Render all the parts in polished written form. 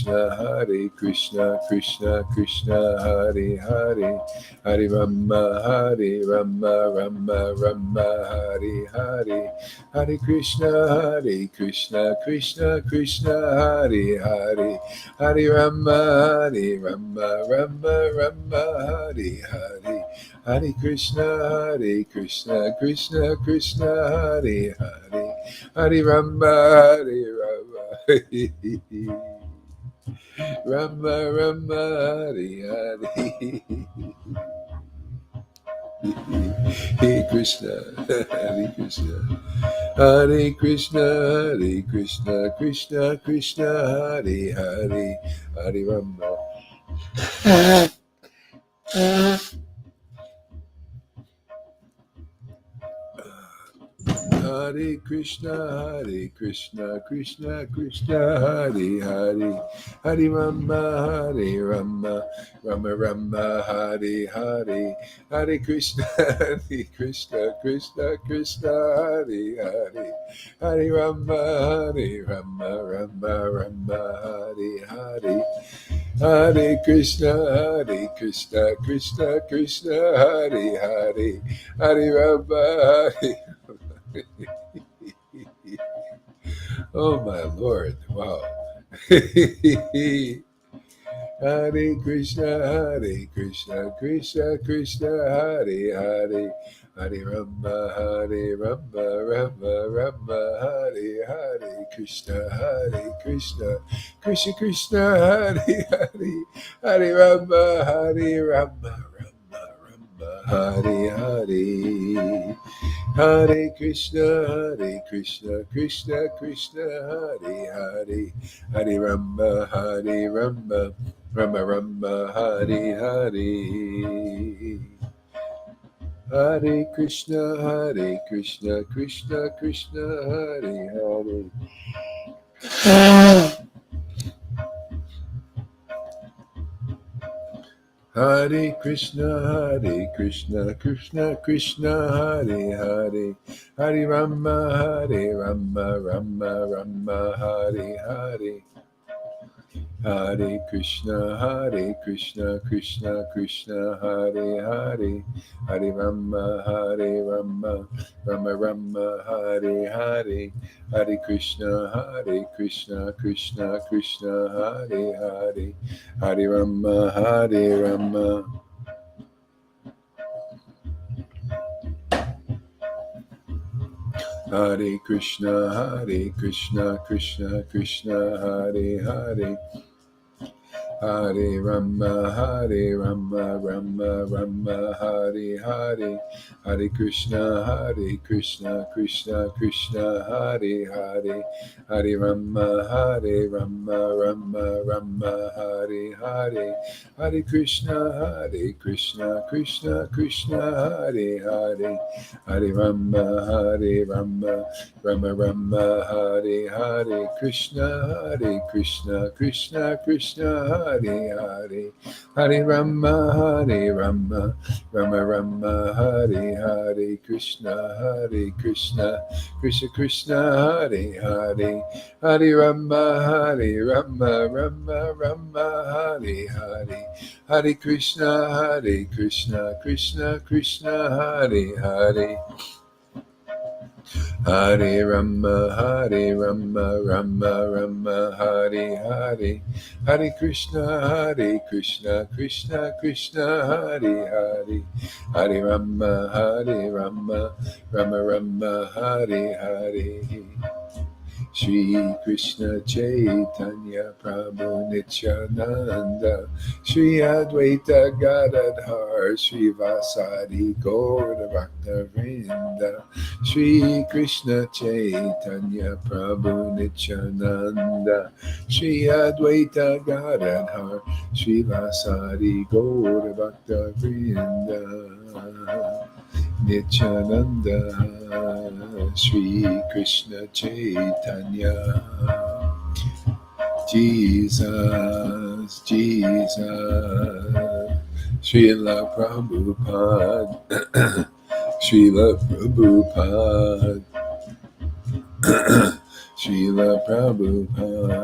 Hare Krishna, Krishna Krishna, Hare Hare, Hare Rama, Hare Rama, Rama Rama, Hare Hare, Hare Krishna, Krishna Krishna, Hare Hare, Hare Rama, Hare Rama, Rama Rama, Hare Hare, Hare Krishna, Krishna Krishna, Hare Hare, Hare Rama, Hare Rama. Rama Rama Hare Hare. Hare Krishna, Hare Krishna, Hare Krishna, Hare Krishna, Krishna Krishna, Hare Hare, Hare Rama. Hare Krishna, Krishna Krishna, Hare Hare, Hare Rama, Hare Rama, Rama Rama, Hare Hare, Hare Krishna, Krishna Krishna, Hare Hare, Hare Rama, Hare Rama, Rama Rama, Hare Hare, Hare Krishna, Krishna Krishna, Hare Hare, Hare Rama, Hare. Oh my Lord! Wow. Hare Krishna, Krishna Krishna, Hare Hare, Hare Rama, Rama Rama, Hare Hare, Krishna, Krishna, Hare Hare, Hare Rama, Rama Rama, Hare Hare. Hare Krishna, Krishna Krishna, Hare Hare, Hare Rama, Rama Rama, Hare Hare. Hare Krishna, Krishna Krishna, Hare Hare. Hare Krishna, Krishna Krishna, Hare Hare, Hare Rama, Rama Rama, Hare Hare. Hare Krishna, Krishna Krishna, Hare Hare, Hare Rama, Rama Rama, Hare Hare, Hare Krishna, Krishna Krishna, Hare Hare, Hare Rama, Rama. Hare Krishna, Krishna Krishna, Hare Hare, Hare Rama, Rama Rama, Hare Hare, Hare Krishna, Krishna Krishna, Hare Hare, Hare Rama, Rama Hare Hare, Hare Krishna, Krishna Krishna, Hare Hare, Hare Rama, Rama Hare Hare, Krishna, Krishna Krishna, Hare Hare, Hare Rama, Rama Hare Hare, Krishna, Krishna Krishna, Hare Hare, Hare Rama, Rama Hare Hare, Hare Krishna, Krishna Hare Hare. Hare Rama, Rama Hare Hare, Hare Krishna, Krishna Hare Hare, Hare Rama, Rama Hare Hare. Shri Krishna Chaitanya Prabhu Nityananda, Shri Advaita Gadadhar, Shri Vasadi Gaura Bhakta Vrinda, Shri Krishna Chaitanya Prabhu Nityananda, Shri Advaita Gadadhar, Shri Vasadi Gaura Bhakta Vrinda. Nityananda, Shri Krishna Chaitanya, Jesus, Srila Prabhupada, Srila Prabhupada, Srila Prabhupada,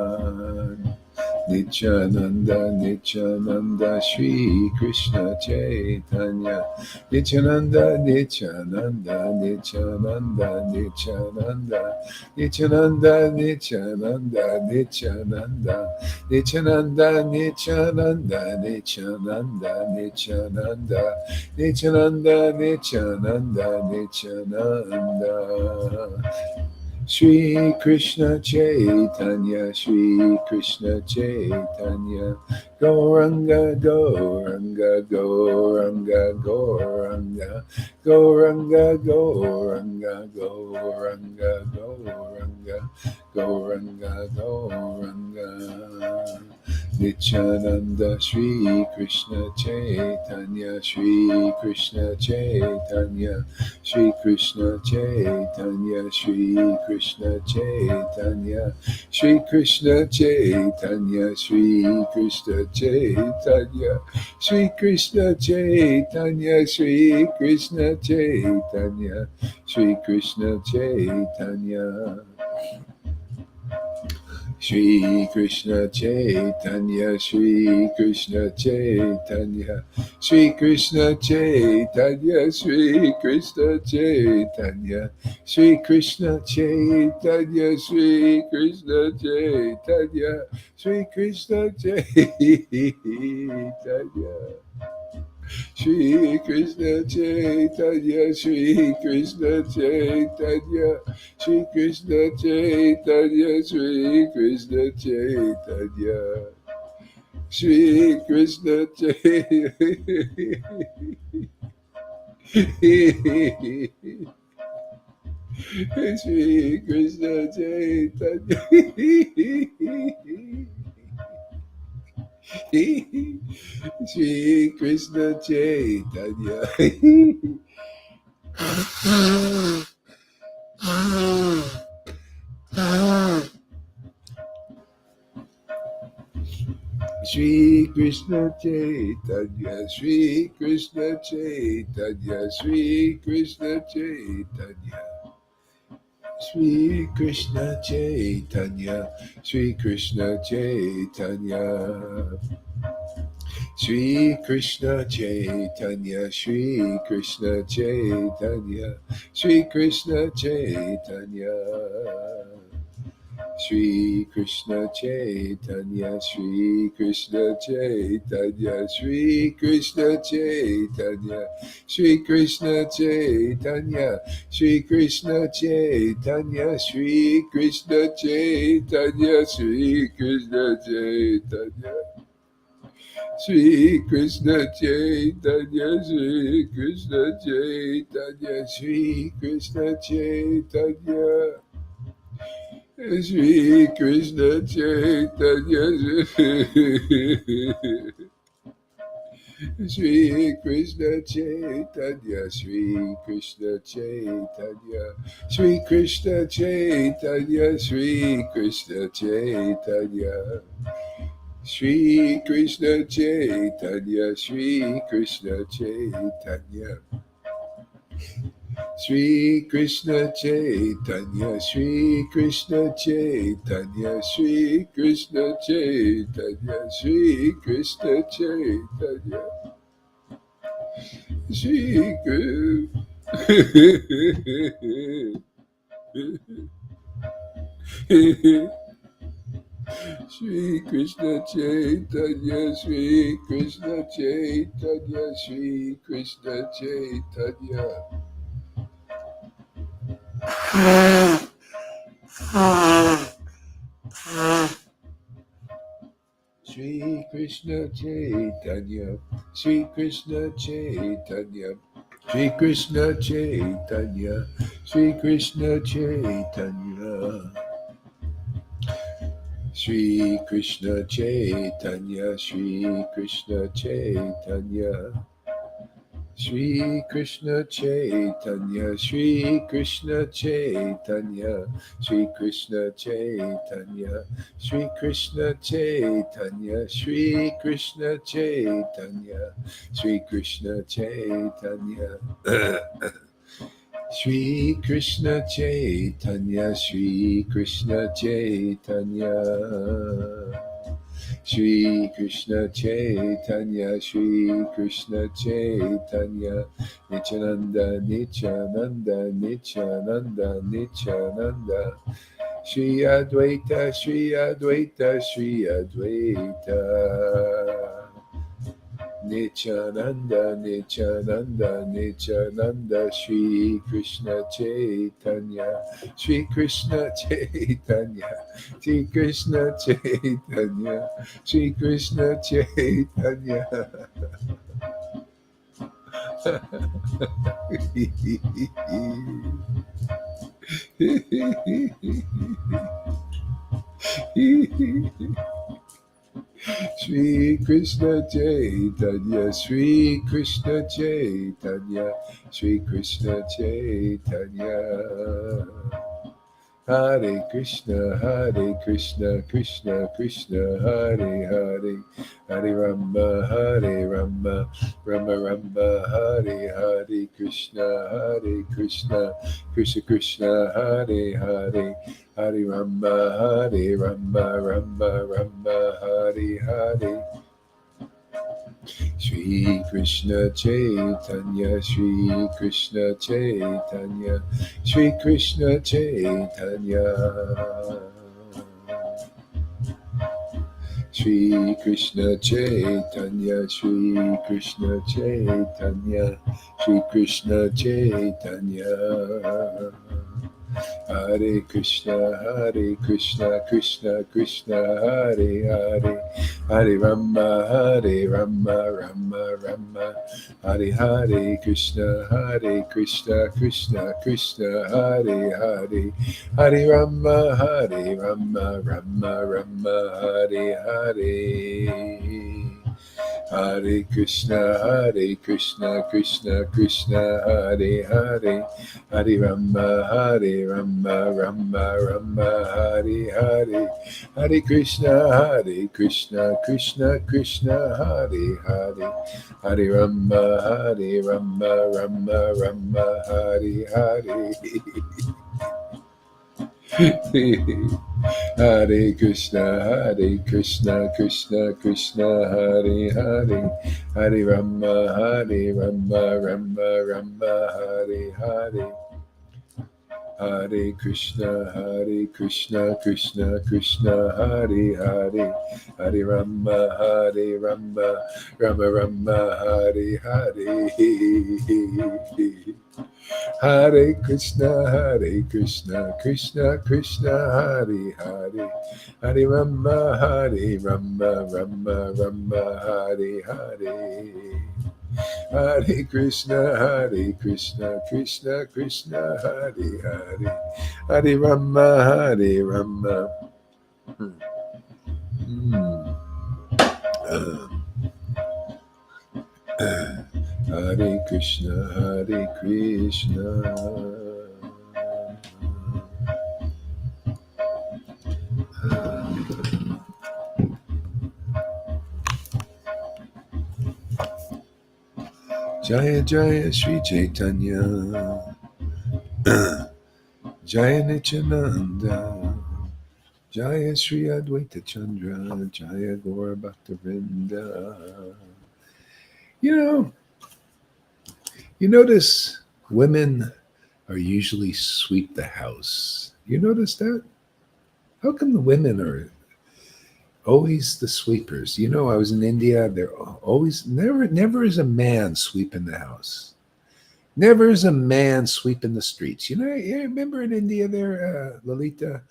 Nityananda, Nityananda, Shri Krishna Chaitanya. Nityananda, Nityananda, Nityananda, Nityananda. Nityananda, Nityananda, Nityananda. Nityananda, Nityananda, Nityananda, Nityananda. Nityananda, Nityananda, Nityananda. Shri Krishna Chaitanya, Shri Krishna Chaitanya, Gauranga, Gauranga, Gauranga, Gauranga, Gauranga, Gauranga, Gauranga, Gauranga, Gauranga, Gauranga. Nityananda, Shri Krishna Chaitanya, Shri Krishna Chaitanya, Shri Krishna Chaitanya, Shri Krishna Chaitanya, Shri Krishna Chaitanya, Shri Krishna Chaitanya, Shri Krishna Chaitanya, Shri Krishna Chaitanya, Shri Krishna Chaitanya. Shri Krishna Chaitanya, Shri Krishna Chaitanya, Shri Krishna Chaitanya, Shri Krishna Chaitanya, Shri Krishna Chaitanya, Shri Krishna Chaitanya, Shri Krishna Chaitanya. Shri Krishna Chaitanya, Shri Krishna Chaitanya, Shri Krishna Chaitanya, Shri Krishna Chaitanya, Shri Krishna Chaitanya, Shri Krishna Chaitanya. Shri Krishna Chaitanya. Shri Krishna Chaitanya, Shri Krishna Chaitanya, Shri Krishna Chaitanya. Shri Krishna Chaitanya, Shri Krishna Chaitanya. Shri Krishna Chaitanya, Shri Krishna Chaitanya, Shri Krishna Chaitanya. Shri Krishna Chaitanya, Shri Krishna Chaitanya, Shri Krishna Chaitanya, Shri Krishna Chaitanya, Shri Krishna Chaitanya, Shri Krishna Chaitanya, Shri Krishna Chaitanya. Shri Krishna Chaitanya, Shri Krishna Chaitanya, Shri Krishna Chaitanya. Shri Krishna Chaitanya, Shri Krishna Chaitanya, Shri Krishna Chaitanya, Shri Krishna Chaitanya, Shri Krishna Chaitanya. Shri Krishna Chaitanya, Shri Krishna Chaitanya. Shri Krishna Chaitanya, Shri Krishna Chaitanya, Shri Krishna Chaitanya, Shri Krishna Chaitanya, Shri Shri Krishna Chaitanya, Shri Krishna Chaitanya, Shri Krishna Chaitanya. Shri Krishna Chaitanya, Shri Krishna Chaitanya, Shri Krishna Chaitanya, Shri Krishna Chaitanya. Shri Krishna Chaitanya, Shri Krishna Chaitanya. Shri Krishna Chaitanya, Shri Krishna Chaitanya, Shri Krishna Chaitanya, Shri Krishna Chaitanya, Shri Krishna Chaitanya, Shri Krishna Chaitanya. Shri Krishna Chaitanya, Shri Krishna Chaitanya. Shri Krishna Chaitanya, Shri Krishna Chaitanya, Nityananda, Nityananda, Nityananda, Nityananda, Shri Advaita, Shri Advaita, Shri Advaita. Nityananda, Nityananda, Nityananda, Shri Krishna Chaitanya, Shri Krishna Chaitanya, Shri Krishna Chaitanya, Shri Krishna Chaitanya. Shri Krishna Chaitanya, Shri Krishna Chaitanya, Shri Krishna Chaitanya. Hare Krishna, Krishna Krishna, Hare Hare, Hare Rama, Rama Rama, Hare Hare, Krishna, Krishna Krishna, Hare Hare, Hare Rama, Rama Rama, Hare Hare. Shri Krishna Chaitanya, Shri Krishna Chaitanya, Shri Krishna Chaitanya. Shri Krishna Chaitanya, Shri Krishna Chaitanya, Shri Krishna Chaitanya. Hare Krishna, Krishna Krishna, Hare Hare, Hare Rama, Rama Rama, Hare Hare Krishna, Krishna Krishna, Hare Hare, Hare Rama, Rama Rama, Hare Hare. Hare Krishna, Krishna Hare Hare, Hare Rama, Rama, Hare Hare, Hare Krishna, Krishna Hare Hare, Hare Rama, Rama, Hare Hare. Hare Krishna, Krishna Hare Hare, Hare Rama, Rama, Hare Hare. Hare Krishna, Krishna Hare Hare, Hare Rama, Rama, Hare Hare. Hare Krishna, Krishna Hare Hare, Hare Rama, Rama, Hare Hare. Hare Krishna, Krishna Hare Hare, Hare Rama, Rama. Hare Krishna, Krishna. Jaya Jaya Sri Chaitanya, Jaya Nityananda, Jaya Sri Advaita Chandra, Jaya Gaura Bhaktivinoda. You notice women are usually sweep the house. You notice that? How come the women are always the sweepers? I was in India. They're always never is a man sweeping the house. Never is a man sweeping the streets. You remember in India there, Lalita.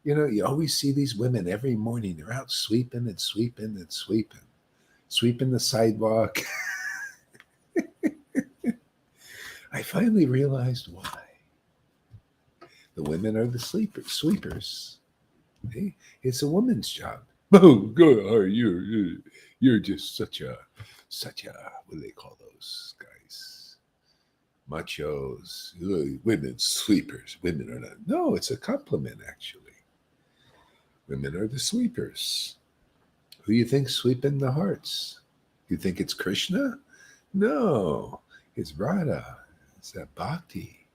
You always see these women every morning. They're out sweeping and sweeping and sweeping, sweeping the sidewalk. I finally realized why. The women are the sweepers. Okay? It's a woman's job. Oh, God, you're just such a what do they call those guys? Machos. Women sweepers. Women are not. No, it's a compliment actually. Women are the sweepers. Who you think sweeping the hearts? You think it's Krishna? No, it's Radha. It's that bhakti.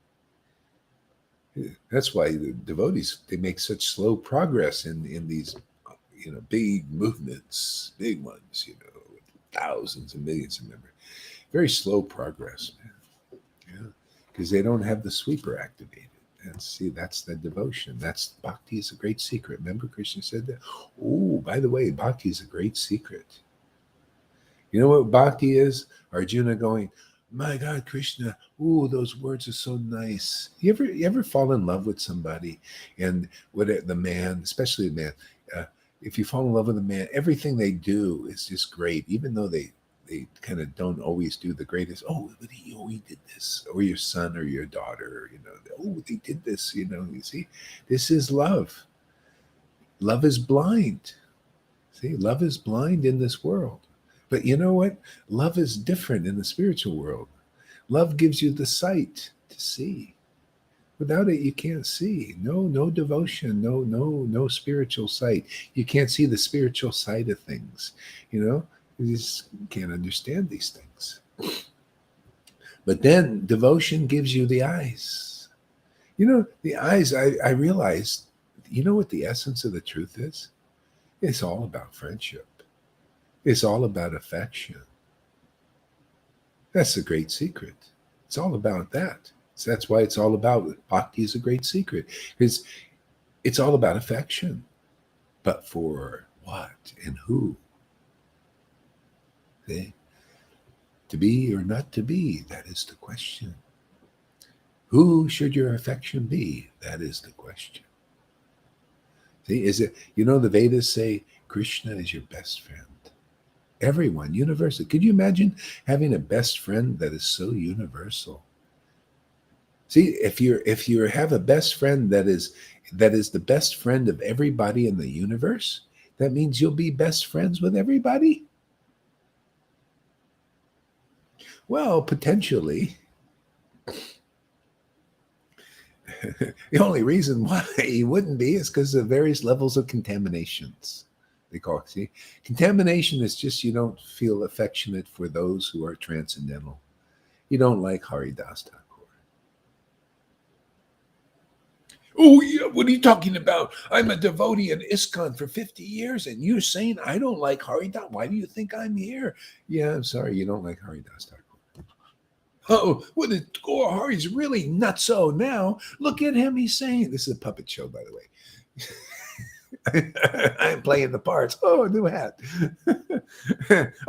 That's why the devotees, they make such slow progress in these big movements, big ones, with thousands and millions of members. Very slow progress, man. Yeah, because they don't have the sweeper activated. And see, that's the devotion. That's bhakti is a great secret. Remember, Krishna said that. Oh, by the way, bhakti is a great secret. You know what bhakti is? Arjuna going, my God, Krishna, ooh, those words are so nice. You ever fall in love with somebody, and the man, especially the man, if you fall in love with a man, everything they do is just great, even though they kind of don't always do the greatest. Oh, but he did this, or your son or your daughter, oh, they did this, you see, this is love. Love is blind. See, love is blind in this world. But you know what? Love is different in the spiritual world. Love gives you the sight to see. Without it, you can't see. No devotion, no spiritual sight. You can't see the spiritual side of things. You just can't understand these things. But then devotion gives you the eyes. The eyes, I realized, what the essence of the truth is? It's all about friendship. It's all about affection. That's the great secret. It's all about that. So that's why it's all about bhakti is a great secret, because it's all about affection. But for what and who? See? To be or not to be, that is the question. Who should your affection be? That is the question. See, is it, the Vedas say Krishna is your best friend. Everyone, universal. Could you imagine having a best friend that is so universal? See, if you have a best friend that is the best friend of everybody in the universe, that means you'll be best friends with everybody. Well, potentially. The only reason why you wouldn't be is because of various levels of contaminations. They call it. See, contamination is just you don't feel affectionate for those who are transcendental. You don't like Haridas Thakur. Oh, yeah, what are you talking about? I'm a devotee in ISKCON for 50 years, and you're saying I don't like Haridas? Why do you think I'm here? Yeah, I'm sorry, you don't like Haridas Thakur. Oh, what is Hari's really nutso now? Look at him, he's saying, this is a puppet show, by the way. I'm playing the parts. Oh, new hat.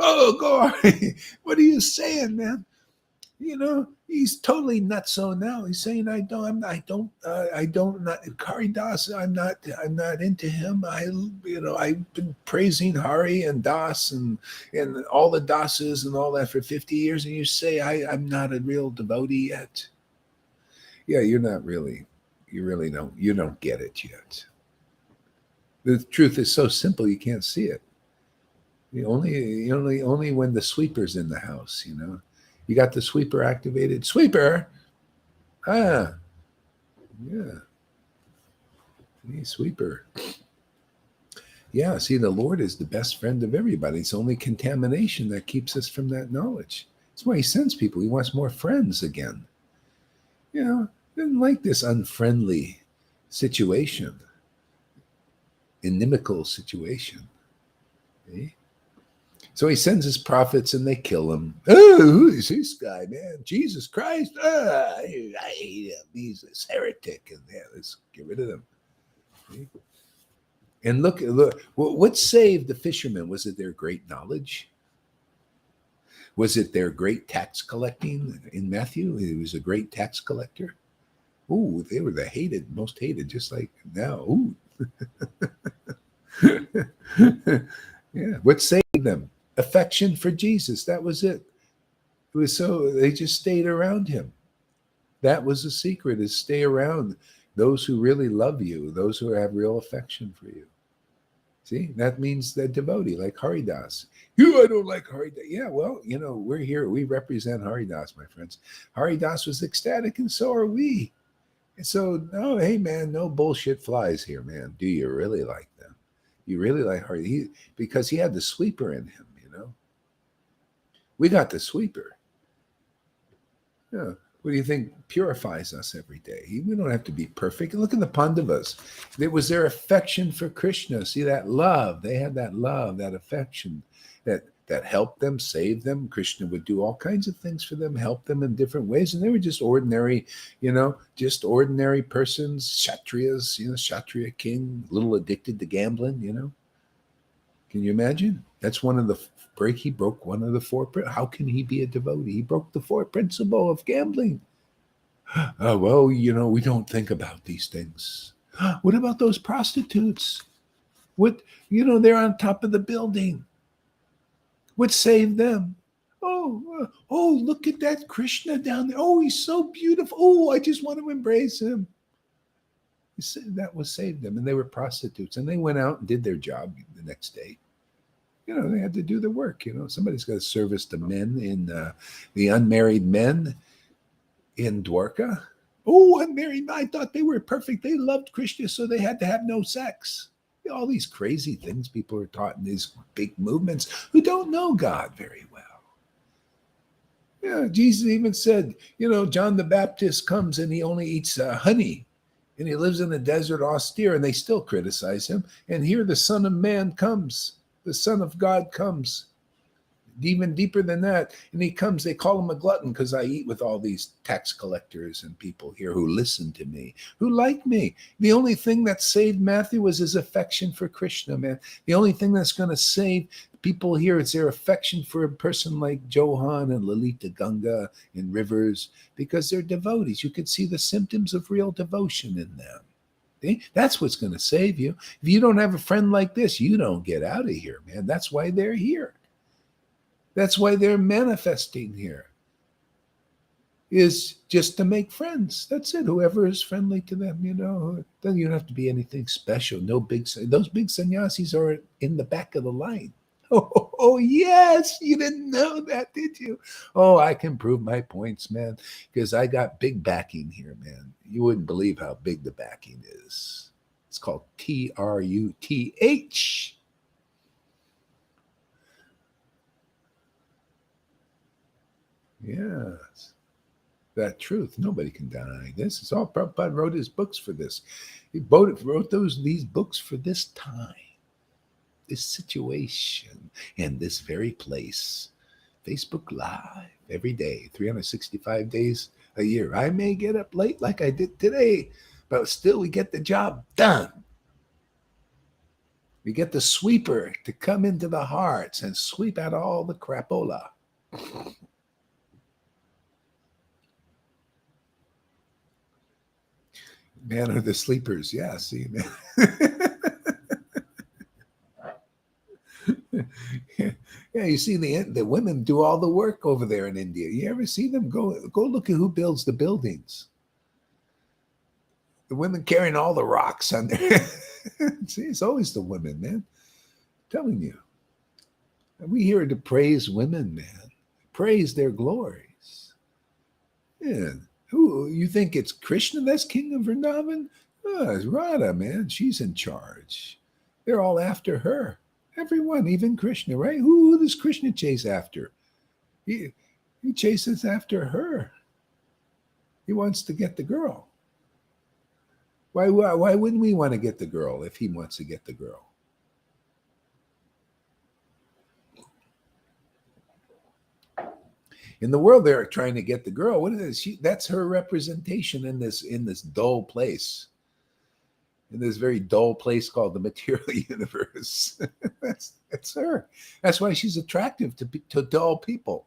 Oh, Gory, what are you saying, man? He's totally nutso now. He's saying not Kari Das. I'm not into him. I've been praising Hari and Das and all the Dasas and all that for 50 years, and you say I'm not a real devotee yet. Yeah, you're not really. You really don't. You don't get it yet. The truth is so simple you can't see it. Only when the sweeper's in the house, You got the sweeper activated. Sweeper? Ah, yeah. Hey, sweeper. Yeah, see, the Lord is the best friend of everybody. It's only contamination that keeps us from that knowledge. That's why he sends people. He wants more friends again. Didn't like this unfriendly situation, inimical situation. See? So he sends his prophets and they kill him. Oh, who is this guy, man? Jesus Christ. I hate him. He's a heretic. And yeah, let's get rid of him. See? And look, what saved the fishermen? Was it their great knowledge? Was it their great tax collecting in Matthew? He was a great tax collector. Ooh, they were the most hated, just like now. Ooh. Yeah. What saved them? Affection for Jesus. That was it. It was so they just stayed around him. That was the secret: is stay around those who really love you, those who have real affection for you. See, that means the devotee, like Haridas. I don't like Haridas. Yeah, well, we're here. We represent Haridas, my friends. Haridas was ecstatic, and so are we. And so, no, hey, man, no bullshit flies here, man. Do you really like them? You really like Haridas? Because he had the sweeper in him, We got the sweeper. Yeah. What do you think purifies us every day? We don't have to be perfect. Look at the Pandavas. It was their affection for Krishna. See that love. They had that love, that affection that helped them, saved them. Krishna would do all kinds of things for them, help them in different ways. And they were just ordinary, just ordinary persons, Kshatriyas, Kshatriya king, a little addicted to gambling. Can you imagine? That's one of the he broke one of the four. How can he be a devotee? He broke the fourth principle of gambling. Well, we don't think about these things. What about those prostitutes? They're on top of the building. What saved them? Oh, look at that Krishna down there. Oh, he's so beautiful. Oh, I just want to embrace him. That was saved them. And they were prostitutes. And they went out and did their job the next day. They had to do the work. Somebody's got to service the men the unmarried men in Dwarka. Oh, unmarried. I thought they were perfect. They loved Krishna, so they had to have no sex. All these crazy things people are taught in these big movements who don't know God very well. Yeah, Jesus even said, John the Baptist comes and he only eats honey. And he lives in the desert austere, and they still criticize him. And here the Son of Man comes. The Son of God comes, even deeper than that. And he comes, they call him a glutton because I eat with all these tax collectors and people here who listen to me, who like me. The only thing that saved Matthew was his affection for Krishna, man. The only thing that's going to save people here is their affection for a person like Johan and Lalita Ganga in Rivers, because they're devotees. You can see the symptoms of real devotion in them. That's what's going to save you. If you don't have a friend like this, you don't get out of here, man. That's why they're here. That's why they're manifesting here, is just to make friends. That's it. Whoever is friendly to them, then you don't have to be anything special. Those big sannyasis are in the back of the line. Oh, yes. You didn't know that, did you? Oh, I can prove my points, man, because I got big backing here, man. You wouldn't believe how big the backing is. It's called TRUTH. Yes. That truth. Nobody can deny this. It's all Prabhupada wrote his books for this. He wrote these books for this time, this situation, and this very place. Facebook Live every day, 365 days a year. I may get up late like I did today, but still we get the job done. We get the sweeper to come into the hearts and sweep out all the crapola. Man are the sleepers. Yeah, see, man. Yeah, you see the women do all the work over there in India. You ever see them? Go look at who builds the buildings. The women carrying all the rocks on there. See, it's always the women, man. I'm telling you. We here to praise women, man. Praise their glories. Yeah. Who you think it's Krishna that's king of Vrindavan? Oh, it's Radha, man. She's in charge. They're all after her. Everyone, even Krishna, right? Who does Krishna chase after? He chases after her. He wants to get the girl. Why wouldn't we want to get the girl if he wants to get the girl? In the world, they're trying to get the girl. What is it? That's her representation in this dull place. In this very dull place called the material universe. that's her. That's why she's attractive to dull people.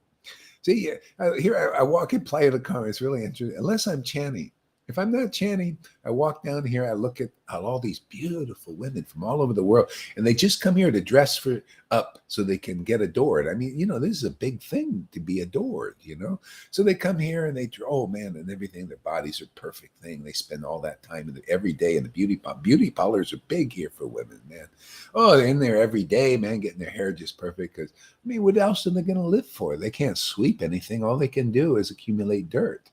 See, here I walk in Playa del Carmen. It's really interesting. Unless I'm chanting. If I'm not chanting, I walk down here, I look at all these beautiful women from all over the world, and they just come here to dress up so they can get adored. I mean, this is a big thing to be adored, So they come here and oh man, and everything, their bodies are perfect thing. They spend all that time every day in the beauty parlors are big here for women, man. Oh, they're in there every day, man, getting their hair just perfect. Because, what else are they going to live for? They can't sweep anything. All they can do is accumulate dirt.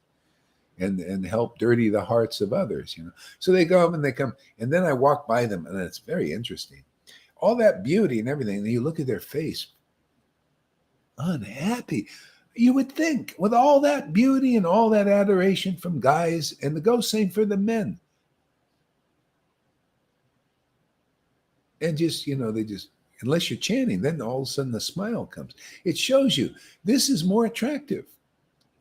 And help dirty the hearts of others, So they go and they come, and then I walk by them, and it's very interesting. All that beauty and everything, and you look at their face, unhappy. You would think, with all that beauty and all that adoration from guys, and the ghost same for the men. And just, they just, unless you're chanting, then all of a sudden the smile comes. It shows you this is more attractive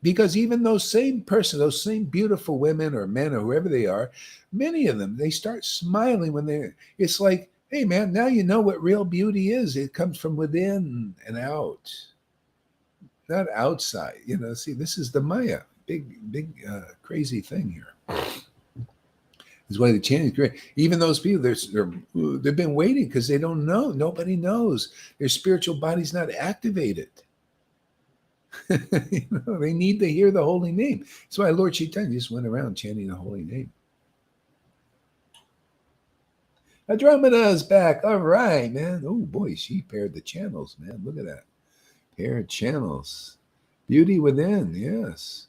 because even those same person, those same beautiful women or men or whoever they are, many of them, they start smiling when it's like, hey man, now you know what real beauty is. It comes from within and out, not outside. See, this is the Maya, big, crazy thing here. Is why the chanting is great. Even those people, they've been waiting because they don't know. Nobody knows. Their spiritual body's not activated. They need to hear the holy name. That's why Lord Chaitanya just went around chanting the holy name. Andromeda's back. All right, man. Oh boy, she paired the channels, man. Look at that. Paired channels. Beauty within, yes.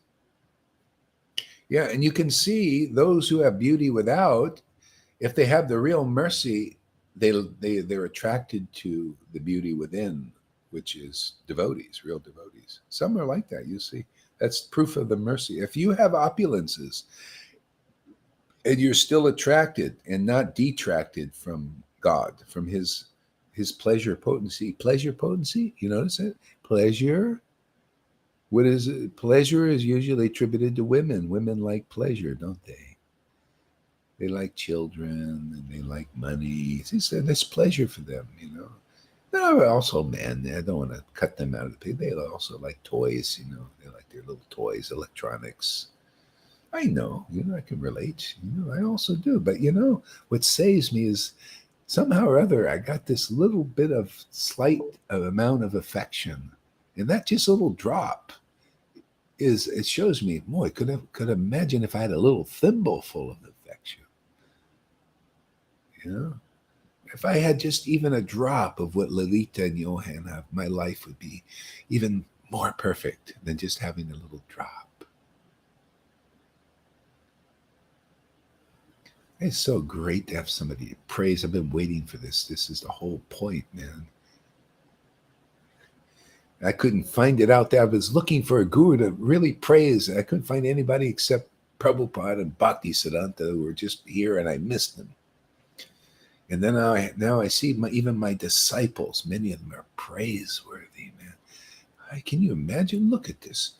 Yeah, and you can see those who have beauty without, if they have the real mercy, they're attracted to the beauty within, which is devotees, real devotees. Some are like that, you see. That's proof of the mercy. If you have opulences and you're still attracted and not detracted from God, from his pleasure potency. Pleasure potency, you notice it? Pleasure. What is it? Pleasure is usually attributed to women. Women like pleasure, don't they? They like children and they like money. There's pleasure for them, No, also men. I don't want to cut them out of the picture. They also like toys, They like their little toys, electronics. I know, I can relate. I also do. But what saves me is somehow or other I got this little bit of slight amount of affection. And that just little drop it shows me, boy, could imagine if I had a little thimble full of affection. If I had just even a drop of what Lalita and Johan have, my life would be even more perfect than just having a little drop. It's so great to have somebody praise. I've been waiting for this. This is the whole point, man. I couldn't find it out there. I was looking for a guru to really praise. I couldn't find anybody except Prabhupada and Bhaktisiddhanta who were just here, and I missed them. And then now I see even my disciples, many of them are praiseworthy, man. Can you imagine? Look at this.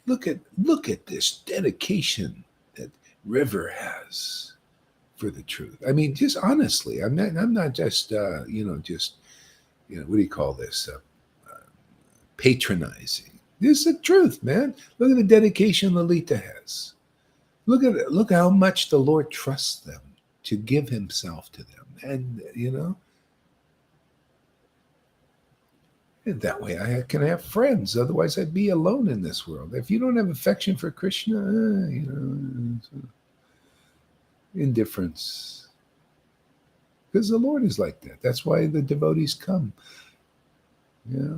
Look at this dedication that River has for the truth. I mean, just honestly, I'm not just what do you call this? Patronizing. This is the truth, man. Look at the dedication Lalita has. Look at it. Look how much the Lord trusts them to give himself to them. And, and that way I can have friends. Otherwise I'd be alone in this world. If you don't have affection for Krishna, indifference. Because the Lord is like that. That's why the devotees come. Yeah.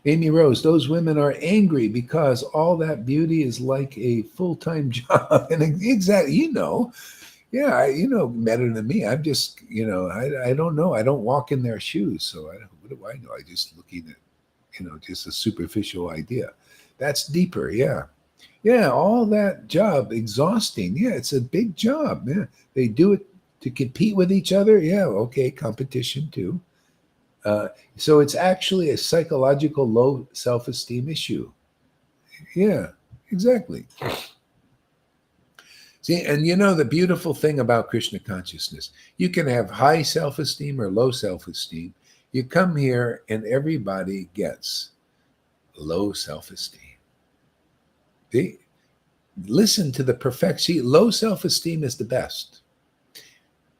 Amy Rose, those women are angry because all that beauty is like a full-time job. And exactly, better than me. I'm just, I don't know. I don't walk in their shoes. So what do I know? I just looking at, just a superficial idea. That's deeper. Yeah. Yeah. All that job, exhausting. Yeah. It's a big job. Yeah. They do it to compete with each other. Yeah. Okay. Competition too. So it's actually a psychological low self-esteem issue. Yeah, exactly. See, and the beautiful thing about Krishna consciousness, you can have high self-esteem or low self-esteem. You come here and everybody gets low self-esteem. See? Listen to the perfect. See, low self-esteem is the best.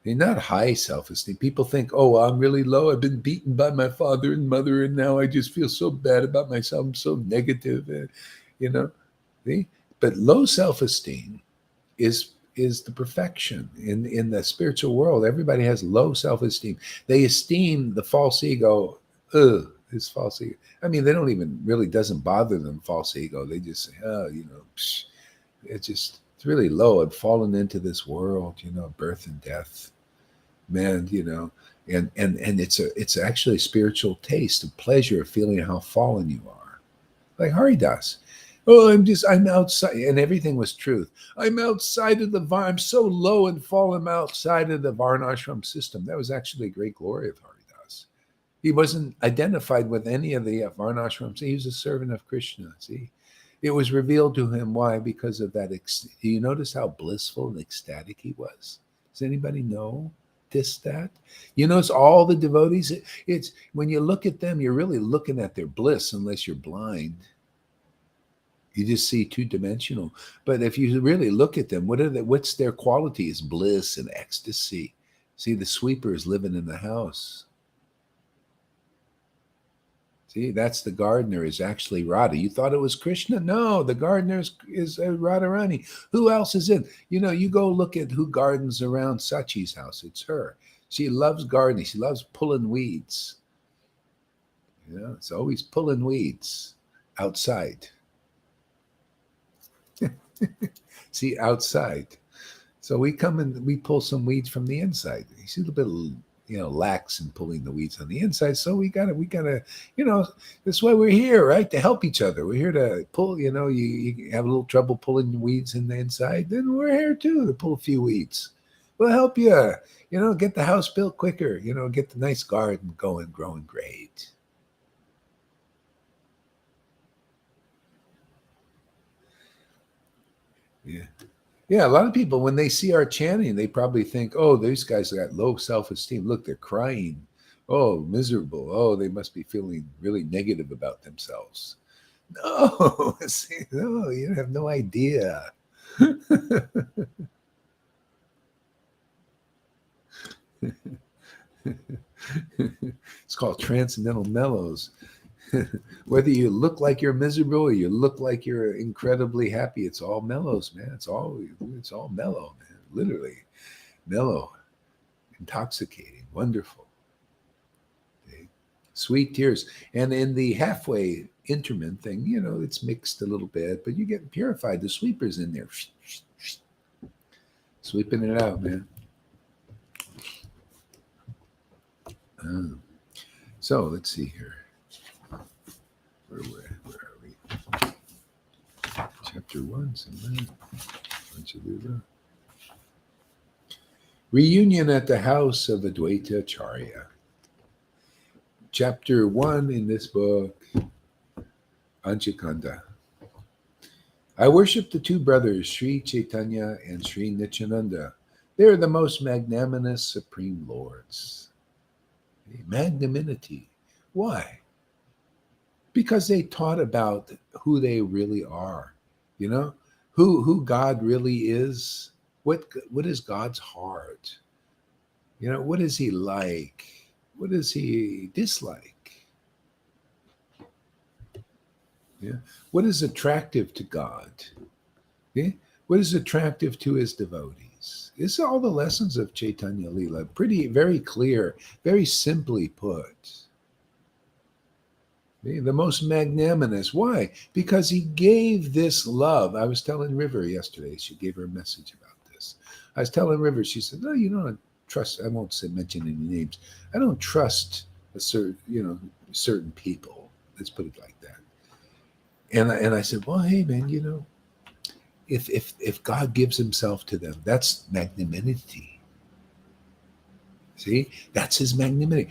They're not high self-esteem. People think, oh, I'm really low. I've been beaten by my father and mother, and now I just feel so bad about myself. I'm so negative, See? But low self-esteem is the perfection. In the spiritual world, everybody has low self-esteem. They esteem the false ego, this false ego. I mean, they don't even really doesn't bother them, false ego. They just say, it's really low. I've fallen into this world, birth and death. man, and it's actually a spiritual taste, a pleasure of feeling how fallen you are. Like Haridas. Oh, I'm outside, and everything was truth. I'm outside of I'm so low and fallen. I'm outside of the Varnashram system. That was actually a great glory of Haridas. He wasn't identified with any of the Varnashrams. He was a servant of Krishna. See, it was revealed to him. Why? Because of that. Do you notice how blissful and ecstatic he was? Does anybody know that? You notice all the devotees. It's when you look at them, you're really looking at their bliss, unless you're blind. You just see two-dimensional. But if you really look at them, what's their quality? Is bliss and ecstasy. See, the sweeper is living in the house. See, that's the gardener is actually Radha. You thought it was Krishna? No, the gardener is Radharani. Who else is in? You go look at who gardens around Sachi's house. It's her. She loves gardening. She loves pulling weeds. It's always pulling weeds outside. See, outside. So we come and we pull some weeds from the inside. She's a little bit, lax in pulling the weeds on the inside. So we gotta, that's why we're here, right? To help each other. We're here to pull, you have a little trouble pulling weeds in the inside, then we're here too to pull a few weeds. We'll help you, get the house built quicker, get the nice garden going, growing great. Yeah. Yeah, a lot of people, when they see our chanting, they probably think, oh, these guys got low self-esteem. Look, they're crying. Oh, miserable. Oh, they must be feeling really negative about themselves. No, no, you have no idea. It's called transcendental mellows. Whether you look like you're miserable or you look like you're incredibly happy, it's all mellows, man. It's all mellow, man. Literally mellow, intoxicating, wonderful. Okay. Sweet tears. And in the halfway interment thing, it's mixed a little bit, but you get purified. The sweeper's in there. Sweeping it out, man. So let's see here. Where are we? Chapter 1, Reunion at the house of Advaita Acharya. Chapter 1 in this book, Anchikanda. I worship the two brothers, Sri Caitanya and Sri Nityananda. They are the most magnanimous supreme lords. Magnanimity. Why? Because they taught about who they really are, who God really is. What is God's heart? What is he like? What does he dislike? Yeah. What is attractive to God? Yeah. What is attractive to his devotees? It's all the lessons of Chaitanya Leela. Very clear, very simply put. The most magnanimous. Why? Because he gave this love. I was telling River yesterday. She gave her a message about this. I was telling River. She said, "No, you don't trust." I won't mention any names. I don't trust certain people. Let's put it like that. And I said, "Well, hey, man, if God gives Himself to them, that's magnanimity. See, that's His magnanimity.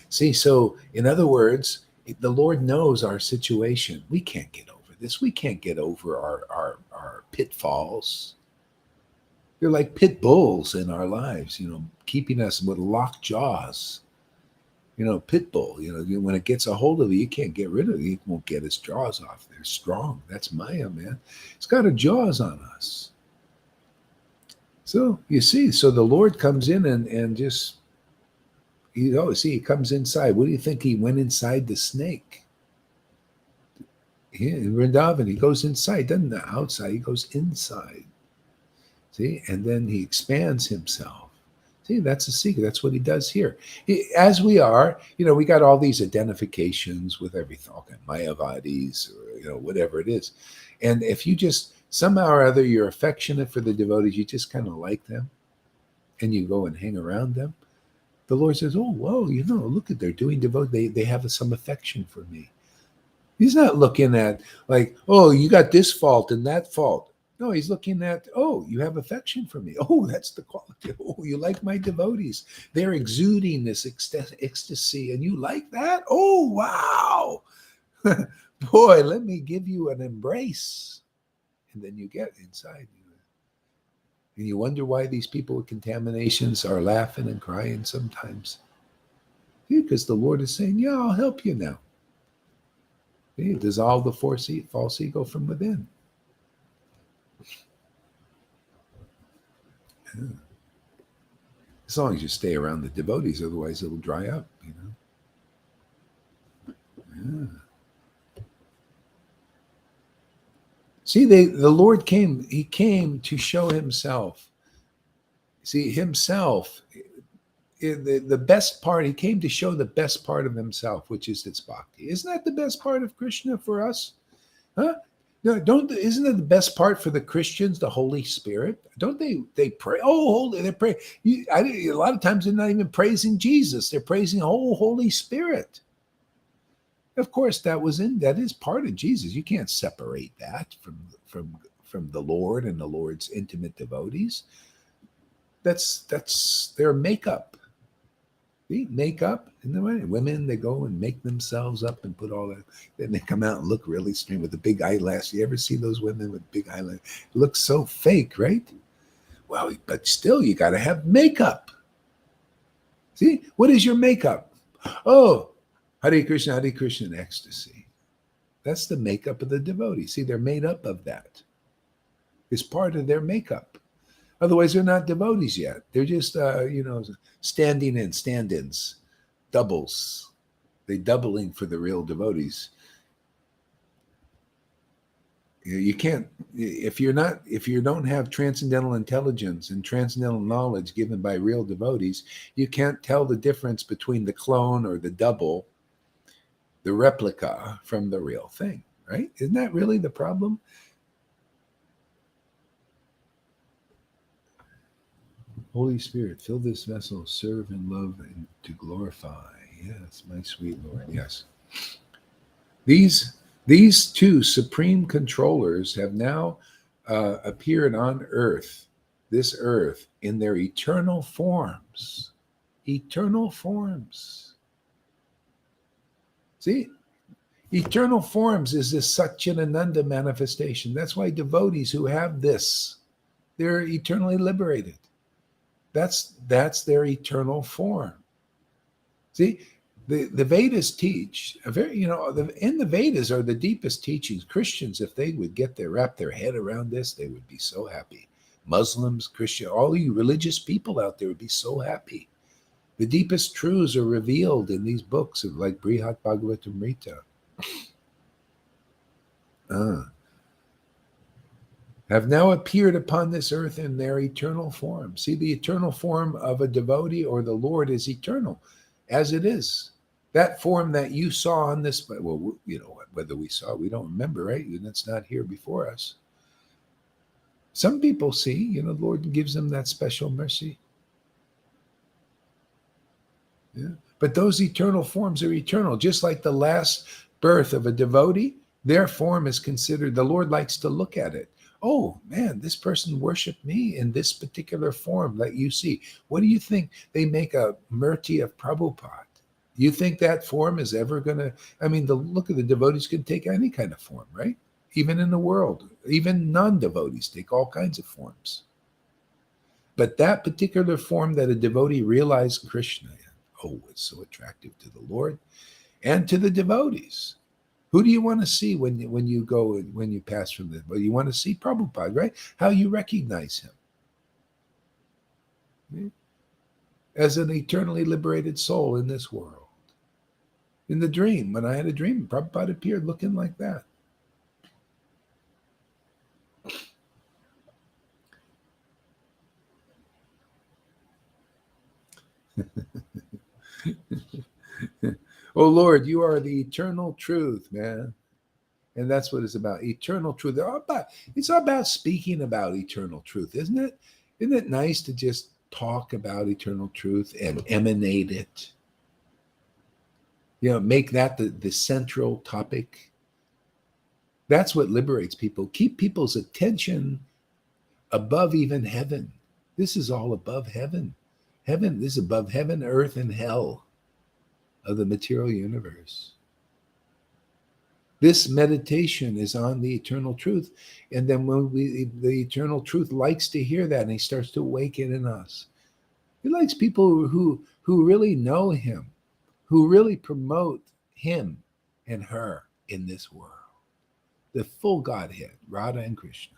So in other words." The Lord knows our situation. We can't get over this. We can't get over our pitfalls. They're like pit bulls in our lives, keeping us with locked jaws. Pit bull, when it gets a hold of you, you can't get rid of it. It won't get its jaws off. They're strong. That's Maya, man. It's got a jaws on us. So you see, so the Lord comes in and just, he comes inside. What do you think? He went inside the snake. Yeah, in Vrindavan, he goes inside, doesn't the outside, he goes inside. See, and then he expands himself. See, that's the secret. That's what he does here. As we are, we got all these identifications with everything, okay, Mayavadis, or whatever it is. And if you just somehow or other you're affectionate for the devotees, you just kind of like them. and you go and hang around them, the Lord says, oh, whoa, look at they're doing devotee. They have some affection for me. He's not looking at like, oh, you got this fault and that fault. No, he's looking at, oh, you have affection for me. Oh, that's the quality. Oh, you like my devotees. They're exuding this ecstasy, and you like that? Oh, wow. Boy, let me give you an embrace. And then you get inside. And you wonder why these people with contaminations are laughing and crying sometimes. Because the Lord is saying, yeah, I'll help you now. Dissolve the false ego from within. Yeah. As long as you stay around the devotees, otherwise it'll dry up, Yeah. See, the Lord came. He came to show himself. See, himself, the best part, he came to show the best part of himself, which is its bhakti. Isn't that the best part of Krishna for us? Huh? No, isn't it the best part for the Christians, the Holy Spirit? Don't they pray? Oh, holy, they pray. A lot of times they're not even praising Jesus. They're praising the whole Holy Spirit. Of course, that is part of Jesus. You can't separate that from the Lord and the Lord's intimate devotees. That's their makeup. They make up, and the women, they go and make themselves up and put all that. Then they come out and look really strange with the big eyelash. You ever see those women with big eyelash? It looks so fake, right? Well, but still, you got to have makeup. See, what is your makeup? Oh, Hare Krishna, and ecstasy. That's the makeup of the devotee. See, they're made up of that. It's part of their makeup. Otherwise, they're not devotees yet. They're just, stand-ins, doubles. They're doubling for the real devotees. You can't, if you don't have transcendental intelligence and transcendental knowledge given by real devotees, you can't tell the difference between the clone or the double, the replica, from the real thing, right? Isn't that really the problem? Holy Spirit, fill this vessel, serve and love and to glorify. Yes, my sweet Lord. Yes. These two supreme controllers have now appeared on earth, this earth, in their eternal forms. Eternal forms. See? Eternal forms is this Satchidananda manifestation. That's why devotees who have this, they're eternally liberated. That's their eternal form. See, the Vedas teach in the Vedas are the deepest teachings. Christians, if they would wrap their head around this, they would be so happy. Muslims, Christian, all you religious people out there would be so happy. The deepest truths are revealed in these books of like Brihat Bhagavatamrita. Have now appeared upon this earth in their eternal form. See, the eternal form of a devotee or the Lord is eternal, as it is. That form that you saw on this, well, whether we saw, we don't remember, right? And it's not here before us. Some people see, the Lord gives them that special mercy. Yeah. But those eternal forms are eternal, just like the last birth of a devotee. Their form is considered, the Lord likes to look at it. Oh, man, this person worshiped me in this particular form that you see. What do you think? They make a murti of Prabhupada. You think that form is ever going to, the look of the devotees can take any kind of form, right? Even in the world, even non-devotees take all kinds of forms. But that particular form that a devotee realized Krishna in, it's so attractive to the Lord and to the devotees. Who do you want to see when you pass from this? Well, you want to see Prabhupada, right? How you recognize him as an eternally liberated soul in this world. In the dream, when I had a dream, Prabhupada appeared looking like that. Oh Lord, you are the eternal truth, man. And that's what it's about. Eternal truth. It's all about speaking about eternal truth, isn't it? Isn't it nice to just talk about eternal truth and emanate it. Make that the central topic. That's what liberates people. Keep people's attention above even heaven. This is all above heaven. Heaven is above heaven, earth, and hell of the material universe. This meditation is on the eternal truth. And then when the eternal truth likes to hear that, and he starts to awaken in us. He likes people who really know him, who really promote him and her in this world. The full Godhead, Radha and Krishna.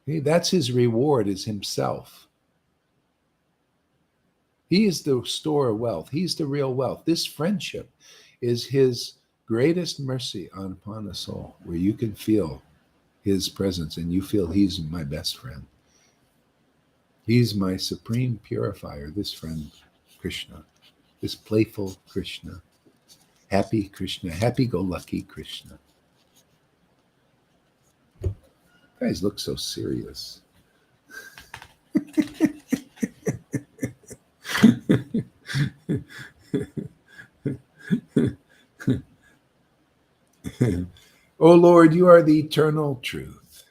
Okay, that's his reward, is himself. He is the store of wealth. He's the real wealth. This friendship is his greatest mercy upon us all, where you can feel his presence and you feel he's my best friend. He's my supreme purifier, this friend, Krishna, this playful Krishna, happy-go-lucky Krishna. You guys look so serious. O Lord, you are the eternal truth,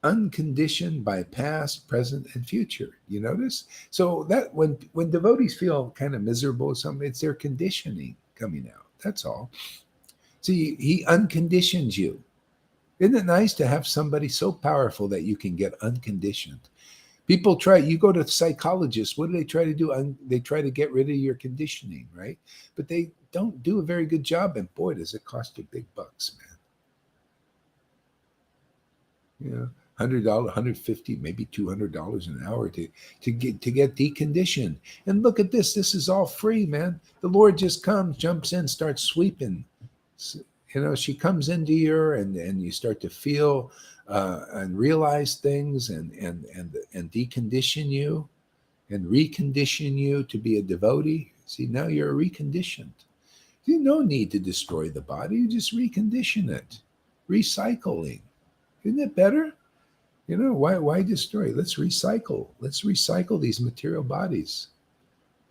unconditioned by past, present, and future. You notice? So that when devotees feel kind of miserable or something, it's their conditioning coming out. That's all. See, he unconditions you. Isn't it nice to have somebody so powerful that you can get unconditioned? People you go to psychologists, what do they try to do? They try to get rid of your conditioning, right? But they don't do a very good job, and boy, does it cost you big bucks, man. $100, $150, maybe $200 an hour to get deconditioned. And look at this. This is all free, man. The Lord just comes, jumps in, starts sweeping. She comes into you, and you start to feel and realize things, and decondition you and recondition you to be a devotee. See, now you're reconditioned. There's no need to destroy the body. You just recondition it. Recycling. Isn't it better? Why destroy? Let's recycle. Let's recycle these material bodies.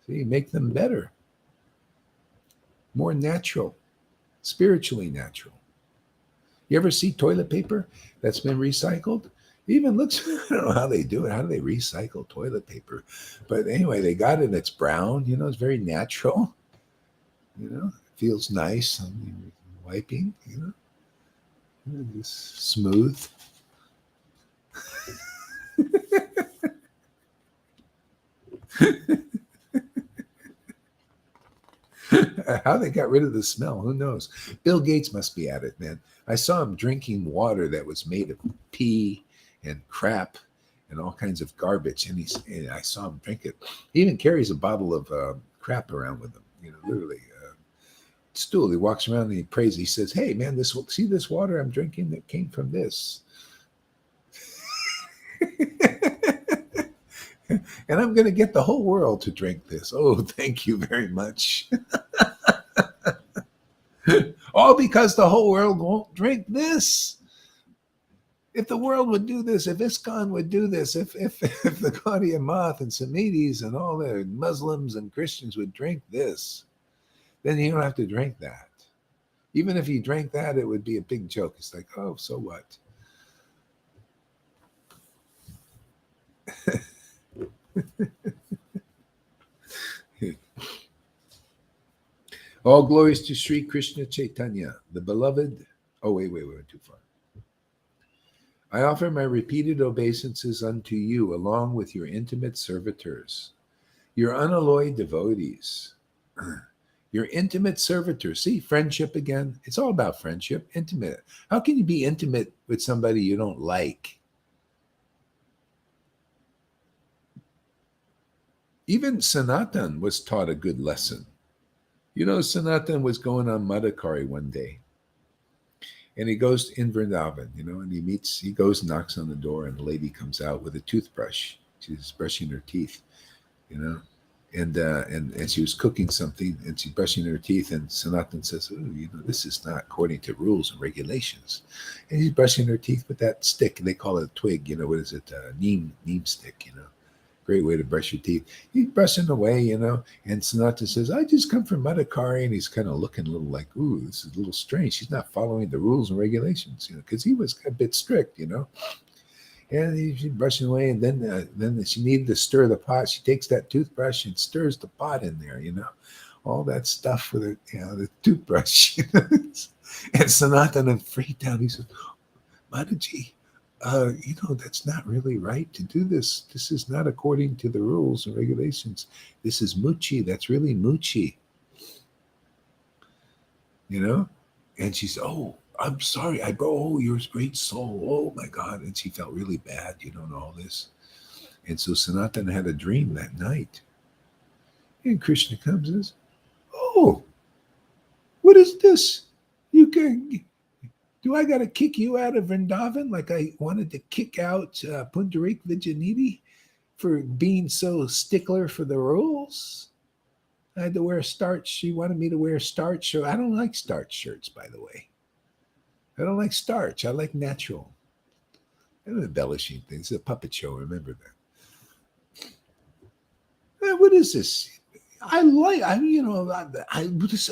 See, make them better. More natural. Spiritually natural. You ever see toilet paper that's been recycled? Even looks, I don't know how they do it. How do they recycle toilet paper? But anyway, they got it. It's brown. It's very natural. It feels nice on wiping. Just smooth. How they got rid of the smell, who knows? Bill Gates must be at it, man. I saw him drinking water that was made of pee and crap and all kinds of garbage, and I saw him drink it. He even carries a bottle of crap around with him, literally. Stool. He walks around and he prays. He says, "Hey, man, see this water I'm drinking that came from this." And I'm going to get the whole world to drink this. Oh, thank you very much. All because the whole world won't drink this. If the world would do this, if ISKCON would do this, if the Gaudiya Math and Samitis and all the Muslims and Christians would drink this, then you don't have to drink that. Even if you drank that, it would be a big joke. It's like, oh, so what? All glories to Sri Krishna Chaitanya, the beloved. Oh, wait, we went too far. I offer my repeated obeisances unto you, along with your intimate servitors, your unalloyed devotees, your intimate servitors. See, friendship again. It's all about friendship, intimate. How can you be intimate with somebody you don't like? Even Sanatan was taught a good lesson. Sanatan was going on Madhukari one day, and he goes in Vrindavan, and he goes and knocks on the door, and the lady comes out with a toothbrush. She's brushing her teeth, And she was cooking something, and she's brushing her teeth, and Sanatan says, "Oh, this is not according to rules and regulations." And she's brushing her teeth with that stick. They call it a twig. What is it? Neem stick. Great way to brush your teeth. He's brushing away, and Sanatan says, "I just come from Madhukari," and he's kind of looking a little like, "Ooh, this is a little strange. She's not following the rules and regulations," because he was a bit strict, And she's brushing away, and then she needed to stir the pot. She takes that toothbrush and stirs the pot in there, all that stuff with the toothbrush. And Sanatana freaked out. He said, "Mataji, that's not really right to do this. This is not according to the rules and regulations. This is Muchi. That's really Muchi." And she said, "Oh, I'm sorry. You're a great soul. Oh my God." And she felt really bad, and all this. And so Sanatana had a dream that night. And Krishna comes and says, "Oh, what is this? Do I got to kick you out of Vrindavan like I wanted to kick out Pundarik Vijayanidhi for being so stickler for the rules? I had to wear starch. She wanted me to wear starch. So I don't like starch shirts, by the way. I don't like starch. I like natural. I'm embellishing things. It's a puppet show. Remember that. What is this? I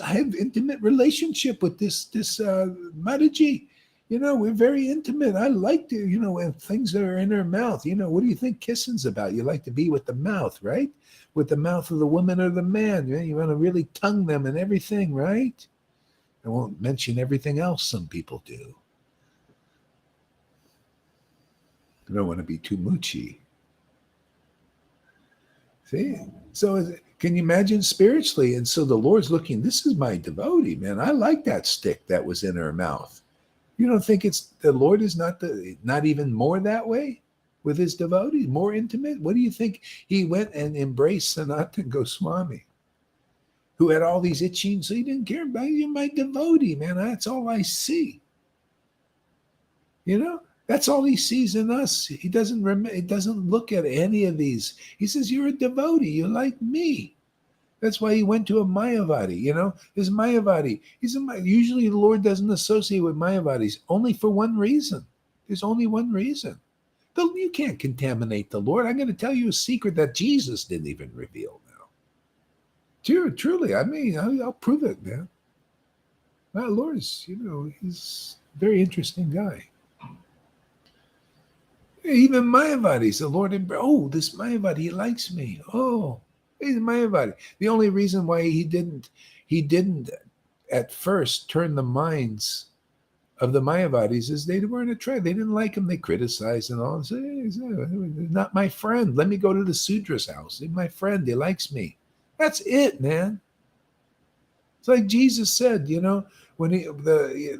have intimate relationship with this Mataji. We're very intimate. I like to, when things that are in her mouth. What do you think kissing's about? You like to be with the mouth, right? With the mouth of the woman or the man. You want to really tongue them and everything, right? I won't mention everything else some people do. I don't want to be too moochy. See? So can you imagine spiritually? And so the Lord's looking, this is my devotee, man. I like that stick that was in her mouth. You don't think the Lord is not even more that way with his devotee, more intimate? What do you think? He went and embraced Sanatana Goswami, who had all these itching, so he didn't care about you, my devotee, man. That's all I see. That's all he sees in us. He doesn't look at any of these. He says, "You're a devotee. You're like me." That's why he went to a Mayavadi. This Mayavadi. Usually the Lord doesn't associate with Mayavadis only for one reason. There's only one reason. You can't contaminate the Lord. I'm going to tell you a secret that Jesus didn't even reveal now. Truly, I'll prove it, man. My Lord is, he's a very interesting guy. Even Mayavadis, the Lord, this Mayavadi, he likes me. Oh, he's a Mayavadi. The only reason why he didn't at first turn the minds of the Mayavadis is they weren't attracted. They didn't like him. They criticized and all. Say, he's not my friend. Let me go to the Sudra's house. He's my friend. He likes me. That's it, man. It's like Jesus said, when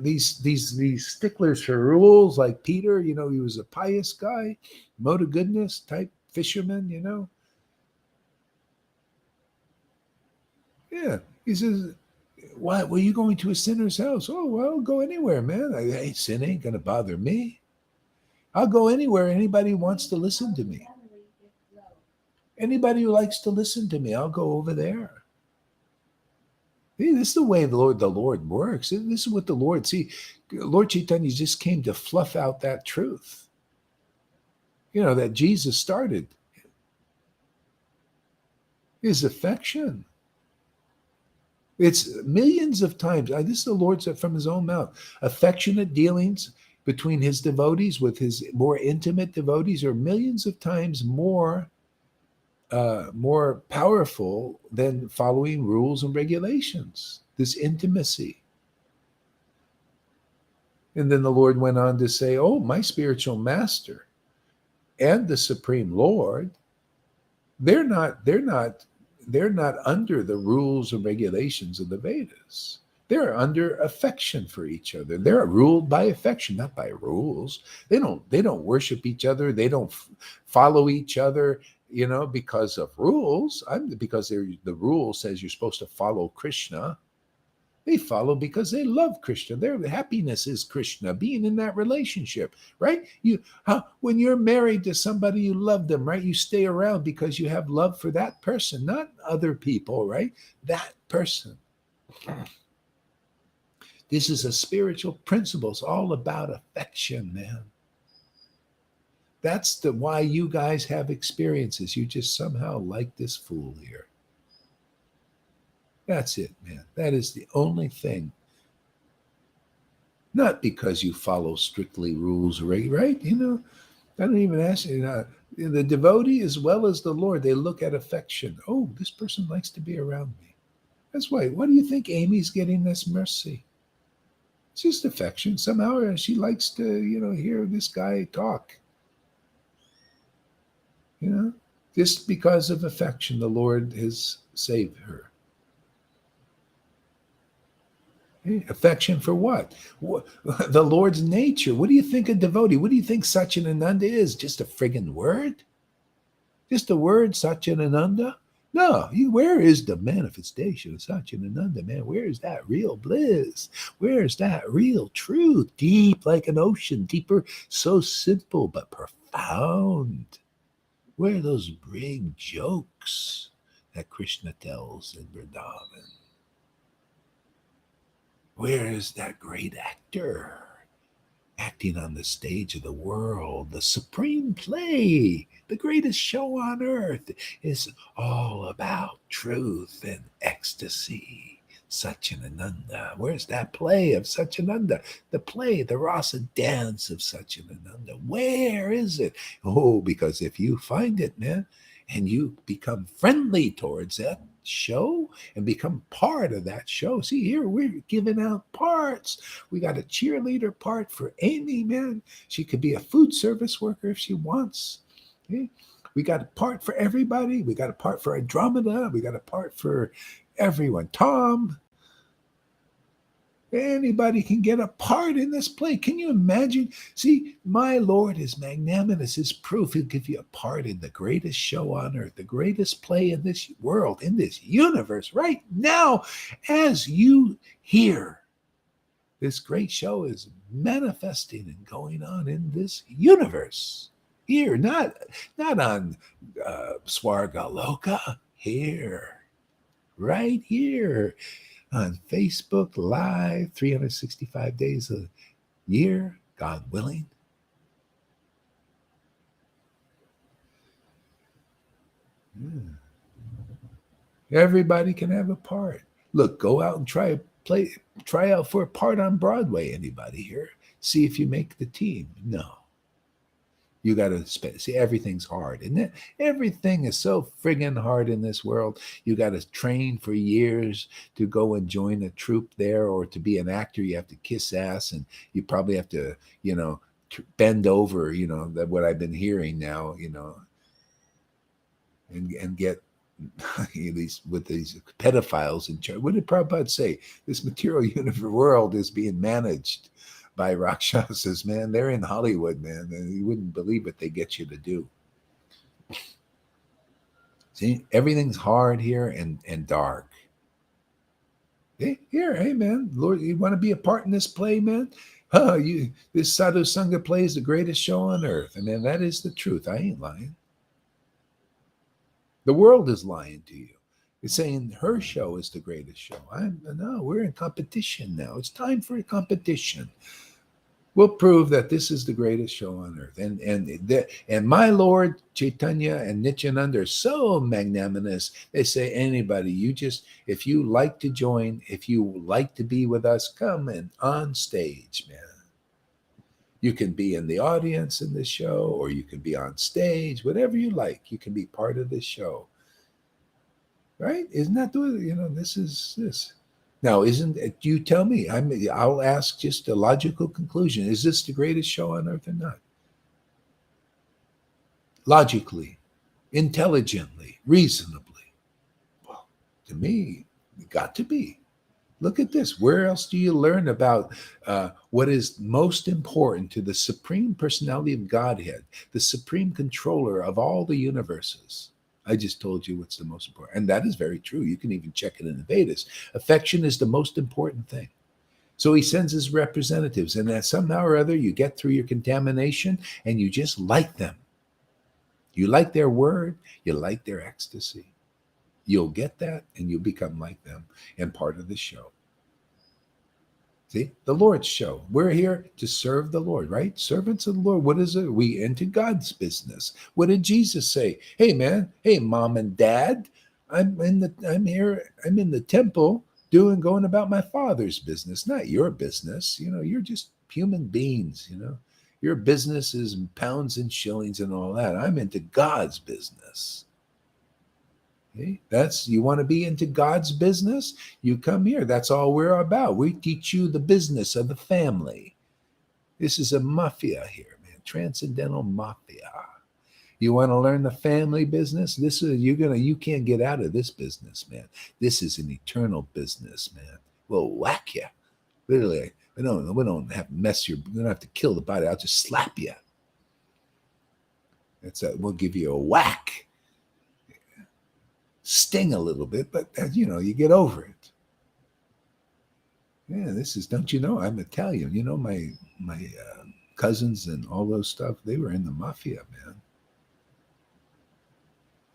these sticklers for rules, like Peter, he was a pious guy, mode of goodness type fisherman, Yeah, he says, "Why were you going to a sinner's house?" "Oh, well, go anywhere, man. Sin ain't gonna bother me. I'll go anywhere anybody wants to listen to me. Anybody who likes to listen to me, I'll go over there." See, this is the way the Lord works. This is what the Lord, Lord Chaitanya just came to fluff out that truth, that Jesus started. His affection. It's millions of times. This is the Lord's from his own mouth. Affectionate dealings between his devotees with his more intimate devotees are millions of times more powerful than following rules and regulations. This intimacy. And then the Lord went on to say, "Oh, my spiritual master and the Supreme Lord, they're not under the rules and regulations of the Vedas. They're under affection for each other. They're ruled by affection, not by rules. They don't worship each other. They don't follow each other, because of rules. Because the rule says you're supposed to follow Krishna. They follow because they love Krishna. Their happiness is Krishna, being in that relationship, right? When you're married to somebody, you love them, right? You stay around because you have love for that person, not other people, right? That person. This is a spiritual principle. It's all about affection, man. That's the why you guys have experiences. You just somehow like this fool here. That's it, man. That is the only thing. Not because you follow strictly rules, right? I don't even ask you. The devotee as well as the Lord, they look at affection. Oh, this person likes to be around me. That's why. What do you think Amy's getting this mercy? It's just affection. Somehow she likes to, hear this guy talk. Just because of affection, the Lord has saved her. Affection for what? The Lord's nature. What do you think a devotee? What do you think Satchidananda is? Just a friggin' word? Just a word, Satchidananda? No, where is the manifestation of Satchidananda, man? Where is that real bliss? Where is that real truth? Deep like an ocean, deeper, so simple but profound. Where are those big jokes that Krishna tells in Vrindavan? Where is that great actor acting on the stage of the world? The supreme play, the greatest show on earth, is all about truth and ecstasy. Satchidananda. Where's that play of Satchidananda? The play, the rasa dance of Satchidananda. Where is it? Oh, because if you find it, man, and you become friendly towards that show and become part of that show. See, here we're giving out parts. We got a cheerleader part for Amy, man. She could be a food service worker if she wants. Okay? We got a part for everybody. We got a part for Andromeda. We got a part for everyone. Tom. Anybody can get a part in this play. Can you imagine? See, my Lord is magnanimous. His proof. He'll give you a part in the greatest show on earth, the greatest play in this world, in this universe, right now, as you hear. This great show is manifesting and going on in this universe. Here, not on Swargaloka. Here, right here. On Facebook Live, 365 days a year, God willing. Everybody can have a part. Look, go out and try out for a part on Broadway. Anybody here? See if you make the team. No. You got to see, everything's hard, isn't it? Everything is so friggin' hard in this world. You got to train for years to go and join a troupe there, or to be an actor, you have to kiss ass, and you probably have to, bend over, that what I've been hearing now, and get these with these pedophiles in charge. What did Prabhupada say? This material world is being managed by Rakshasas, man. They're in Hollywood, man. And you wouldn't believe what they get you to do. See, everything's hard here and dark. Hey, man, Lord, you want to be a part in this play, man? This Sadhu Sangha play is the greatest show on earth. And man, that is the truth. I ain't lying. The world is lying to you. It's saying her show is the greatest show. No, we're in competition now. It's time for a competition. We'll prove that this is the greatest show on earth. And my Lord Chaitanya and Nityananda are so magnanimous. They say, anybody, if you like to join, if you like to be with us, come and on stage, man. You can be in the audience in this show, or you can be on stage, whatever you like. You can be part of this show. Right? Isn't that this is this. Now, isn't it, you tell me, I'll ask just a logical conclusion. Is this the greatest show on earth or not? Logically, intelligently, reasonably. Well, to me, it got to be. Look at this. Where else do you learn about what is most important to the Supreme Personality of Godhead, the Supreme Controller of all the universes? I just told you what's the most important. And that is very true. You can even check it in the Vedas. Affection is the most important thing. So he sends his representatives, and that somehow or other you get through your contamination and you just like them. You like their word, you like their ecstasy. You'll get that and you'll become like them and part of the show. See, the Lord's show. We're here to serve the Lord, right? Servants of the Lord. What is it? We into God's business. What did Jesus say? Hey, man. Hey, mom and dad. I'm here. I'm in the temple going about my Father's business, not your business. You're just human beings. Your business is pounds and shillings and all that. I'm into God's business. Okay? You want to be into God's business? You come here. That's all we're about. We teach you the business of the family. This is a mafia here, man. Transcendental mafia. You want to learn the family business? You can't get out of this business, man. This is an eternal business, man. We'll whack you. Literally, we don't have to we don't have to kill the body. I'll just slap you. We'll give you a whack. Sting a little bit, but you get over it. Yeah, don't you know, I'm Italian. My cousins and all those stuff, they were in the mafia, man.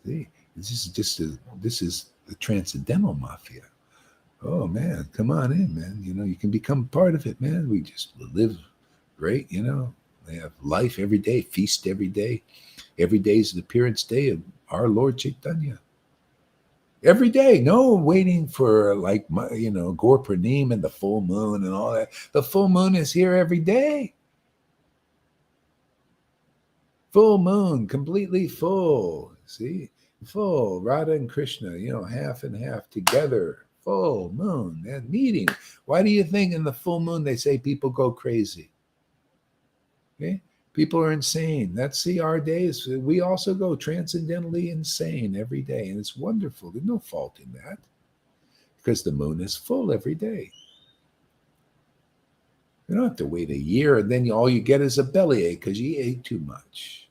See, this is the transcendental mafia. Oh man, come on in, man. You can become part of it, man. We just live great, They have life every day, feast every day. Every day is the appearance day of our Lord Caitanya. Every day, no waiting for Gaur Purnima and the full moon and all that. The full moon is here every day. Full moon, completely full. See, full. Radha and Krishna, half and half together. Full moon and meeting. Why do you think in the full moon they say people go crazy? Okay, people are insane. Our days. We also go transcendentally insane every day, and it's wonderful. There's no fault in that because the moon is full every day. You don't have to wait a year, and then all you get is a bellyache because you ate too much.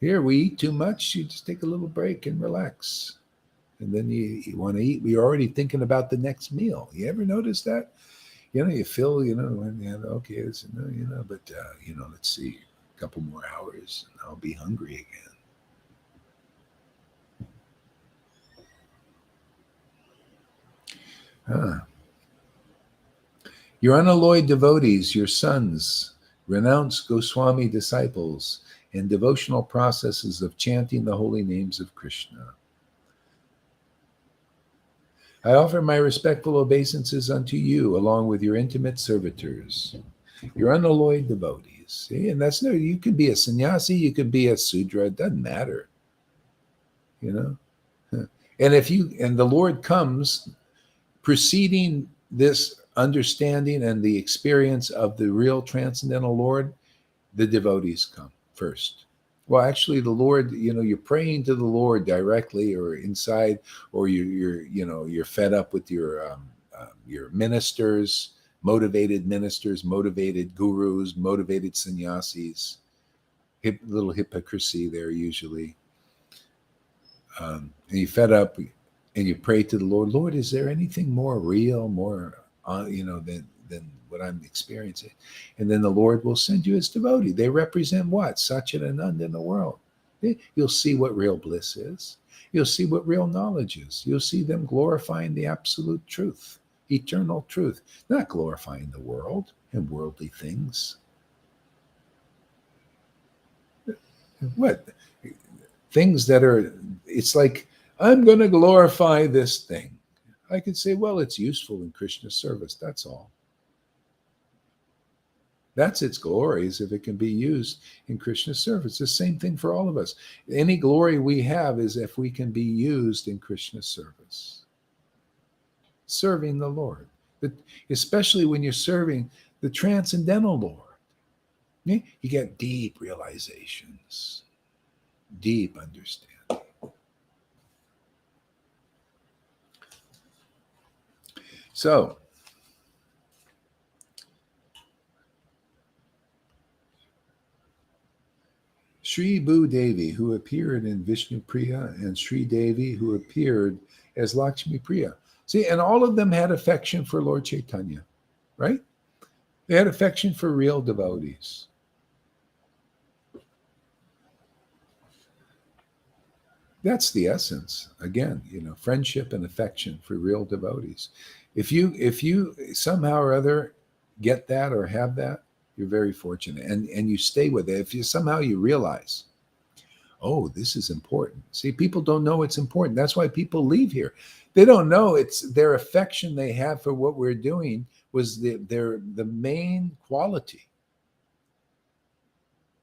Here, we eat too much. You just take a little break and relax, and then you want to eat. We're already thinking about the next meal. You ever notice that? You feel, okay, but, let's see, a couple more hours and I'll be hungry again. Your unalloyed devotees, your sons, renounced Goswami disciples and devotional processes of chanting the holy names of Krishna. I offer my respectful obeisances unto you, along with your intimate servitors, your unalloyed devotees. See? And you could be a sannyasi, you could be a sudra, it doesn't matter. And the Lord comes preceding this understanding and the experience of the real transcendental Lord, the devotees come first. Well, actually, the Lord, you're praying to the Lord directly or inside, or you're fed up with your ministers, motivated gurus, motivated sannyasis. Little hypocrisy there usually. And you fed up, and you pray to the Lord. Lord, is there anything more real, more than what I'm experiencing? And then the Lord will send you his devotee. They represent what? Satchidananda in the world. You'll see what real bliss is. You'll see what real knowledge is. You'll see them glorifying the absolute truth, eternal truth, not glorifying the world and worldly things. What? Things that it's like, I'm going to glorify this thing. I could say, well, it's useful in Krishna service. That's all. That's its glories if it can be used in Krishna service. The same thing for all of us. Any glory we have is if we can be used in Krishna service. Serving the Lord. Especially when you're serving the transcendental Lord. You get deep realizations, deep understanding. So, Sri Bhu Devi, who appeared in Vishnu Priya, and Sri Devi, who appeared as Lakshmi Priya. See, and all of them had affection for Lord Chaitanya, right? They had affection for real devotees. That's the essence. Again, friendship and affection for real devotees. If you somehow or other get that or have that, you're very fortunate, and you stay with it. If you somehow you realize, oh, this is important. See, people don't know it's important. That's why people leave here. They don't know it's their affection they have for what we're doing was the main quality.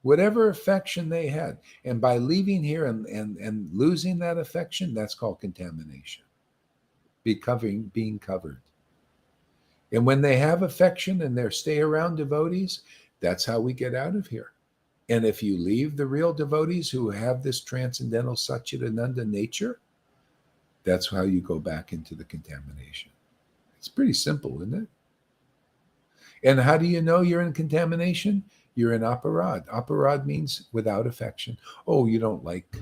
Whatever affection they had. And by leaving here and losing that affection, that's called contamination. Being covered. And when they have affection and they stay around devotees, that's how we get out of here. And if you leave the real devotees who have this transcendental Satchidananda nature, that's how you go back into the contamination. It's pretty simple, isn't it? And how do you know you're in contamination? You're in aparad. Aparad means without affection. Oh, you don't like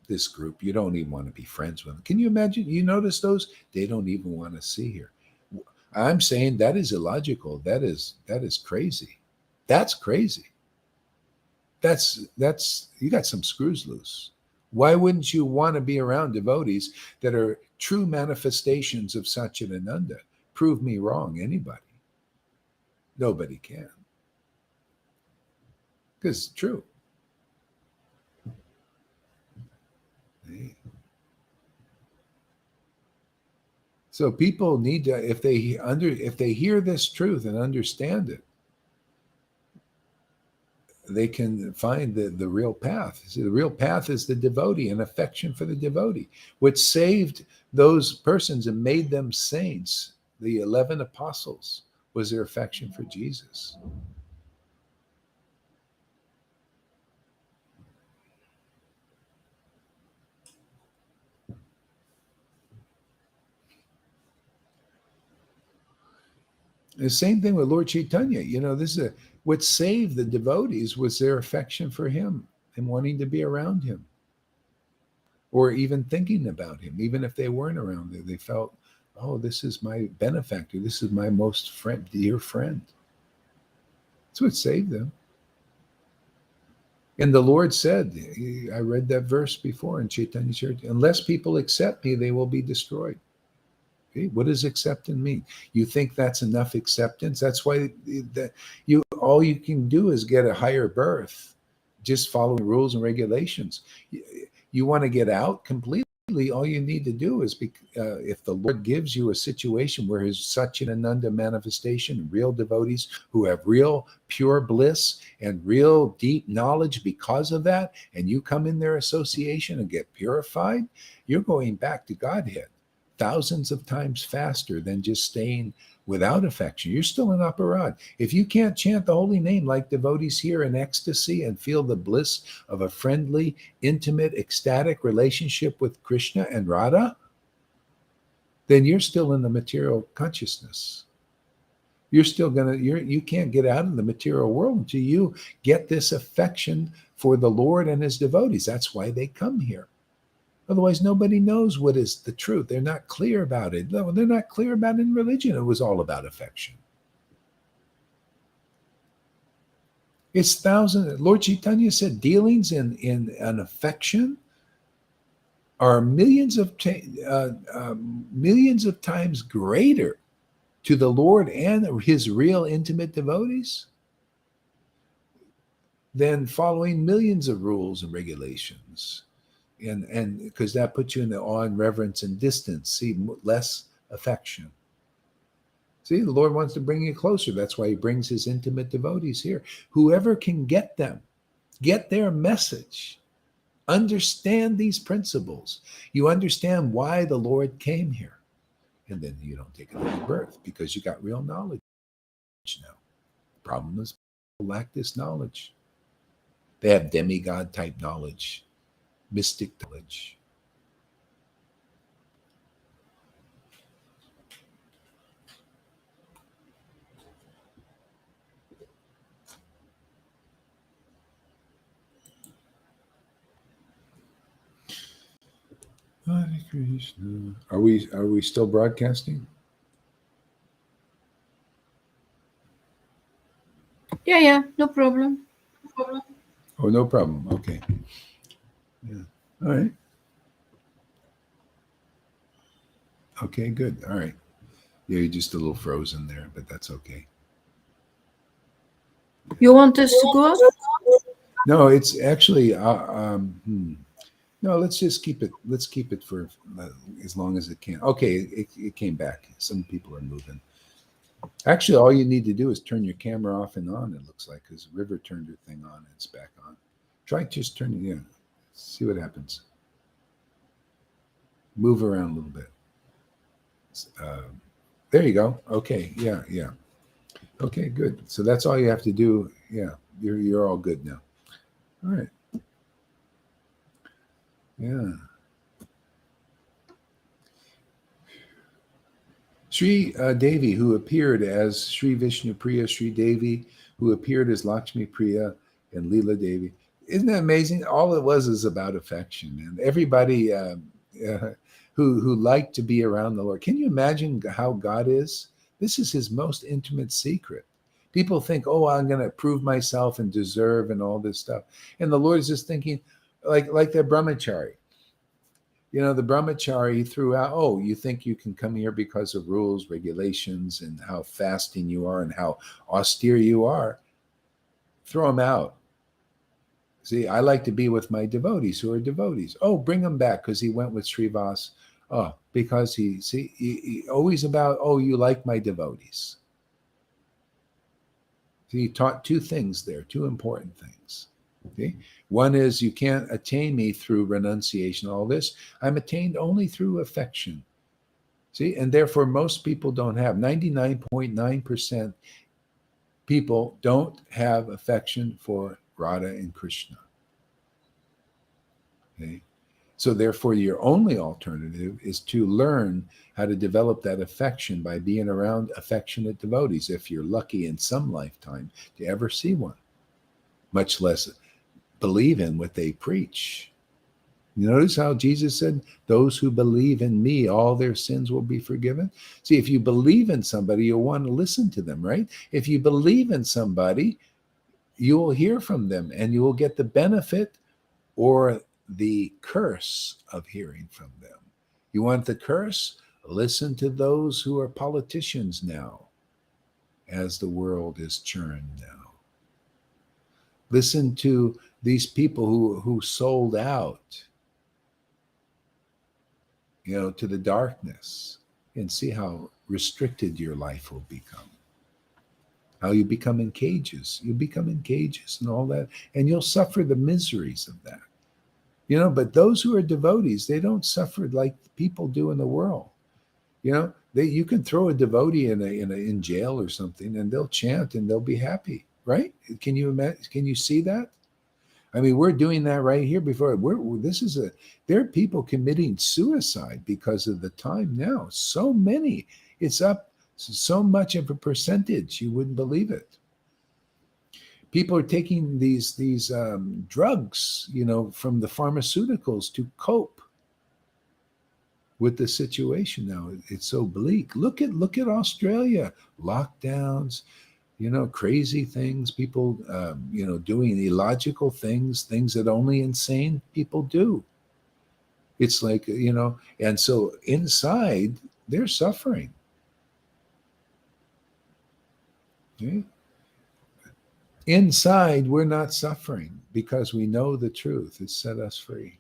this group. You don't even want to be friends with them. Can you imagine? You notice those? They don't even want to see here. I'm saying that is illogical. That is crazy. That's crazy. That's you got some screws loose. Why wouldn't you want to be around devotees that are true manifestations of Satchidananda? Prove me wrong, anybody. Nobody can. Because it's true. So people need to, if they hear this truth and understand it, they can find the real path. See, the real path is the devotee and affection for the devotee. What saved those persons and made them saints, the 11 apostles, was their affection for Jesus. The same thing with Lord Chaitanya. What saved the devotees was their affection for him and wanting to be around him, or even thinking about him. Even if they weren't around there, they felt, oh, this is my benefactor. This is my most dear friend. That's what saved them. And the Lord said, I read that verse before in Chaitanya Church, unless people accept me, they will be destroyed. Okay? What does acceptance mean? You think that's enough acceptance? That's why all you can do is get a higher birth, just following rules and regulations. You want to get out completely, all you need to do is, if the Lord gives you a situation where his Satchidananda manifestation, real devotees who have real pure bliss and real deep knowledge because of that, and you come in their association and get purified, you're going back to Godhead thousands of times faster than just staying without affection. You're still in aparad. If you can't chant the holy name like devotees here in ecstasy and feel the bliss of a friendly, intimate, ecstatic relationship with Krishna and Radha, then you're still in the material consciousness. You're still you can't get out of the material world until you get this affection for the Lord and his devotees. That's why they come here. Otherwise, nobody knows what is the truth. They're not clear about it. No, they're not clear about it in religion. It was all about affection. It's thousands. Lord Chaitanya said dealings in an affection are millions of times greater to the Lord and his real intimate devotees than following millions of rules and regulations. And because that puts you in the awe and reverence and distance, see, less affection. See, the Lord wants to bring you closer. That's why he brings his intimate devotees here. Whoever can get them, get their message, understand these principles. You understand why the Lord came here. And then you don't take another birth because you got real knowledge now. The problem is people lack this knowledge. They have demigod type knowledge, mystic knowledge. Hare Krishna. Are we still broadcasting? Yeah, no problem. Oh, no problem. Okay. Yeah. All right. Okay, good. All right. Yeah, you're just a little frozen there, but that's okay. You want us to go up? No, it's actually no, let's just keep it. Let's keep it for as long as it can. Okay, it came back. Some people are moving. Actually, all you need to do is turn your camera off and on. It looks like because River turned her thing on, and it's back on. Try just turning it in. See what happens. Move around a little bit. Um, there you go. Okay. Yeah. Yeah. Okay. Good. So that's all you have to do. Yeah. You're all good now. All right. Yeah. Sri Devi, who appeared as Sri Vishnu Priya, Sri Devi, who appeared as Lakshmi Priya and Leela Devi. Isn't that amazing? All it was is about affection, and everybody who liked to be around the Lord. Can you imagine how God is? This is His most intimate secret. People think, "Oh, I'm going to prove myself and deserve and all this stuff," and the Lord is just thinking, like the brahmachari. The brahmachari threw out, oh, you think you can come here because of rules, regulations, and how fasting you are and how austere you are? Throw them out. See, I like to be with my devotees who are devotees. Oh, bring him back because he went with Srivas. Oh, because he always about, oh, you like my devotees. So he taught two things there, two important things. Okay. One is you can't attain me through renunciation, all this. I'm attained only through affection. See, and therefore most people don't have 99.9% people don't have affection for Radha and Krishna. Okay. So therefore your only alternative is to learn how to develop that affection by being around affectionate devotees if you're lucky in some lifetime to ever see one, much less believe in what they preach. You notice how Jesus said, those who believe in me, all their sins will be forgiven? See, if you believe in somebody, you'll want to listen to them, right? If you believe in somebody, you will hear from them and you will get the benefit or the curse of hearing from them. You want the curse? Listen to those who are politicians now, as the world is churned now. Listen to these people who sold out to the darkness, and see how restricted your life will become. How you become in cages. You become in cages and all that, and you'll suffer the miseries of that. But those who are devotees, they don't suffer like people do in the world. You can throw a devotee in jail or something, and they'll chant and they'll be happy, right? Can you imagine? Can you see that? I mean, we're doing that right here before. There are people committing suicide because of the time now. So many. It's up so much of a percentage. You wouldn't believe it. People are taking these drugs, from the pharmaceuticals to cope with the situation now. It's so bleak. Look at Australia. Lockdowns, crazy things, people, doing illogical things that only insane people do. It's like, and so inside they're suffering. Okay? Inside we're not suffering because we know the truth. It's set us free.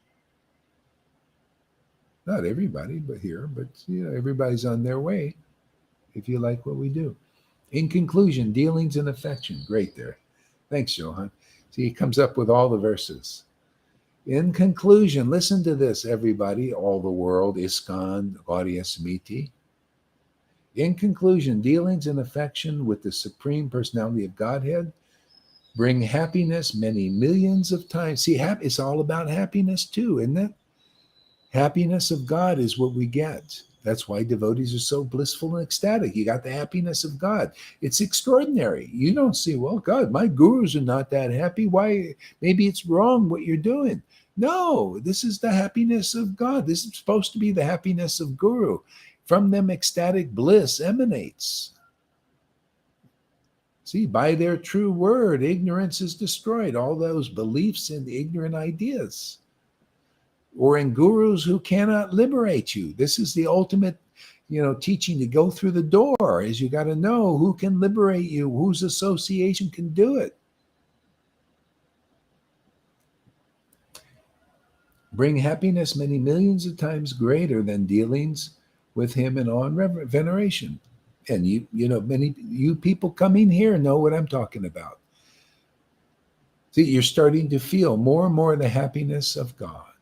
Not everybody, but here, but everybody's on their way if you like what we do. In conclusion, dealings and affection. Great there. Thanks, Johan. See, he comes up with all the verses. In conclusion, listen to this, everybody, all the world, ISKCON, Gaudiya Samiti. In conclusion, dealings and affection with the Supreme Personality of Godhead bring happiness many millions of times. See, it's all about happiness too, isn't it? Happiness of God is what we get. That's why devotees are so blissful and ecstatic. You got the happiness of God. It's extraordinary. You don't see, well, God, my gurus are not that happy. Why? Maybe it's wrong what you're doing. No, this is the happiness of God. This is supposed to be the happiness of Guru. From them, ecstatic bliss emanates. See, by their true word, ignorance is destroyed. All those beliefs in the ignorant ideas, or in gurus who cannot liberate you. This is the ultimate, teaching to go through the door. Is you got to know who can liberate you, whose association can do it. Bring happiness many millions of times greater than dealings with him in awe and veneration. And many you people coming here know what I'm talking about. See, you're starting to feel more and more the happiness of God,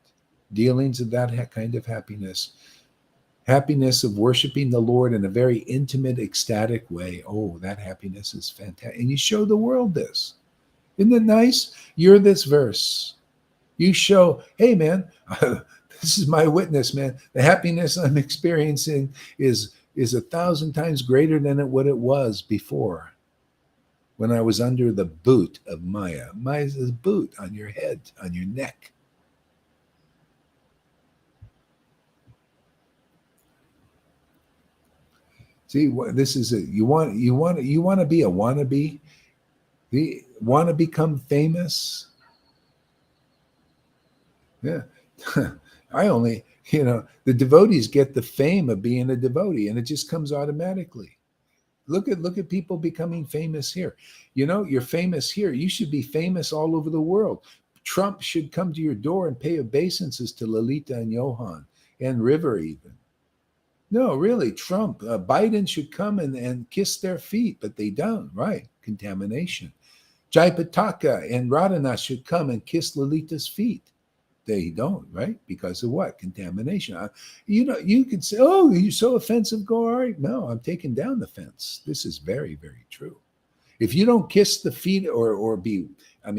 dealings of that kind of happiness of worshiping the Lord in a very intimate, ecstatic way. Oh, that happiness is fantastic. And you show the world this. Isn't it nice? You're this verse. You show, hey, man, this is my witness, man. The happiness I'm experiencing is 1,000 times greater than what it was before, when I was under the boot of Maya. Maya's a boot on your head, on your neck. See, this is it. You want to be a wannabe. You want to become famous. Yeah. The devotees get the fame of being a devotee, and it just comes automatically. Look at people becoming famous here. You're famous here. You should be famous all over the world. Trump should come to your door and pay obeisances to Lalita and Johan and River even. No, really, Trump, Biden should come and kiss their feet, but they don't, right? Contamination. Jaipataka and Radhanath should come and kiss Lalita's feet. They don't, right? Because of what? Contamination. You could say, oh, you're so offensive. Go, all right. No, I'm taking down the fence. This is very, very true. If you don't kiss the feet or be,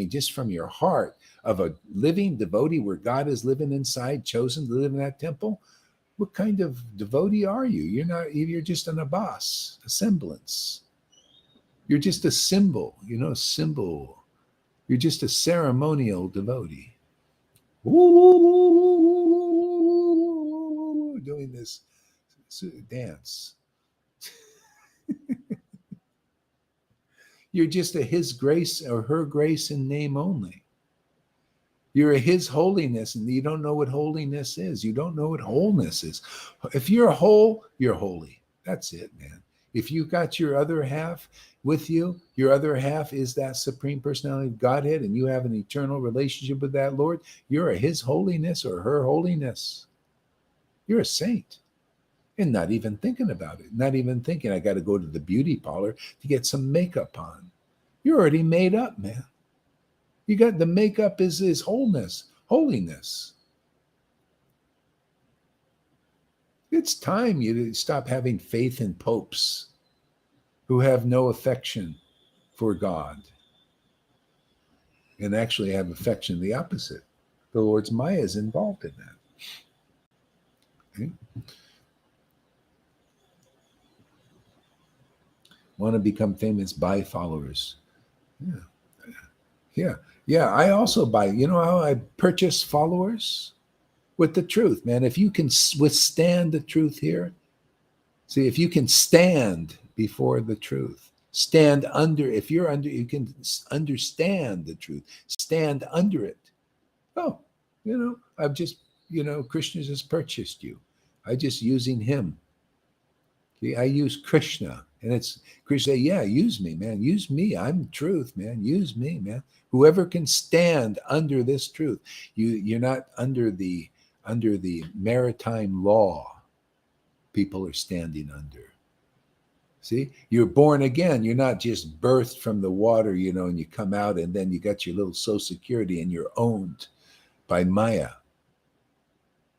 just from your heart of a living devotee where God is living inside, chosen to live in that temple, what kind of devotee are you? You're just an abbas, a semblance. You're just a symbol, a symbol. You're just a ceremonial devotee. Doing this dance. You're just a his grace or her grace in name only. You're a his holiness, and you don't know what holiness is. You don't know what wholeness is. If you're whole, you're holy. That's it, man. If you got your other half with you, your other half is that Supreme Personality of Godhead, and you have an eternal relationship with that Lord, you're a his holiness or her holiness. You're a saint. And not even thinking about it. Not even thinking, I got to go to the beauty parlor to get some makeup on. You're already made up, man. You got the makeup is wholeness, holiness. It's time you to stop having faith in popes who have no affection for God and actually have affection the opposite. The Lord's Maya is involved in that. Okay? Want to become famous, buy followers. Yeah. I also buy. You know how I purchase followers? With the truth, man. If you can withstand the truth here, see, if you can stand before the truth, stand under, if you're under, you can understand the truth, stand under it. Oh, I've just, Krishna just purchased you. I just using him. See, I use Krishna, and it's Krishna say, yeah, use me, man. Use me. I'm truth, man. Use me, man. Whoever can stand under this truth, you're not under the maritime law. People are standing under. See, you're born again. You're not just birthed from the water, and you come out and then you got your little social security and you're owned by Maya.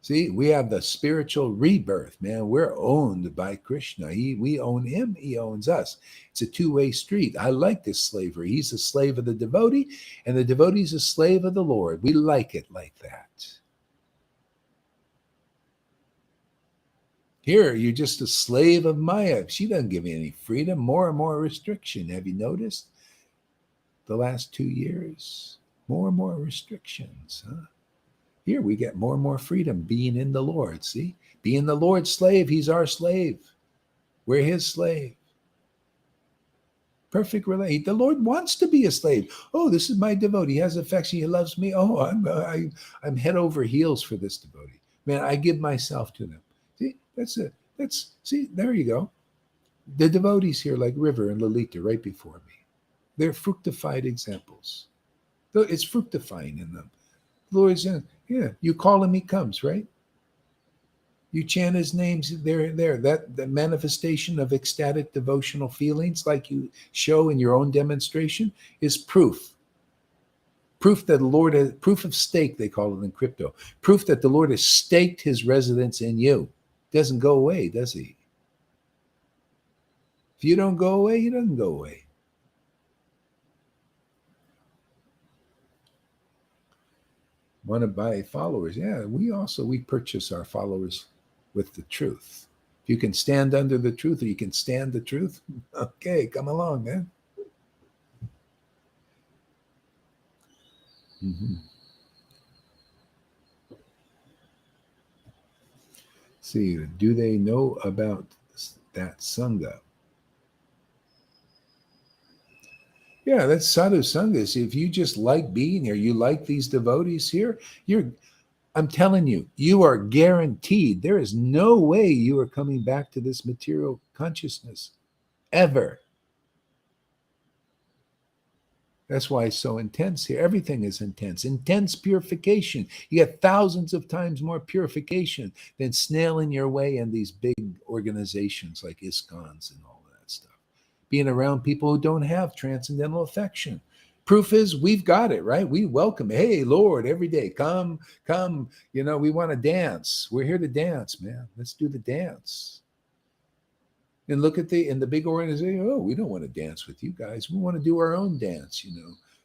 See, we have the spiritual rebirth, man. We're owned by Krishna. We own him. He owns us. It's a two-way street. I like this slavery. He's a slave of the devotee, and the devotee's a slave of the Lord. We like it like that. Here, you're just a slave of Maya. She doesn't give you any freedom, more and more restriction. Have you noticed the last 2 years? More and more restrictions, huh? Here we get more and more freedom being in the Lord. See? Being the Lord's slave, he's our slave. We're his slave. Perfect relate. The Lord wants to be a slave. Oh, this is my devotee. He has affection. He loves me. Oh, I'm head over heels for this devotee. Man, I give myself to them. See, that's it. See, there you go. The devotees here, like River and Lalita, right before me, they're fructified examples. It's fructifying in them. The Lord's saying, yeah, you call him, he comes, right? You chant his names, there. That the manifestation of ecstatic devotional feelings, like you show in your own demonstration, is proof. Proof that the Lord has, proof of stake, they call it in crypto. Proof that the Lord has staked his residence in you. Doesn't go away, does he? If you don't go away, he doesn't go away. Want to buy followers? Yeah, we purchase our followers with the truth. If you can stand under the truth, or you can stand the truth, okay, come along, man. Mm-hmm. See, do they know about that sangha? Yeah, that's sadhu sanghas. If you just like being here, you like these devotees here, I'm telling you, you are guaranteed. There is no way you are coming back to this material consciousness ever. That's why it's so intense here. Everything is intense. Intense purification. You get thousands of times more purification than snailing your way in these big organizations like ISKCONs and all that stuff. Being around people who don't have transcendental affection. Proof is we've got it, right? We welcome, hey, Lord, every day, come. We want to dance. We're here to dance, man. Let's do the dance. And look at in the big organization, oh, we don't want to dance with you guys. We want to do our own dance,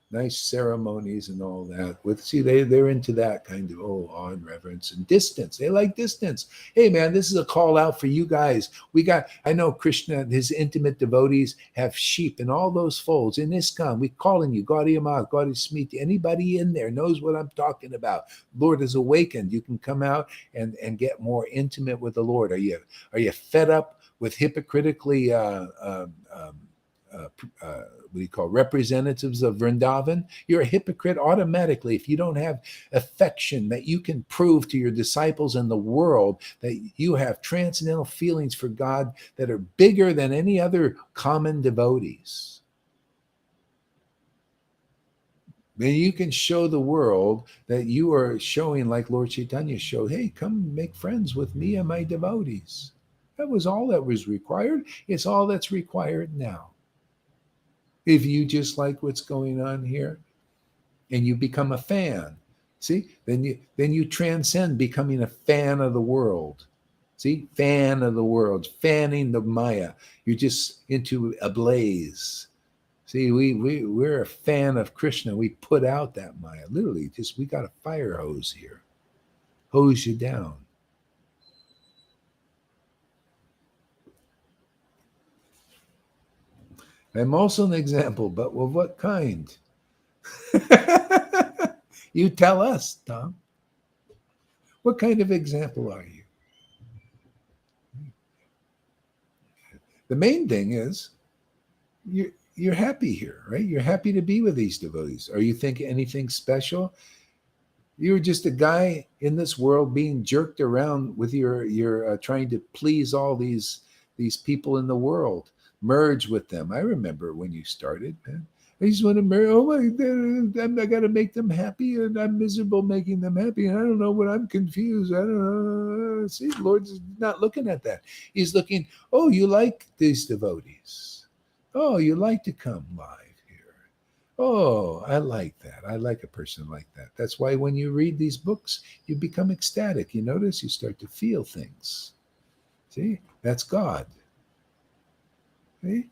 nice ceremonies and all that. They're into that kind of awe and reverence and distance. They like distance. Hey man, this is a call out for you guys. I know Krishna and his intimate devotees have sheep in all those folds. In ISKCON, we calling you, Gaudiya Math, Gaudiya Smriti. Anybody in there knows what I'm talking about. Lord is awakened. You can come out and get more intimate with the Lord. Are you fed up with hypocritically what do you call representatives of Vrindavan? You're a hypocrite automatically if you don't have affection that you can prove to your disciples in the world that you have transcendental feelings for God that are bigger than any other common devotees. Then you can show the world that you are showing, like Lord Chaitanya showed, hey, come make friends with me and my devotees. That was all that was required. It's all that's required now. If you just like what's going on here and you become a fan, see, then you transcend becoming a fan of the world. See, fan of the world, fanning the Maya. You're just into a blaze. See, we're a fan of Krishna. We put out that Maya. Literally, we got a fire hose here. Hose you down. I'm also an example, but of what kind? You tell us, Tom. What kind of example are you? The main thing is you're happy here, right? You're happy to be with these devotees. Are you thinking anything special? You're just a guy in this world being jerked around with your trying to please all these people in the world. Merge with them. I remember when you started, man. I just want to marry. Oh my God, I got to make them happy, and I'm miserable making them happy. And I don't know what I'm confused. I don't know. See, the Lord's not looking at that. He's looking. Oh, you like these devotees. Oh, you like to come live here. Oh, I like that. I like a person like that. That's why when you read these books, you become ecstatic. You notice you start to feel things. See, that's God. See?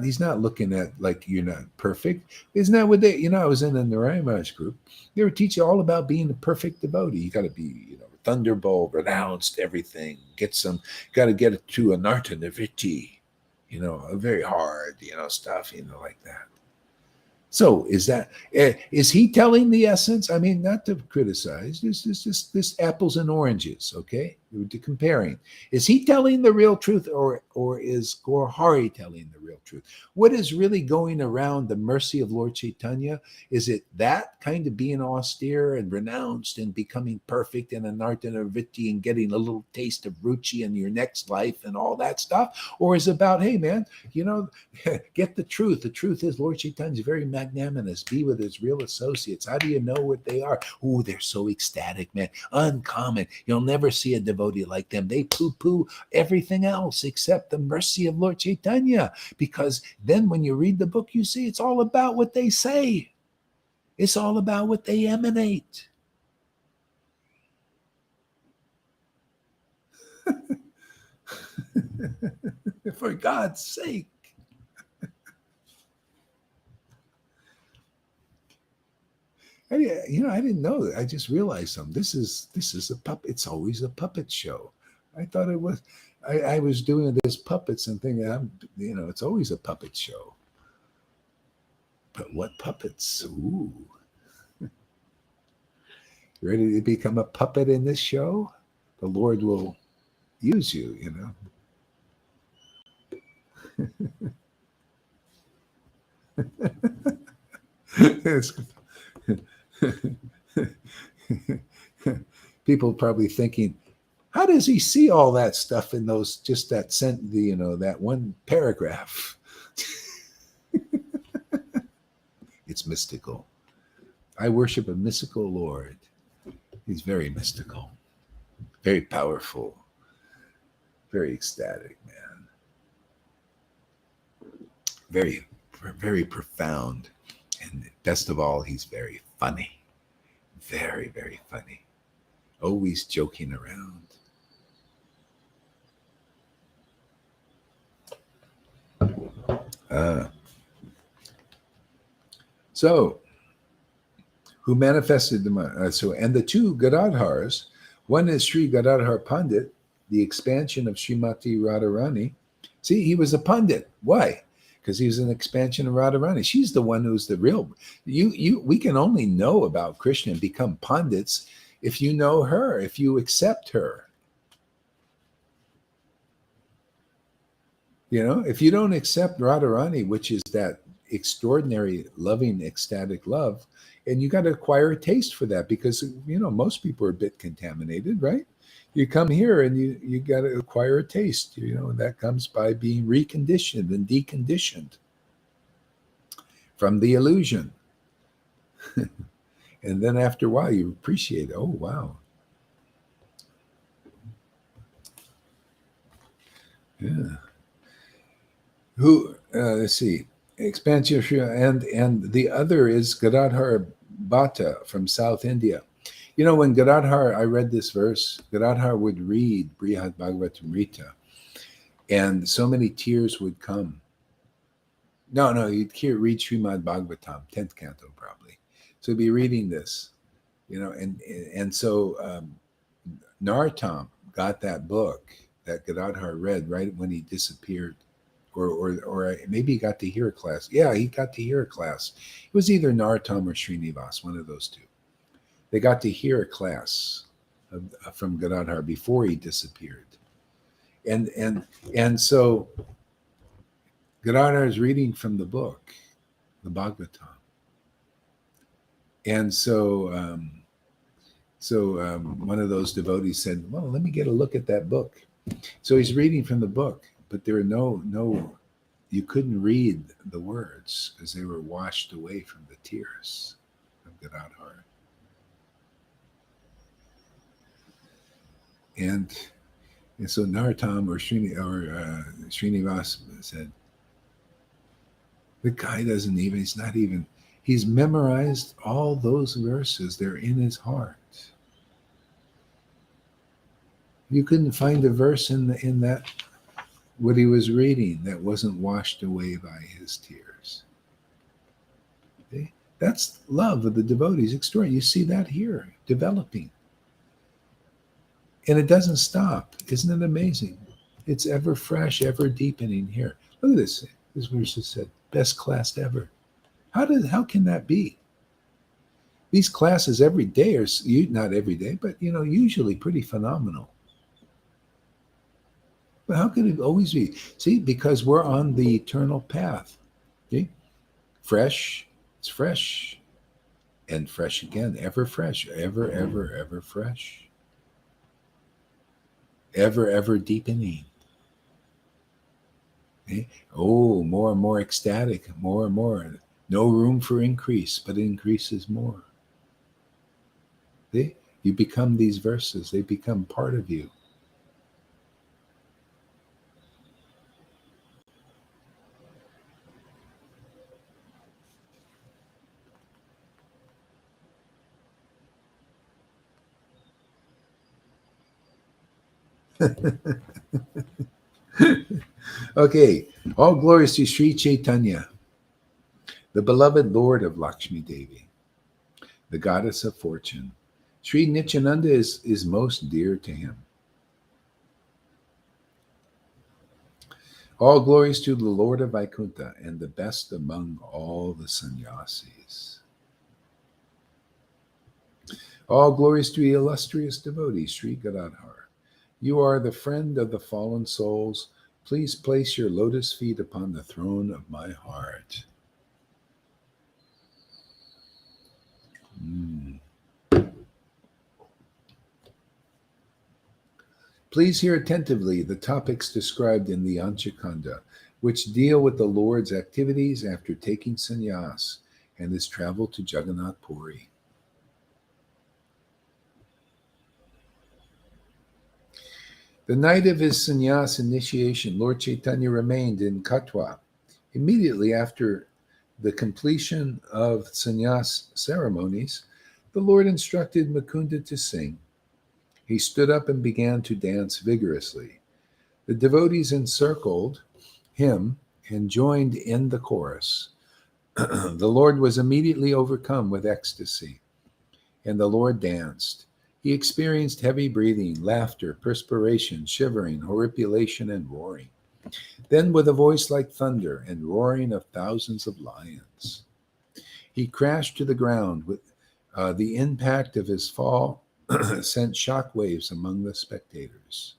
He's not looking at like you're not perfect. Isn't that what I was in the Narayan Maharaj group. They were teaching all about being a perfect devotee. You got to be, thunderbolt, renounced everything, got to get it to anartha nivritti, a very hard, stuff, like that. So is he telling the essence? I mean, not to criticize. This apples and oranges, okay? We're comparing. Is he telling the real truth, or is Gorhari telling the real truth? What is really going around the mercy of Lord Chaitanya? Is it that kind of being austere and renounced and becoming perfect in anartana vritti and getting a little taste of ruchi in your next life and all that stuff? Or is it about, hey man, get the truth. The truth is Lord Chaitanya is very magnanimous. Be with his real associates. How do you know what they are? Oh, they're so ecstatic, man. Uncommon. You'll never see a devotee like them. They poo-poo everything else except the mercy of Lord Chaitanya. Because then when you read the book, you see it's all about what they say. It's all about what they emanate. For God's sake. I didn't know that. I just realized something. This is a puppet. It's always a puppet show. I thought it was. I was doing this puppets and thinking, it's always a puppet show. But what puppets? Ooh. Ready to become a puppet in this show? The Lord will use you, People probably thinking, how does he see all that stuff in those, just that that one paragraph? It's mystical. I worship a mystical Lord. He's very mystical, very powerful, very ecstatic, man. Very, very profound. And best of all, he's very funny. Very, very funny. Always joking around. So, who manifested and the two Gadadhars, one is Sri Gadadhar Pandit, the expansion of Srimati Radharani. See, he was a Pandit. Why? Because he was an expansion of Radharani. She's the one who's the real. We can only know about Krishna and become Pandits if you know her, if you accept her. If you don't accept Radharani, which is that extraordinary, loving, ecstatic love, and you got to acquire a taste for that, because most people are a bit contaminated, right? You come here and you got to acquire a taste. That comes by being reconditioned and deconditioned from the illusion. And then after a while, you appreciate, oh wow, yeah. Let's see, expansion, and the other is Gadadhar Bhatta from South India. When Gadadhar, I read this verse, Gadadhar would read Brihad Bhagavatamrita, and so many tears would come. No, you'd read Srimad Bhagavatam, 10th canto probably. So he'd be reading this, and so Narottam got that book that Gadadhar read right when he disappeared. Or maybe he got to hear a class. Yeah, he got to hear a class. It was either Narottam or Srinivas, one of those two. They got to hear a class from Gadadhar before he disappeared. And so Gadadhar is reading from the book, the Bhagavatam. And so one of those devotees said, well, let me get a look at that book. So he's reading from the book. But there are you couldn't read the words because they were washed away from the tears of Gadadhar. And so Narottam or Srinivas said, the guy he's memorized all those verses. They're in his heart. You couldn't find a verse in that what he was reading that wasn't washed away by his tears. Okay? That's love of the devotees. Extraordinary. You see that here developing. And it doesn't stop. Isn't it amazing? It's ever fresh, ever deepening here. Look at this. This verse has said, best class ever. How can that be? These classes every day are not every day, but usually pretty phenomenal. But how could it always be? See, because we're on the eternal path. See? Fresh, it's fresh, and fresh again, ever fresh, ever fresh, ever deepening. Okay? Oh, more and more ecstatic, more and more. No room for increase, but it increases more. See? You become these verses, they become part of you. Okay, all glories to Sri Caitanya, the beloved Lord of Lakshmi Devi, the goddess of fortune. Sri Nityananda is most dear to him. All glories to the Lord of Vaikuntha and the best among all the sannyasis. All glories to the illustrious devotee, Sri Gadadhar. You are the friend of the fallen souls. Please place your lotus feet upon the throne of my heart. Please hear attentively the topics described in the Anchakanda, which deal with the Lord's activities after taking sannyas and his travel to Jagannath Puri. The night of his sannyas initiation, Lord Chaitanya remained in Katwa. Immediately after the completion of sannyas ceremonies, the Lord instructed Mukunda to sing. He stood up and began to dance vigorously. The devotees encircled him and joined in the chorus. The Lord was immediately overcome with ecstasy, and the Lord danced. He experienced heavy breathing, laughter, perspiration, shivering, horripilation, and roaring. Then, with a voice like thunder and roaring of thousands of lions, he crashed to the ground. With the impact of his fall sent shock waves among the spectators.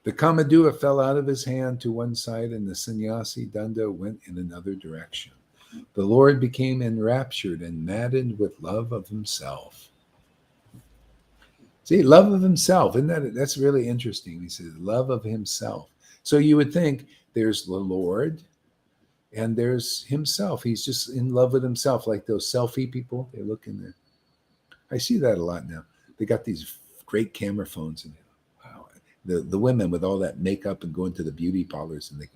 The Kamadua fell out of his hand to one side, and the sannyasi danda went in another direction. The Lord became enraptured and maddened with love of himself. See, love of himself, that's really interesting. He says, love of himself. So you would think there's the Lord and there's himself. He's just in love with himself, like those selfie people. They look in there. I see that a lot now. They got these great camera phones, and wow, the women with all that makeup and going to the beauty parlors, and they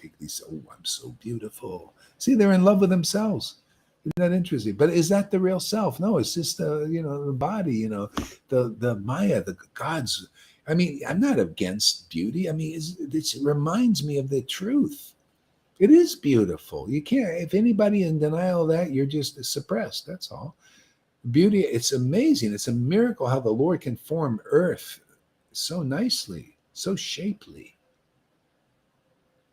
take these. Oh, I'm so beautiful. See, they're in love with themselves. Isn't that interesting? But is that the real self? No, it's just the body. The Maya, the gods. I mean, I'm not against beauty. I mean, it reminds me of the truth. It is beautiful. You can't. If anybody in denial of that, you're just suppressed. That's all. Beauty. It's amazing. It's a miracle how the Lord can form earth so nicely, so shapely.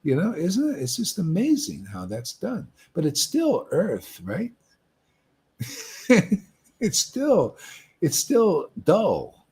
Isn't it? It's just amazing how that's done. But it's still earth, right? it's still dull.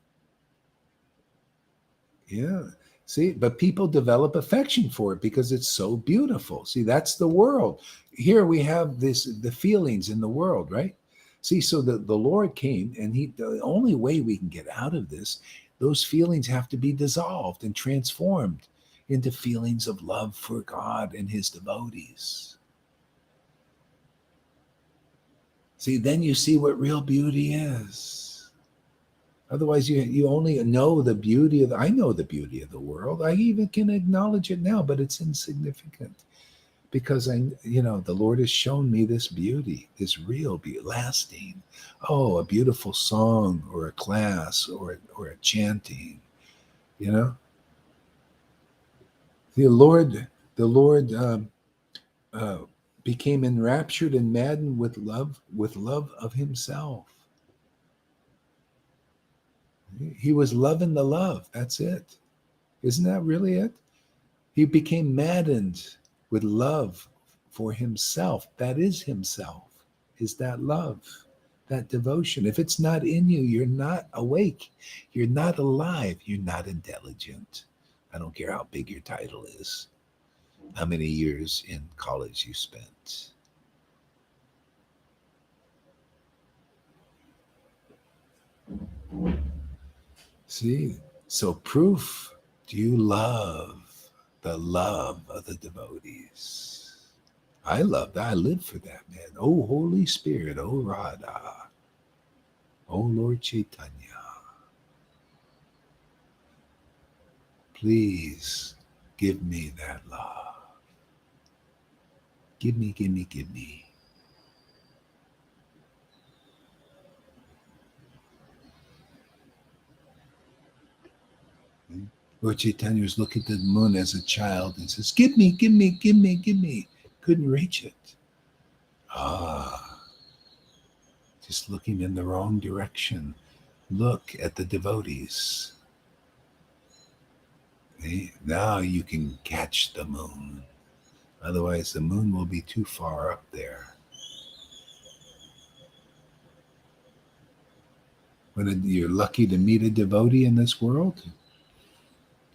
Yeah. See, but people develop affection for it because it's so beautiful. See, that's the world. Here we have the feelings in the world, right? See, so the Lord came, and the only way we can get out of this, those feelings have to be dissolved and transformed into feelings of love for God and his devotees. See, then you see what real beauty is. Otherwise, you only know the beauty of I know the beauty of the world. I even can acknowledge it now, but it's insignificant because the Lord has shown me this beauty, this real beauty, lasting. Oh, a beautiful song or a class or a chanting, The Lord became enraptured and maddened with love of himself. He was loving the love. That's it. Isn't that really it? He became maddened with love for himself. That is himself, is that love, that devotion. If it's not in you, you're not awake. You're not alive. You're not intelligent. I don't care how big your title is, how many years in college you spent. See? So proof, do you love the love of the devotees? I love that. I live for that, man. Oh, Holy Spirit. Oh, Radha. Oh, Lord Chaitanya. Please give me that love. Give me, give me, give me. Lord Chaitanya was looking at the moon as a child and says, give me, give me, give me, give me. Couldn't reach it. Just looking in the wrong direction. Look at the devotees. Now you can catch the moon. Otherwise, the moon will be too far up there. When you're lucky to meet a devotee in this world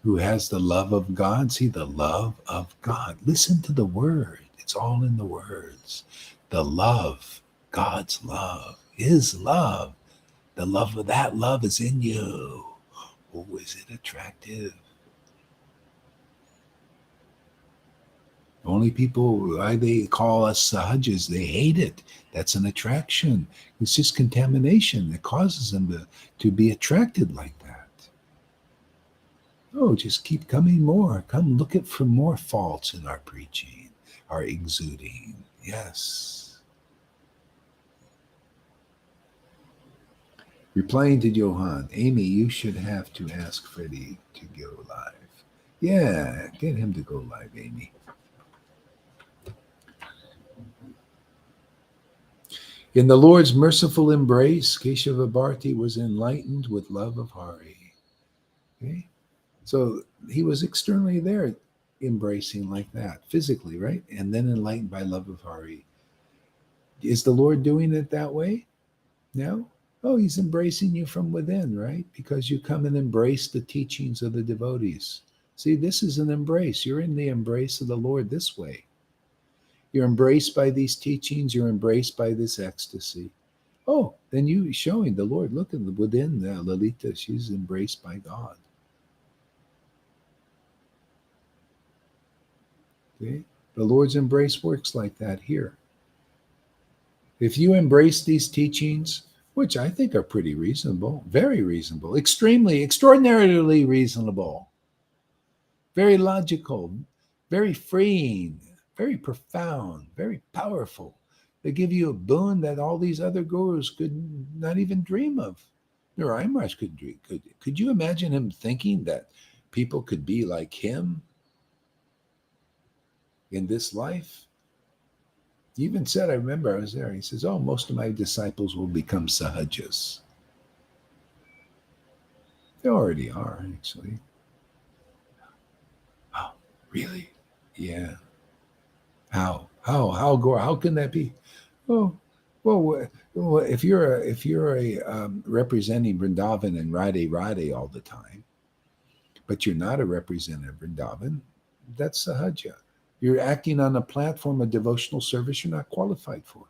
who has the love of God, see the love of God. Listen to the word. It's all in the words. The love, God's love, His love. The love of that love is in you. Oh, is it attractive? Only people, why they call us sahajas, they hate it. That's an attraction. It's just contamination that causes them to be attracted like that. Oh, just keep coming more. Come look at for more faults in our preaching, our exuding. Yes. Replying to Johan, Amy, you should have to ask Freddie to go live. Yeah, get him to go live, Amy. In the Lord's merciful embrace, Keshava Bharti was enlightened with love of Hari. Okay? So he was externally there, embracing like that, physically, right? And then enlightened by love of Hari. Is the Lord doing it that way? No? Oh, he's embracing you from within, right? Because you come and embrace the teachings of the devotees. See, this is an embrace. You're in the embrace of the Lord this way. You're embraced by these teachings. You're embraced by this ecstasy. Oh, then you showing the Lord. Look at within Lalita. She's embraced by God. Okay? The Lord's embrace works like that here. If you embrace these teachings, which I think are pretty reasonable, very reasonable, extremely, extraordinarily reasonable, very logical, very freeing, very profound, very powerful. They give you a boon that all these other gurus could not even dream of. Narayan Maharaj could dream. Could you imagine him thinking that people could be like him in this life? He even said, I remember I was there, he says, oh, most of my disciples will become sahajas. They already are, actually. Oh, really? Yeah. How can that be? Oh, well, if you're a representing Vrindavan and Radhe all the time, but you're not a representative of Vrindavan, that's sahaja. You're acting on a platform of devotional service you're not qualified for.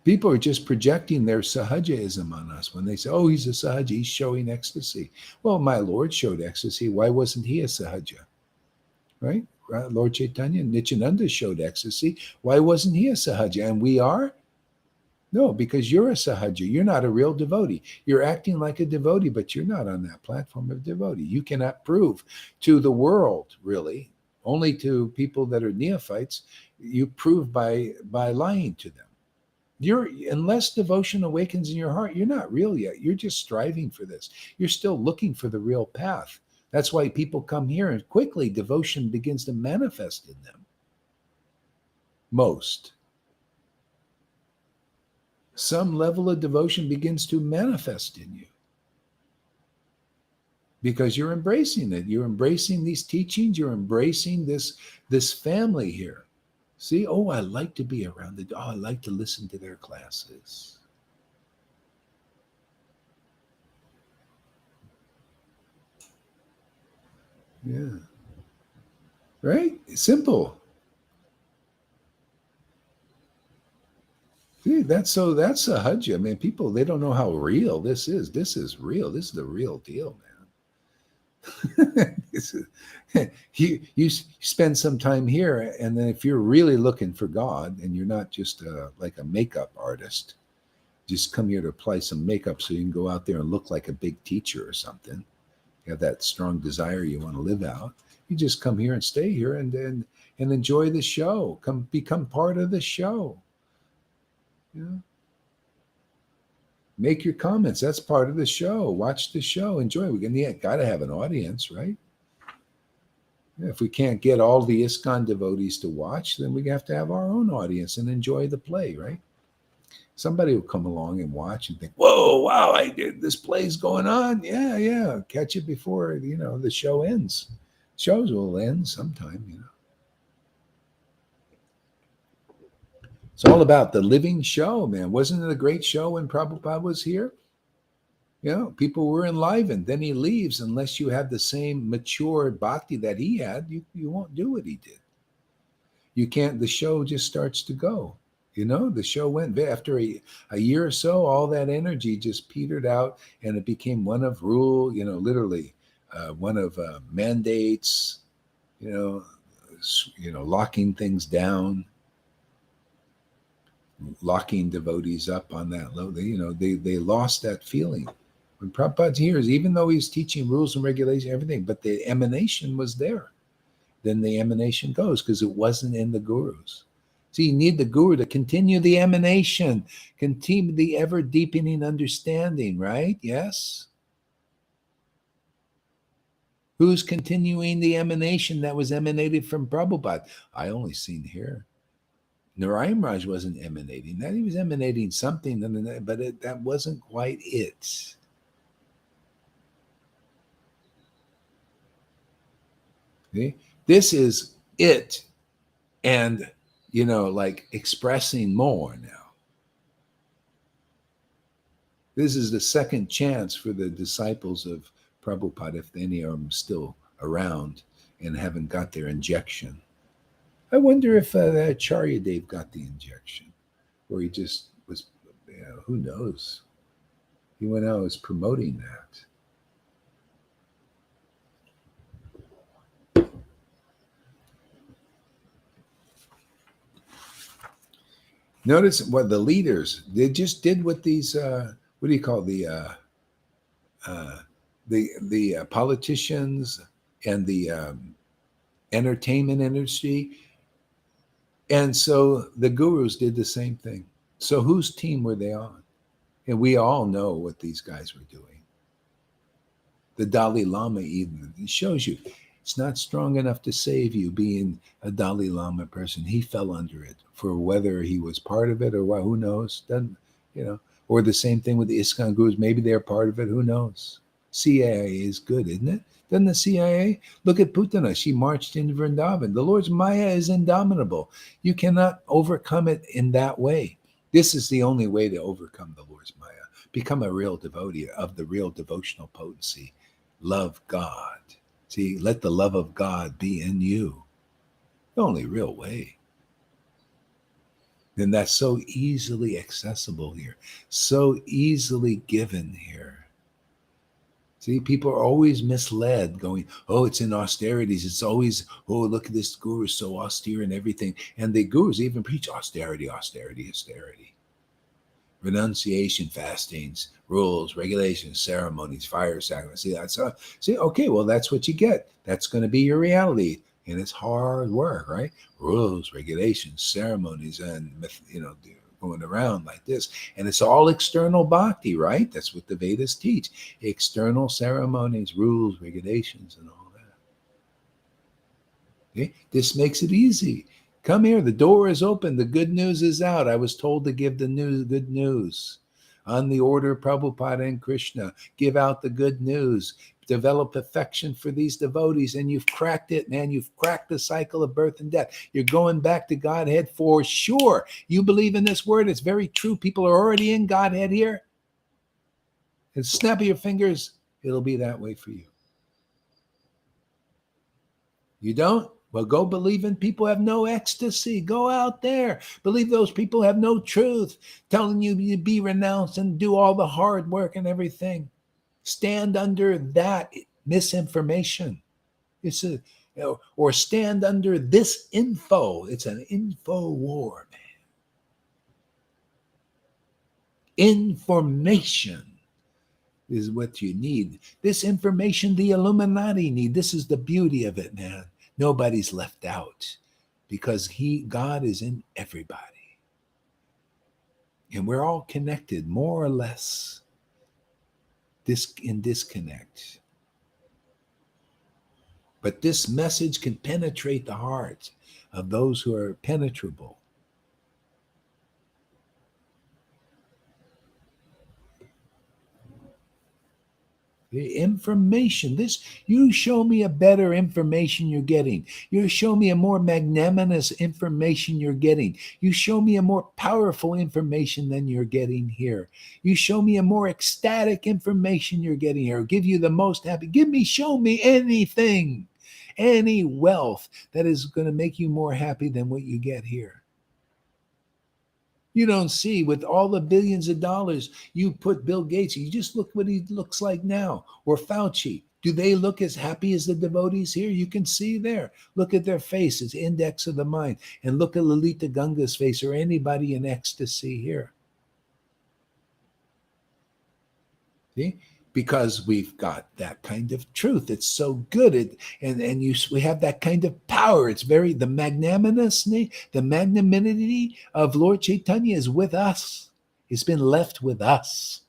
People are just projecting their sahajaism on us when they say, oh, he's a sahaja, he's showing ecstasy. Well, my Lord showed ecstasy. Why wasn't he a sahaja? Right? Lord Chaitanya, Nityananda showed ecstasy. Why wasn't he a sahaja? And we are? No, because you're a sahaja. You're not a real devotee. You're acting like a devotee, but you're not on that platform of devotee. You cannot prove to the world, really, only to people that are neophytes, you prove by lying to them. Unless devotion awakens in your heart, you're not real yet. You're just striving for this. You're still looking for the real path. That's why people come here and quickly devotion begins to manifest in them. Most. Some level of devotion begins to manifest in you. because you're embracing it. You're embracing these teachings. You're embracing this family here. See, oh, I like to be around it. Oh, I like to listen to their classes. Yeah. Right? Simple. See, that's a hudja. I mean, people, they don't know how real this is. This is real. This is the real deal, man. You spend some time here, and then if you're really looking for God and you're not just like a makeup artist, just come here to apply some makeup so you can go out there and look like a big teacher or something. You have that strong desire you want to live out. You just come here and stay here and enjoy the show. Come become part of the show. You know? Make your comments. That's part of the show. Watch the show. Enjoy. We got to have an audience, right? If we can't get all the ISKCON devotees to watch, then we have to have our own audience and enjoy the play, right? Somebody will come along and watch and think, "Whoa, wow! This play's going on. Yeah. Catch it before the show ends. Shows will end sometime. It's all about the living show, man. Wasn't it a great show when Prabhupada was here? People were enlivened. Then he leaves. Unless you have the same mature bhakti that he had, you won't do what he did. You can't. The show just starts to go. The show went after a year or so. All that energy just petered out, and it became one of rule. Literally, one of mandates. Locking things down, locking devotees up on that low. They lost that feeling. When Prabhupada's here, even though he's teaching rules and regulations, everything, but the emanation was there. Then the emanation goes because it wasn't in the gurus. So you need the guru to continue the emanation, continue the ever deepening understanding, right? Yes. Who's continuing the emanation that was emanated from Prabhupada? I only seen here. Narayan Raj wasn't emanating that. He was emanating something, but that wasn't quite it. Okay? This is it. And, like expressing more now. This is the second chance for the disciples of Prabhupada, if any of them still around and haven't got their injection. I wonder if Acharya Dev got the injection, or he just was, who knows? He went out was promoting that. Notice what the leaders, they just did what these, what do you call the politicians and the entertainment industry. And so the gurus did the same thing. So whose team were they on? And we all know what these guys were doing. The Dalai Lama even, it shows you it's not strong enough to save you being a Dalai Lama person. He fell under it for whether he was part of it or what, who knows? Doesn't, or the same thing with the ISKCON gurus. Maybe they're part of it. Who knows? CIA is good, isn't it? Doesn't the CIA? Look at Putana. She marched into Vrindavan. The Lord's Maya is indomitable. You cannot overcome it in that way. This is the only way to overcome the Lord's Maya. Become a real devotee of the real devotional potency. Love God. See, let the love of God be in you. The only real way. And that's so easily accessible here. So easily given here. See, people are always misled going, oh, it's in austerities. It's always, oh, look at this guru, so austere and everything. And the gurus even preach austerity, austerity, austerity. Renunciation, fastings, rules, regulations, ceremonies, fire sacrifice. See, okay, well, that's what you get. That's going to be your reality. And it's hard work, right? Rules, regulations, ceremonies, and, going around like this. And it's all external bhakti, right? That's what the Vedas teach. External ceremonies, rules, regulations, and all that. Okay? This makes it easy. Come here. The door is open. The good news is out. I was told to give the good news. on the order of Prabhupada and Krishna. Give out the good news. Develop affection for these devotees, and you've cracked it, man. You've cracked the cycle of birth and death. You're going back to Godhead for sure. You believe in this word. It's very true. People are already in Godhead here. And snap of your fingers, it'll be that way for you. You don't? Well, go believe in people who have no ecstasy. Go out there. Believe those people have no truth, telling you to be renounced and do all the hard work and everything. Stand under that misinformation. Or stand under this info. It's an info war, man. Information is what you need. This information the Illuminati need. This is the beauty of it, man. Nobody's left out because God is in everybody. And we're all connected, more or less, in disconnect. But this message can penetrate the heart of those who are penetrable. The information, you show me a better information you're getting. You show me a more magnanimous information you're getting. You show me a more powerful information than you're getting here. You show me a more ecstatic information you're getting here. Give you the most happy. Show me anything, any wealth that is going to make you more happy than what you get here. You don't see with all the billions of dollars you put Bill Gates, you just look what he looks like now, or Fauci. Do they look as happy as the devotees here? You can see there. Look at their faces, index of the mind, and look at Lalita Ganga's face or anybody in ecstasy here. See? Because we've got that kind of truth. It's so good. We have that kind of power. It's the magnanimity of Lord Chaitanya is with us. It's been left with us.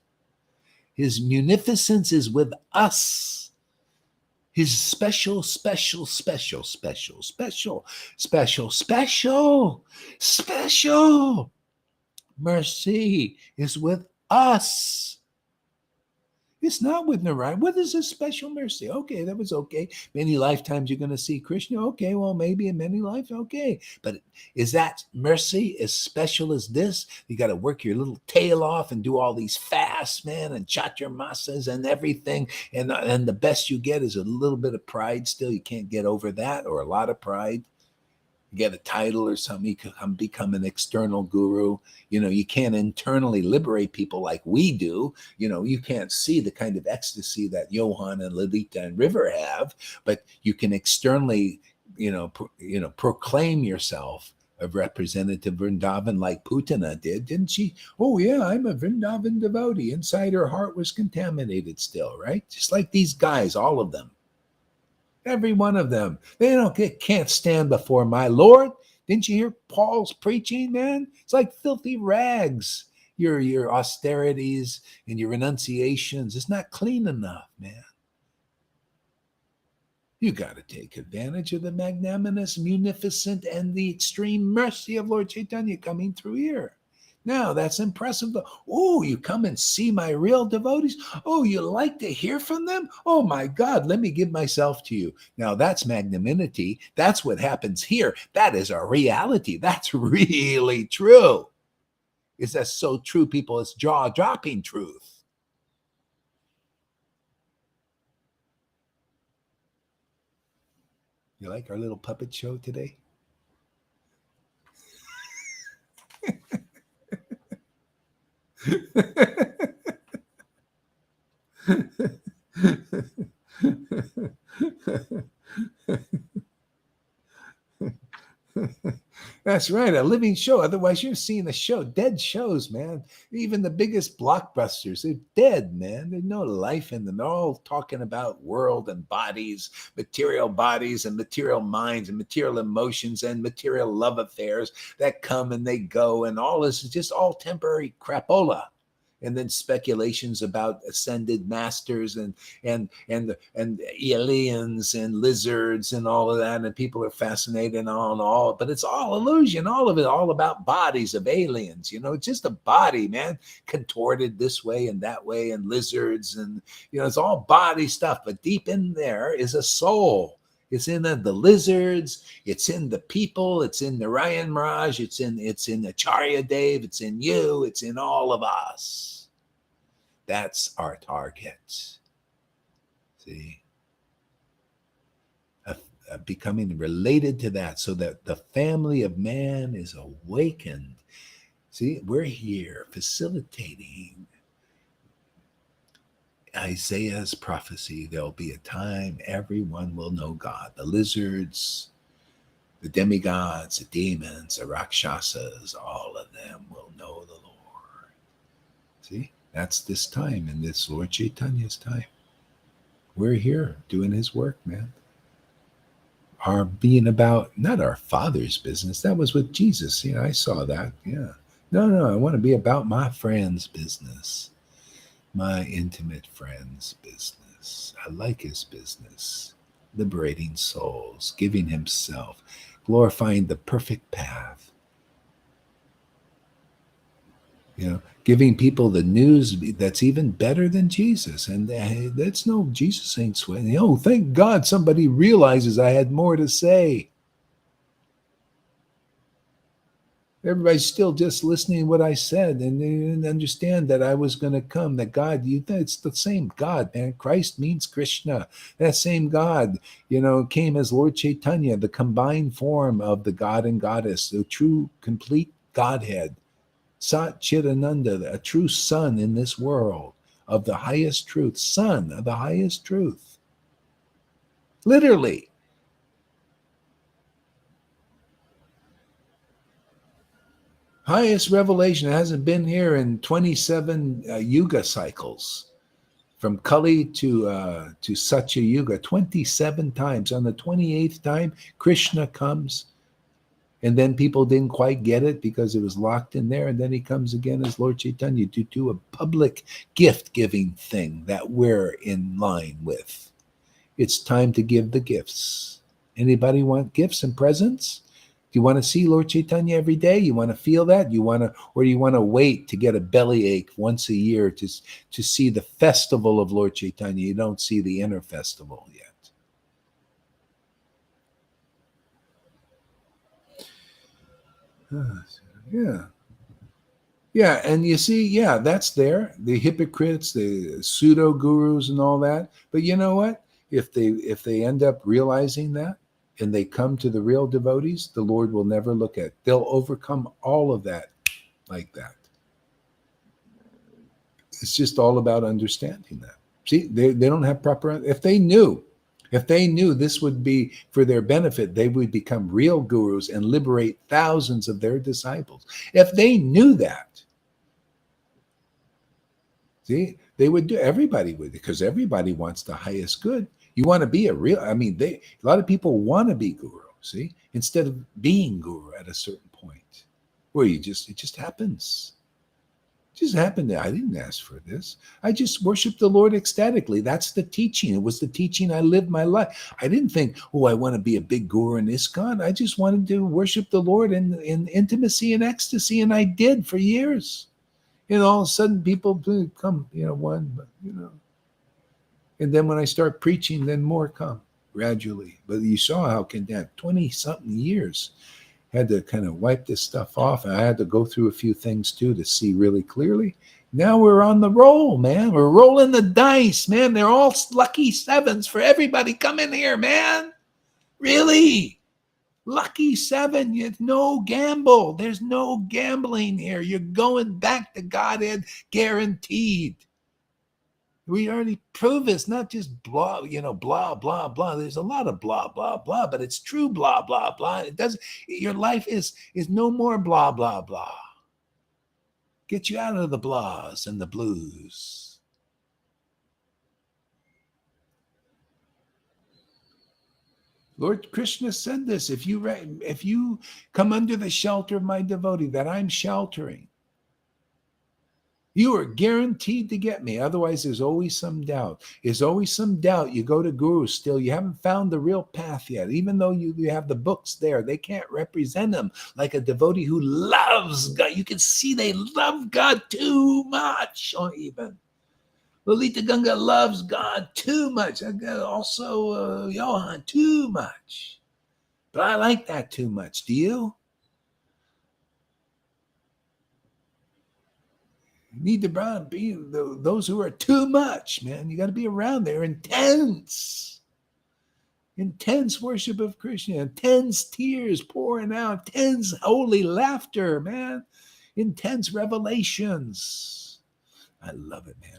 His munificence is with us. His special mercy is with us. It's not with Narayan. What is this special mercy? Okay, that was okay. Many lifetimes you're going to see Krishna. Okay, well, maybe in many lives. Okay. But is that mercy as special as this? You got to work your little tail off and do all these fasts, man, and chaturmasas and everything. And the best you get is a little bit of pride still. You can't get over that, or a lot of pride. Get a title or something, you become an external guru. You can't internally liberate people like we do. You can't see the kind of ecstasy that Johan and Lalita and River have, but you can externally, proclaim yourself a representative Vrindavan like Putana did, didn't she? Oh yeah, I'm a Vrindavan devotee. Inside her heart was contaminated still, right? Just like these guys, all of them. Every one of them. They can't stand before my Lord. Didn't you hear Paul's preaching, man? It's like filthy rags. Your austerities and your renunciations. It's not clean enough, man. You got to take advantage of the magnanimous, munificent, and the extreme mercy of Lord Chaitanya coming through here. Now, that's impressive. Oh, you come and see my real devotees? Oh, you like to hear from them? Oh, my God, let me give myself to you. Now, that's magnanimity. That's what happens here. That is a reality. That's really true. Is that so true, people? It's jaw-dropping truth. You like our little puppet show today? That's right, a living show. Otherwise, you're seeing the show. Dead shows, man. Even the biggest blockbusters, they're dead, man. There's no life in them. They're all talking about world and bodies and material minds and material emotions and material love affairs that come and they go. And all this is just all temporary crapola. and then speculations about ascended masters and aliens and lizards and all of that, and people are fascinated on all, but it's all illusion, all of it, all about bodies of aliens. It's just a body, man, contorted this way and that way, and lizards, and it's all body stuff, but deep in there is a soul. It's in the lizards, it's in the people, it's in the Ryan Mirage, it's in Acharya Dave, it's in you, it's in all of us. That's our target. See? Becoming related to that, so that the family of man is awakened. See, we're here facilitating Isaiah's prophecy. There'll be a time everyone will know God. The lizards, the demigods, the demons, the rakshasas, all of them will know the Lord. See, that's this time, in this Lord Chaitanya's time. We're here doing his work, man. Our being about, not our Father's business. That was with Jesus. I saw that. Yeah. No, I want to be about my friend's business. My intimate friend's business. I like his business. Liberating souls, giving himself, glorifying the perfect path. Giving people the news that's even better than Jesus. And that's no, Jesus ain't sweating. Thank God somebody realizes I had more to say. Everybody's still just listening to what I said, and they didn't understand that I was going to come, that God, it's the same God, man. Christ means Krishna. That same God, came as Lord Chaitanya, the combined form of the God and Goddess, the true, complete Godhead. Sat Chidananda, a true son in this world of the highest truth, son of the highest truth. Literally. Highest revelation hasn't been here in 27 yuga cycles, from Kali to Satya Yuga, 27 times. On the 28th time, Krishna comes, and then people didn't quite get it because it was locked in there, and then he comes again as Lord Chaitanya to do a public gift-giving thing that we're in line with. It's time to give the gifts. Anybody want gifts and presents? Do you want to see Lord Chaitanya every day? You want to feel that? Or do you want to wait to get a bellyache once a year to see the festival of Lord Chaitanya? You don't see the inner festival yet. Yeah, and you see, that's there. The hypocrites, the pseudo gurus, and all that. But you know what? If they end up realizing that, and they come to the real devotees, the Lord will never look at. They'll overcome all of that like that. It's just all about understanding that. See, they don't have proper. If they knew this would be for their benefit, they would become real gurus and liberate thousands of their disciples. If they knew that, see, they would do. Everybody would, because everybody wants the highest good. You want to be a lot of people want to be guru, see, instead of being guru at a certain point, where it just happens. It just happened. I didn't ask for this. I just worshiped the Lord ecstatically. That's the teaching. It was the teaching I lived my life. I didn't think, I want to be a big guru in ISKCON. I just wanted to worship the Lord in intimacy and ecstasy, and I did for years. All of a sudden people come, one, and then when I start preaching, then more come gradually. But you saw how 20-something years had to kind of wipe this stuff off. And I had to go through a few things too to see really clearly. Now we're on the roll, man. We're rolling the dice, man. They're all lucky sevens for everybody. Come in here, man. Really? Lucky seven. There's no gamble. There's no gambling here. You're going back to Godhead guaranteed. We already proved it's not just blah, blah, blah, blah. There's a lot of blah, blah, blah, but it's true blah, blah, blah. It doesn't, your life is no more blah, blah, blah. Get you out of the blahs and the blues. Lord Krishna said this, if you come under the shelter of my devotee that I'm sheltering, You are guaranteed to get me. Otherwise, there's always some doubt. There's always some doubt. You go to gurus still. You haven't found the real path yet. Even though you have the books there, they can't represent them like a devotee who loves God. You can see they love God too much. Or even Lalita Ganga loves God too much. Also, Johan too much. But I like that too much. Do you? You need to be those who are too much, man. You got to be around there. Intense worship of Krishna, intense tears pouring out, intense holy laughter, man. Intense revelations. I love it, man.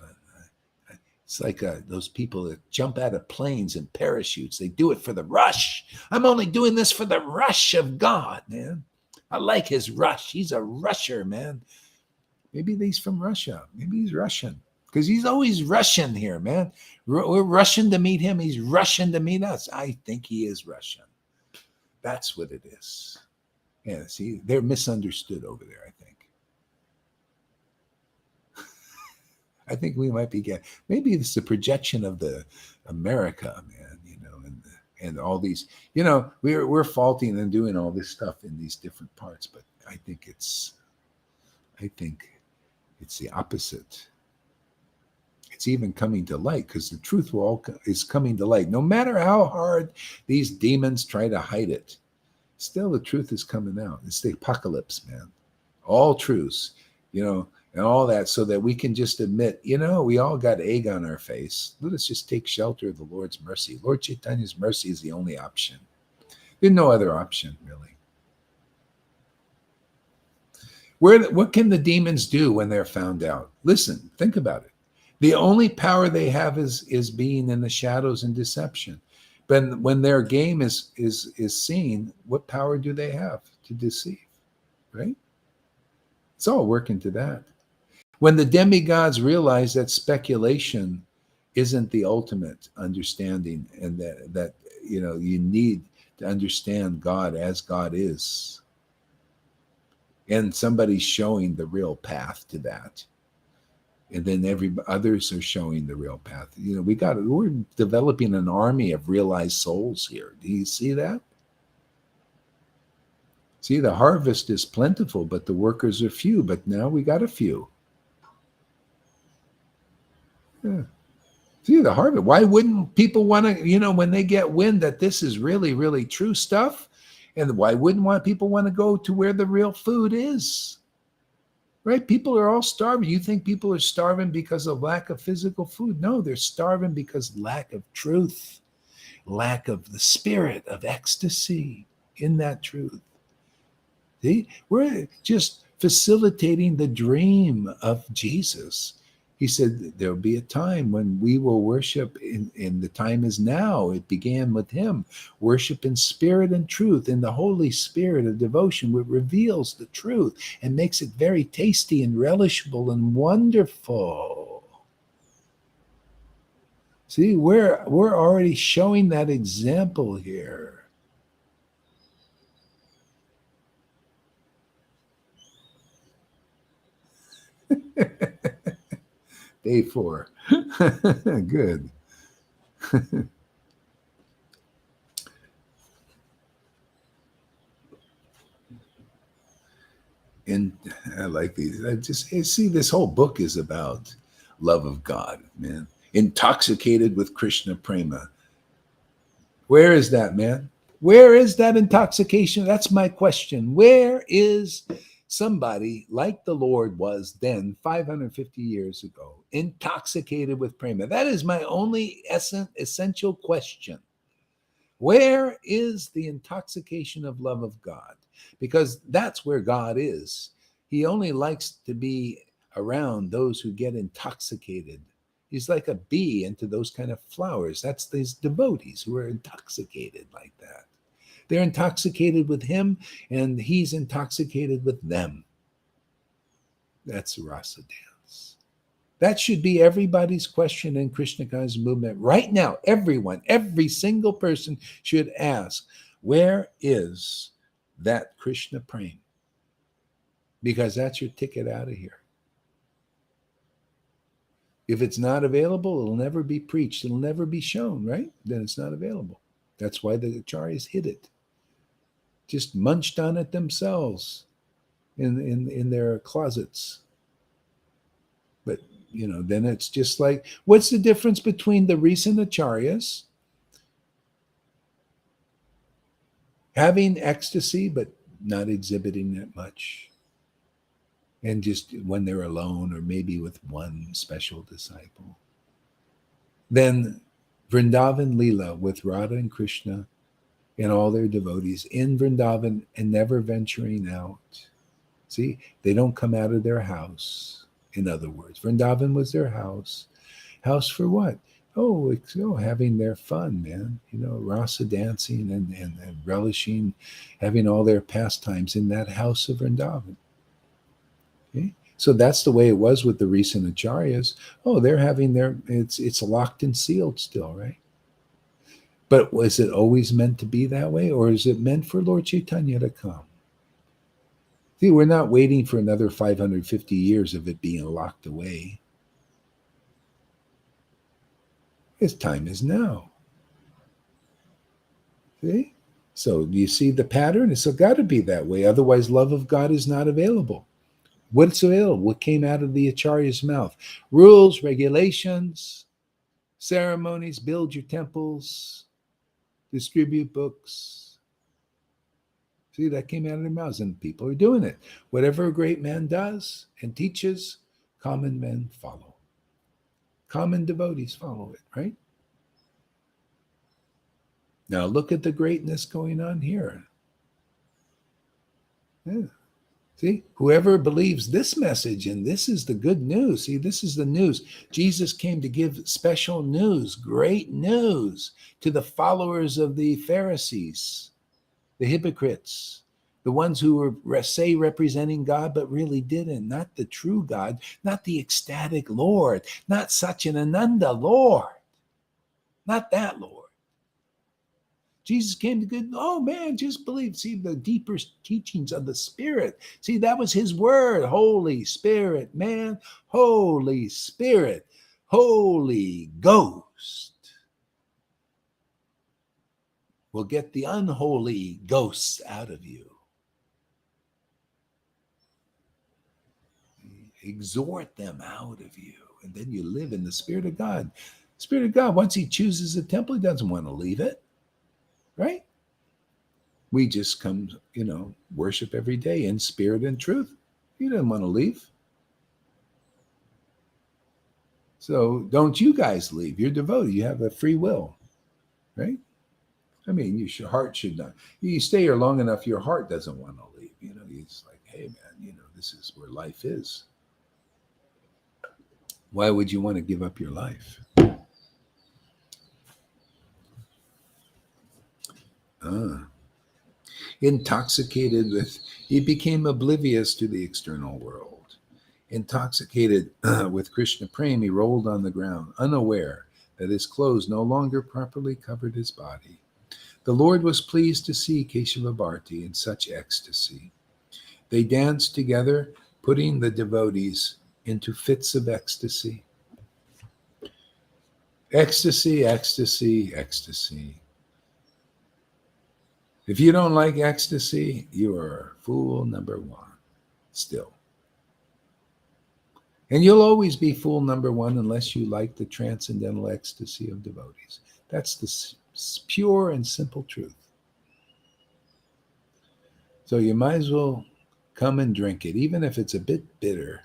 It's like those people that jump out of planes and parachutes. They do it for the rush. I'm only doing this for the rush of God, man. I like his rush. He's a rusher, man. Maybe he's from Russia. Maybe he's Russian. Because he's always Russian here, man. We're rushing to meet him. He's rushing to meet us. I think he is Russian. That's what it is. Yeah, see, they're misunderstood over there, I think. I think we might be getting, maybe it's the projection of the America, man, and all these, we're faulting and doing all this stuff in these different parts, but I think it's the opposite. It's even coming to light because the truth is coming to light. No matter how hard these demons try to hide it, still the truth is coming out. It's the apocalypse, man. All truths, and all that, so that we can just admit, we all got egg on our face. Let us just take shelter of the Lord's mercy. Lord Chaitanya's mercy is the only option. There's no other option, really. What can the demons do when they're found out? Listen, think about it. The only power they have is being in the shadows and deception. But when their game is seen, what power do they have to deceive? Right? It's all working to that. When the demigods realize that speculation isn't the ultimate understanding, and that you need to understand God as God is, and somebody's showing the real path to that, and then others are showing the real path. We're developing an army of realized souls here. Do you see that? See, the harvest is plentiful, but the workers are few. But now we got a few. Yeah. See, the harvest. Why wouldn't people want to, when they get wind that this is really, really true stuff? And why wouldn't people want to go to where the real food is? Right? People are all starving. You think people are starving because of lack of physical food? No, they're starving because lack of truth, lack of the spirit of ecstasy in that truth. See, we're just facilitating the dream of Jesus. He said there'll be a time when we will worship, and the time is now. It began with him. Worship in spirit and truth, in the Holy Spirit of devotion, which reveals the truth and makes it very tasty and relishable and wonderful. See, we're already showing that example here. Day 4. Good. And I like these. I see this whole book is about love of God, man. Intoxicated with Krishna prema. Where is that, man? Where is that intoxication? That's my question. Where is somebody like the Lord was then 550 years ago, intoxicated with prema? That is my only essential question. Where is the intoxication of love of God? Because that's where God is. He only likes to be around those who get intoxicated. He's like a bee into those kind of flowers. That's these devotees who are intoxicated like that. They're intoxicated with him, and he's intoxicated with them. That's rasa dance. That should be everybody's question in Krishna consciousness movement right now. Everyone, every single person should ask, where is that Krishna prema? Because that's your ticket out of here. If it's not available, it'll never be preached. It'll never be shown, right? Then it's not available. That's why the acharyas hid it. Just munched on it themselves in their closets. But, then it's just like, what's the difference between the recent acharyas having ecstasy but not exhibiting it much, and just when they're alone or maybe with one special disciple, then Vrindavan Leela with Radha and Krishna and all their devotees in Vrindavan and never venturing out? See, they don't come out of their house. In other words, Vrindavan was their house. House for what? Having their fun, man. Rasa dancing and relishing, having all their pastimes in that house of Vrindavan. Okay? So that's the way it was with the recent acharyas. They're having it's locked and sealed still, right? But was it always meant to be that way? Or is it meant for Lord Chaitanya to come? See, we're not waiting for another 550 years of it being locked away. His time is now. See? So do you see the pattern? It's got to be that way. Otherwise, love of God is not available. What's available? What came out of the Acharya's mouth? Rules, regulations, ceremonies, build your temples, distribute books. See, that came out of their mouths, and people are doing it. Whatever a great man does and teaches, common men follow. Common devotees follow it, right? Now look at the greatness going on here. Yeah. See, whoever believes this message, and this is the good news. See, this is the news. Jesus came to give special news, great news to the followers of the Pharisees, the hypocrites, the ones who were representing God, but really didn't. Not the true God, not the ecstatic Lord, not Satchidananda Lord, not that Lord. Jesus came to good. Oh man, just believe. See the deeper teachings of the Spirit. See, that was his word. Holy Spirit, man. Holy Spirit. Holy Ghost will get the unholy ghosts out of you. Exhort them out of you. And then you live in the Spirit of God. Spirit of God, once he chooses a temple, he doesn't want to leave it. Right? We just come, worship every day in spirit and truth. He doesn't want to leave. So don't you guys leave. You're devoted. You have a free will, right? I mean, your heart should not. You stay here long enough, your heart doesn't want to leave. It's like, hey, man, this is where life is. Why would you want to give up your life? Intoxicated he became oblivious to the external world. Intoxicated with Krishna Prem, he rolled on the ground, unaware that his clothes no longer properly covered his body. The Lord was pleased to see Keshava Bharti in such ecstasy. They danced together, putting the devotees into fits of ecstasy. Ecstasy, ecstasy, ecstasy. If you don't like ecstasy, you are fool number one still. And you'll always be fool number one unless you like the transcendental ecstasy of devotees. That's the pure and simple truth. So you might as well come and drink it, even if it's a bit bitter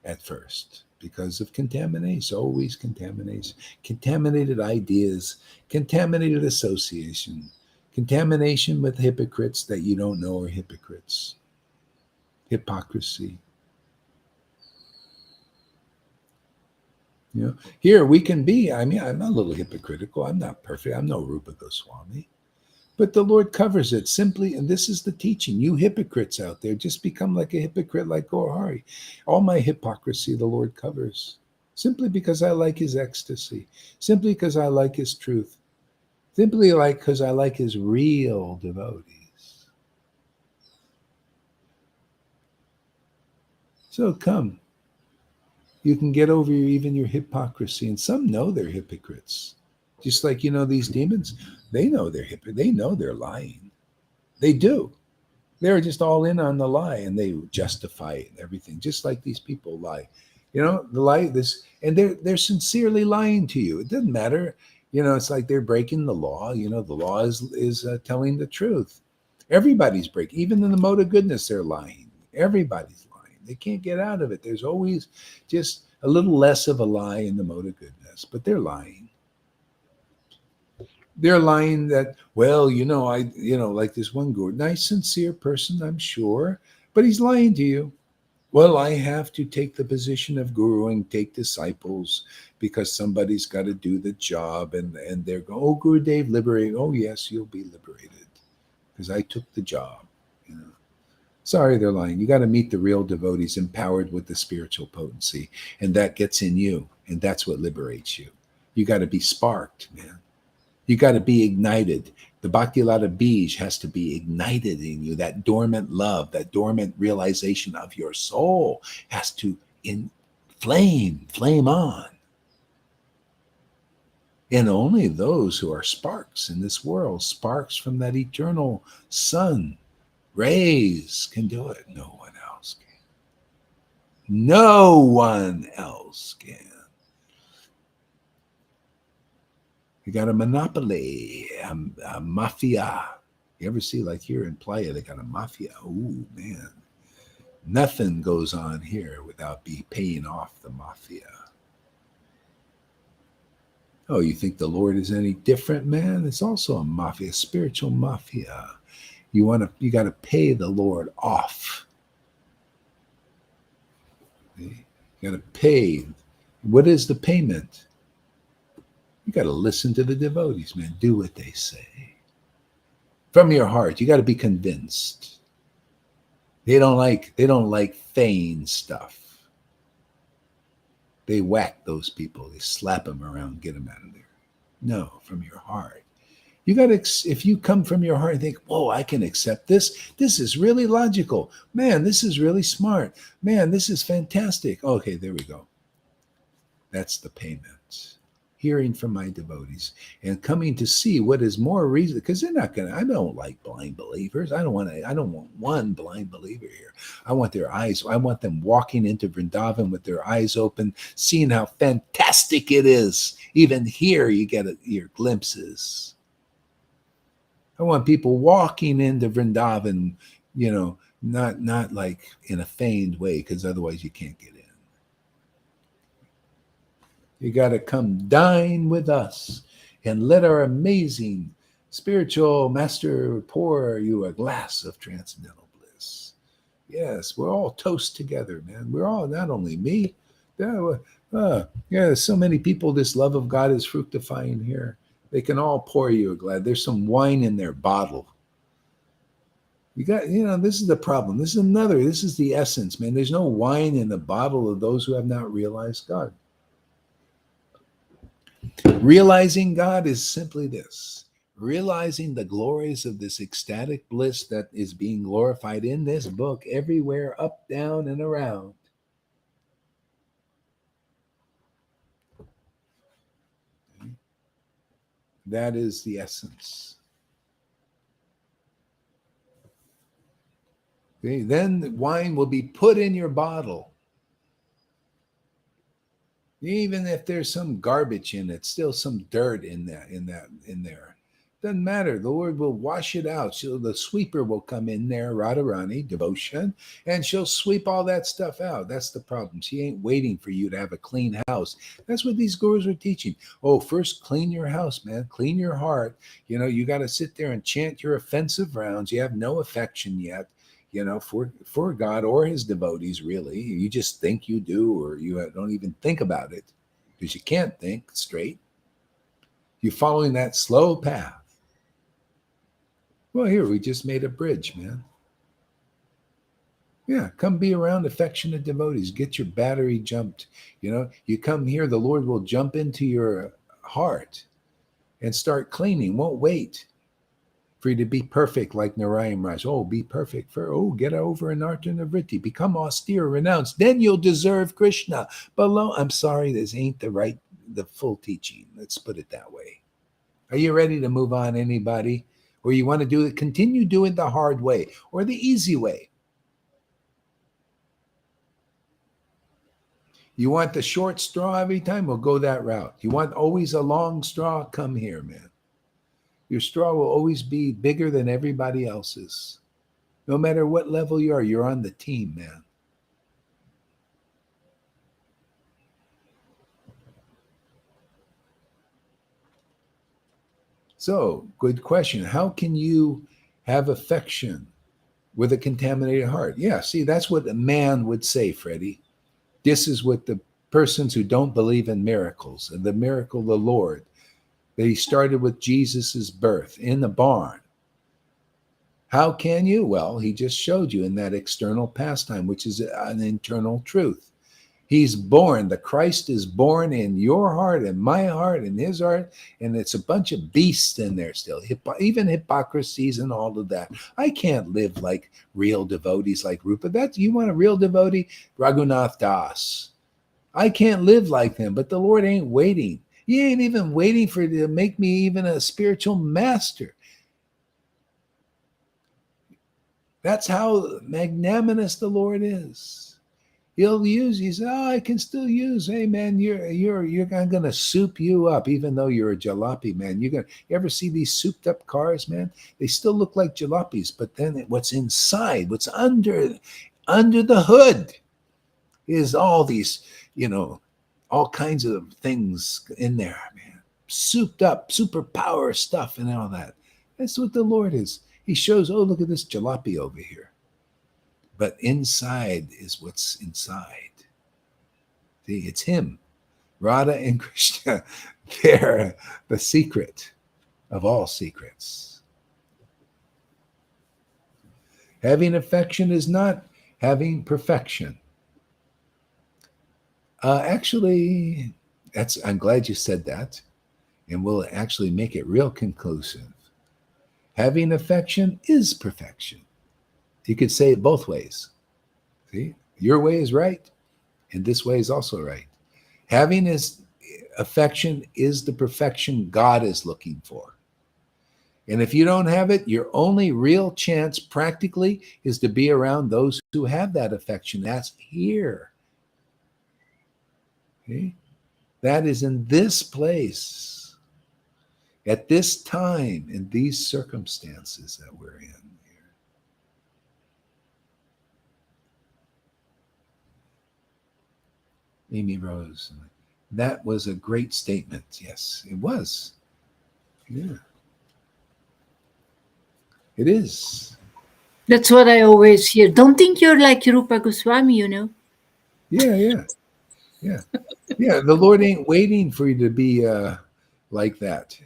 at first, because of contamination, always contamination, contaminated ideas, contaminated association, contamination with hypocrites that you don't know are hypocrites, hypocrisy. Here we can be, I'm a little hypocritical. I'm not perfect. I'm no Rupa Goswami. But the Lord covers it simply, and this is the teaching. You hypocrites out there, just become like a hypocrite like Gaurahari. All my hypocrisy, the Lord covers. Simply because I like his ecstasy. Simply because I like his truth. Simply because I like his real devotees. So come. You can get over even your hypocrisy. And some know they're hypocrites. Just like, these demons, they know they know they're lying. They do. They're just all in on the lie and they justify it and everything, just like these people lie. The lie, and they're sincerely lying to you. It doesn't matter. It's like they're breaking the law. The law is telling the truth. Everybody's breaking. Even in the mode of goodness, they're lying. Everybody's lying. They can't get out of it. There's always just a little less of a lie in the mode of goodness, but they're lying. They're lying that, well, like this one guru, nice, sincere person, I'm sure, but he's lying to you. Well, I have to take the position of guru and take disciples because somebody's got to do the job. And they're going, oh, Guru Dev, liberate. Oh, yes, you'll be liberated because I took the job. Sorry, they're lying. You got to meet the real devotees empowered with the spiritual potency. And that gets in you. And that's what liberates you. You got to be sparked, man. You got to be ignited. The Bhakti-lata Bij has to be ignited in you. That dormant love, that dormant realization of your soul has to flame on. And only those who are sparks in this world, sparks from that eternal sun, rays, can do it. No one else can. No one else can. You got a monopoly, a mafia. You ever see, like here in Playa, they got a mafia. Ooh, man. Nothing goes on here without paying off the mafia. Oh, you think the Lord is any different, man? It's also a mafia, a spiritual mafia. You got to pay the Lord off. You got to pay. What is the payment? You got to listen to the devotees, man. Do what they say. From your heart, you got to be convinced. They don't like feigned stuff. They whack those people. They slap them around, get them out of there. No, from your heart. You got to, if you come from your heart and think, whoa, I can accept this. This is really logical. Man, this is really smart. Man, this is fantastic. Okay, there we go. That's the payment. Hearing from my devotees and coming to see what is more reason, because they're not gonna. I don't like blind believers. I don't want one blind believer here. I want their eyes. I want them walking into Vrindavan with their eyes open, seeing how fantastic it is. Even here, you get your glimpses. I want people walking into Vrindavan, not like in a feigned way, because otherwise you can't get in. You got to come dine with us and let our amazing spiritual master pour you a glass of transcendental bliss. Yes, we're all toast together, man. We're all, not only me. So many people, this love of God is fructifying here. They can all pour you a glass. There's some wine in their bottle. You got, this is the problem. This is the essence, man. There's no wine in the bottle of those who have not realized God. Realizing God is simply this: realizing the glories of this ecstatic bliss that is being glorified in this book everywhere, up, down, and around. That is the essence. Okay, then wine will be put in your bottle. Even if there's some garbage in it, still some dirt in there. Doesn't matter. The Lord will wash it out. So the sweeper will come in there, Radharani, devotion, and she'll sweep all that stuff out. That's the problem. She ain't waiting for you to have a clean house. That's what these gurus are teaching. Oh, first clean your house, man. Clean your heart. You got to sit there and chant your offensive rounds. You have no affection yet. For God or his devotees, really. You just think you do, or you don't even think about it because you can't think straight. You're following that slow path. Well, here, we just made a bridge, man. Yeah, come be around affectionate devotees. Get your battery jumped. You come here, the Lord will jump into your heart and start cleaning. Won't wait for you to be perfect like Narayan Raj. Oh, be perfect. Get over an artanavritti. Become austere, renounced. Then you'll deserve Krishna. Below, I'm sorry, this ain't the full teaching. Let's put it that way. Are you ready to move on, anybody? Or you want to continue doing the hard way or the easy way? You want the short straw every time? We'll go that route. You want always a long straw? Come here, man. Your straw will always be bigger than everybody else's. No matter what level you are, you're on the team, man. So, good question. How can you have affection with a contaminated heart? Yeah, see, that's what a man would say, Freddie. This is what the persons who don't believe in miracles and the miracle of the Lord, that he started with Jesus's birth in the barn. How can you? Well, he just showed you in that external pastime, which is an internal truth. He's born. The Christ is born in your heart and my heart and his heart. And it's a bunch of beasts in there still, even hypocrisies and all of that. I can't live like real devotees like Rupa. You want a real devotee? Raghunath Das. I can't live like them, but the Lord ain't waiting. He ain't even waiting for to make me even a spiritual master. That's how magnanimous the Lord is. He'll use. He said, "Oh, I can still use. Hey, man, I'm gonna soup you up, even though you're a jalopy, man. You ever see these souped up cars, man? They still look like jalopies, but then what's inside, what's under the hood, is all these, all kinds of things in there, man. Souped up, superpower stuff, and all that. That's what the Lord is. He shows, oh, look at this jalopy over here. But inside is what's inside. See, it's him. Radha and Krishna, they're the secret of all secrets. Having affection is not having perfection. Actually, I'm glad you said that, and we'll actually make it real conclusive. Having affection is perfection. You could say it both ways. See, your way is right, and this way is also right. Having affection is the perfection God is looking for. And if you don't have it, your only real chance practically is to be around those who have that affection. That's here. Okay? That is in this place, at this time, in these circumstances that we're in. Amy Rose. That was a great statement. Yes, it was. Yeah. It is. That's what I always hear. Don't think you're like Rupa Goswami, Yeah. The Lord ain't waiting for you to be like that.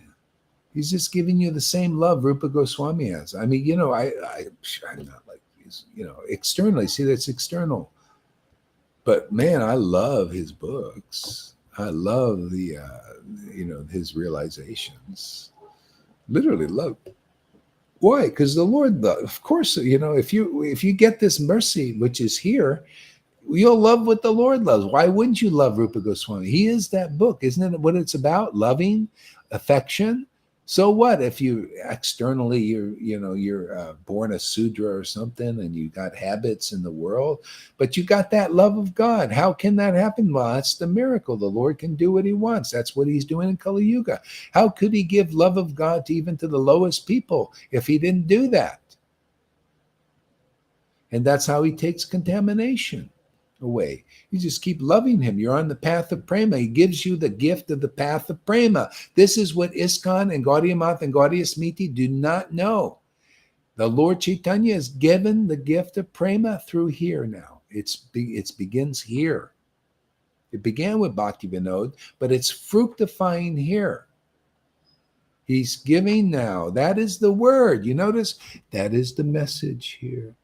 He's just giving you the same love Rupa Goswami has. I mean, I'm not like, externally. See, that's external. But man, I love his books. I love the, his realizations. Literally love. Why? Because the Lord, of course, if you get this mercy, which is here, you'll love what the Lord loves. Why wouldn't you love Rupa Goswami? He is that book. Isn't it what it's about? Loving, affection. So what if you externally you're born a Sudra or something and you got habits in the world, but you got that love of God? How can that happen? Well, that's the miracle. The Lord can do what he wants. That's what he's doing in Kali Yuga. How could he give love of God even to the lowest people if he didn't do that? And that's how he takes contamination away. You just keep loving him. You're on the path of prema. He gives you the gift of the path of prema. This is what ISKCON and Gaudiya Math and Gaudiya Smriti do not know. The Lord Chaitanya has given the gift of prema through here now. It begins here. It began with Bhakti Vinod, but it's fructifying here. He's giving now. That is the word. You notice? That is the message here.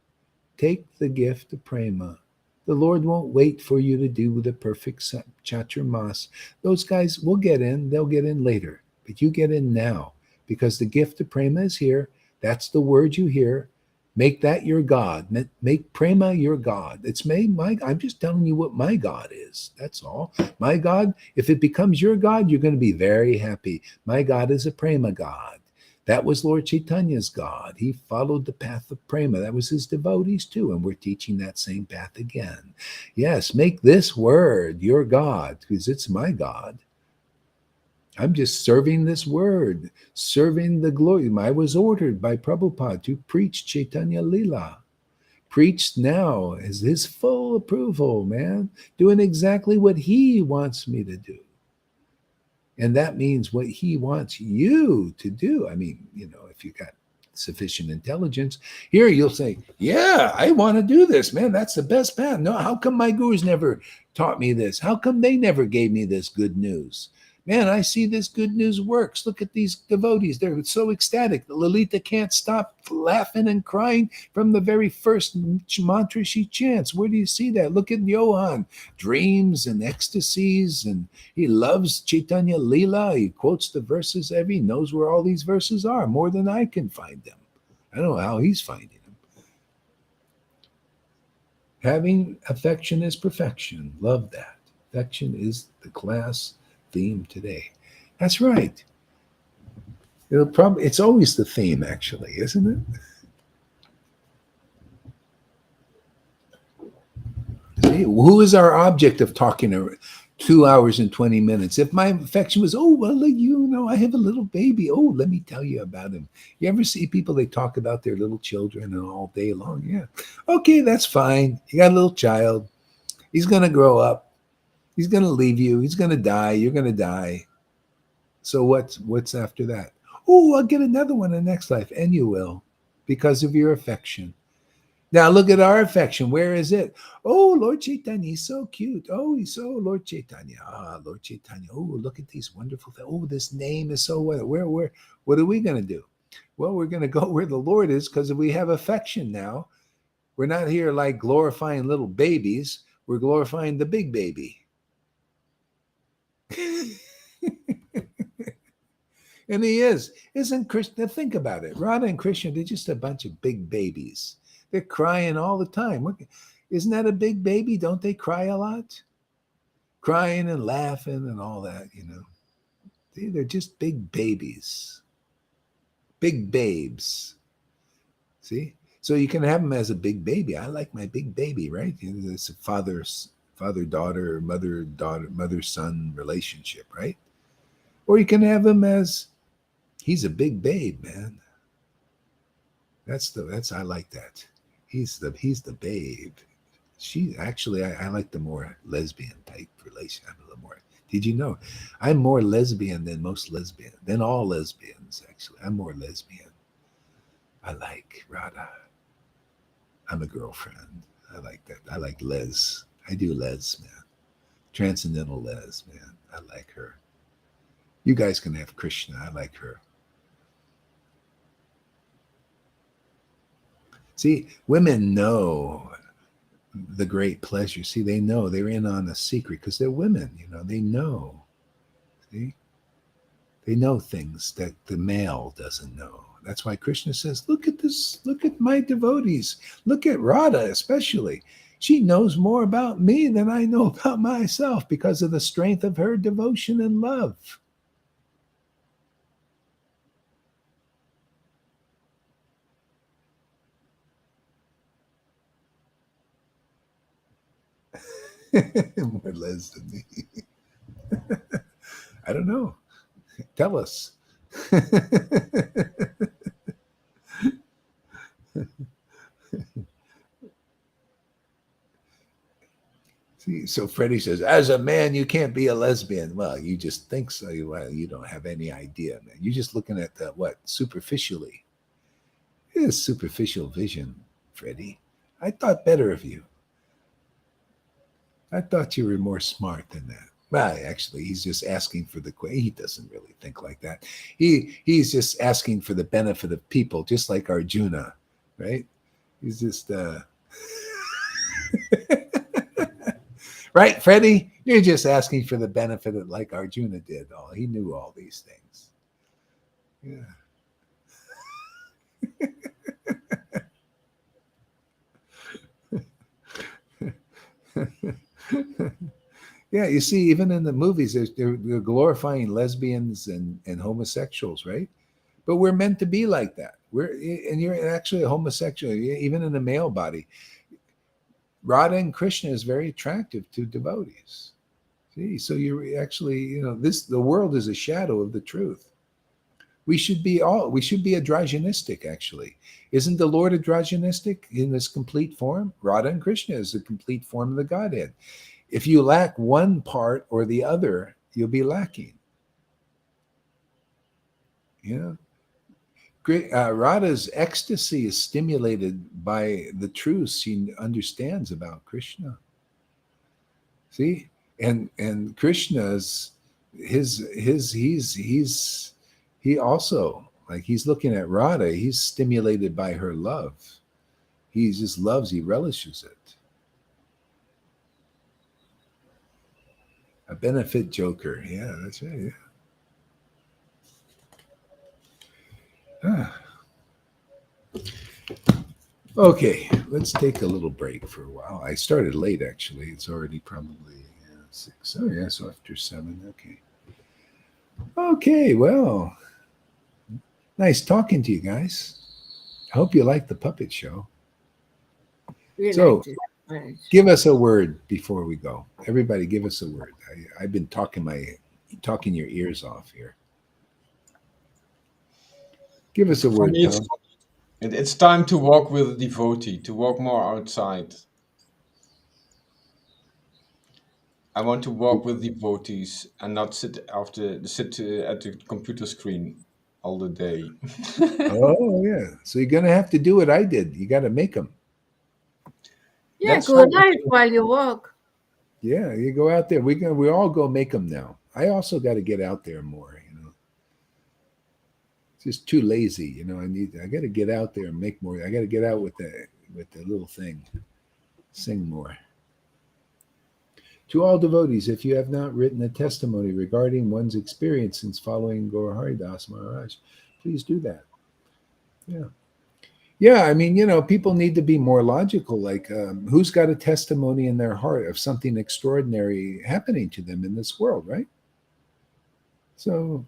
Take the gift of prema. The Lord won't wait for you to do the perfect chaturmas. Those guys will get in. They'll get in later. But you get in now because the gift of prema is here. That's the word you hear. Make that your God. Make prema your God. It's I'm just telling you what my God is. That's all. My God, if it becomes your God, you're going to be very happy. My God is a prema God. That was Lord Chaitanya's God. He followed the path of prema. That was his devotees too. And we're teaching that same path again. Yes, make this word your God, because it's my God. I'm just serving this word, serving the glory. I was ordered by Prabhupada to preach Chaitanya Lila. Preached now is his full approval, man. Doing exactly what he wants me to do. And that means what he wants you to do. I mean, if you got sufficient intelligence, here you'll say, yeah, I want to do this, man. That's the best path. No, how come my gurus never taught me this? How come they never gave me this good news? Man, I see this good news works. Look at these devotees. They're so ecstatic. Lalita can't stop laughing and crying from the very first mantra she chants. Where do you see that? Look at Johan. Dreams and ecstasies. And he loves Chaitanya Lila. He quotes the verses he knows where all these verses are more than I can find them. I don't know how he's finding them. Having affection is perfection. Love that. Affection is the class theme today. That's right. It's always the theme, actually, isn't it? See, who is our object of talking 2 hours and 20 minutes? If my affection was, I have a little baby. Oh, let me tell you about him. You ever see people, they talk about their little children and all day long? Yeah. Okay, that's fine. You got a little child. He's going to grow up. He's going to leave you. He's going to die. You're going to die. So what's after that? Oh, I'll get another one in the next life. And you will, because of your affection. Now look at our affection. Where is it? Oh, Lord Chaitanya, he's so cute. Oh, he's so Lord Chaitanya. Ah, Lord Chaitanya. Oh, look at these wonderful things. Oh, this name is so well. Where? What are we going to do? Well, we're going to go where the Lord is, because we have affection now. We're not here like glorifying little babies. We're glorifying the big baby. And he is. Isn't Krishna? Think about it. Radha and Krishna, they're just a bunch of big babies. They're crying all the time. Isn't that a big baby? Don't they cry a lot? Crying and laughing and all that, They're just big babies. Big babes. See? So you can have them as a big baby. I like my big baby, right? It's a father-daughter, mother-daughter, mother-son relationship, right? Or you can have him as, he's a big babe, man. I like that. He's the babe. She actually, I like the more lesbian type relation. I'm a little more. Did you know? I'm more lesbian than most lesbian, than all lesbians, actually. I'm more lesbian. I like Radha. I'm a girlfriend. I like that. I like les. I do les, man. Transcendental les, man. I like her. You guys can have Krishna. I like her. See, women know the great pleasure. See, they know they're in on a secret because they're women. They know. See, they know things that the male doesn't know. That's why Krishna says, look at this. Look at my devotees. Look at Radha, especially. She knows more about me than I know about myself because of the strength of her devotion and love. More les than me. I don't know. Tell us. See, so Freddie says, as a man, you can't be a lesbian. Well, you just think so. Well, you don't have any idea, man. You're just looking at superficially. It is superficial vision, Freddie. I thought better of you. I thought you were more smart than that. Well, actually, he's just asking for he doesn't really think like that. He's just asking for the benefit of people, just like Arjuna, right? He's just right, Freddie? You're just asking for the benefit of, like Arjuna did. He knew all these things. Yeah. Yeah, you see, even in the movies, they're glorifying lesbians and homosexuals, right? But we're meant to be like that. And you're actually a homosexual, even in the male body. Radha and Krishna is very attractive to devotees. See, so you're actually, the world is a shadow of the truth. We should be androgynistic, actually. Isn't the Lord androgynistic in this complete form? Radha and Krishna is a complete form of the Godhead. If you lack one part or the other, you'll be lacking. Radha's ecstasy is stimulated by the truths she understands about Krishna. See, and Krishna's he also, like, he's looking at Radha. He's stimulated by her love. He just loves. He relishes it. A benefit joker. Yeah, that's right. Yeah. Okay, let's take a little break for a while. I started late, actually. It's already probably 6. Oh, yeah, so after 7. Okay. Okay, well, nice talking to you guys. I hope you like the puppet show. So, give us a word before we go. Everybody, give us a word. I've been talking your ears off here. Give us a word, Tom. It's time to walk with a devotee, to walk more outside. I want to walk with devotees and not sit at the computer screen all the day. Oh, yeah. So you're going to have to do what I did. You got to make them. Yeah, go live while you walk. Yeah, you go out there. We all go make them now. I also got to get out there more. It's just too lazy. I got to get out there and make more. I got to get out with the little thing, sing more. To all devotees, if you have not written a testimony regarding one's experience since following Gaur Haridas Maharaj, please do that. Yeah. Yeah, I mean, people need to be more logical. Like, who's got a testimony in their heart of something extraordinary happening to them in this world, right? So,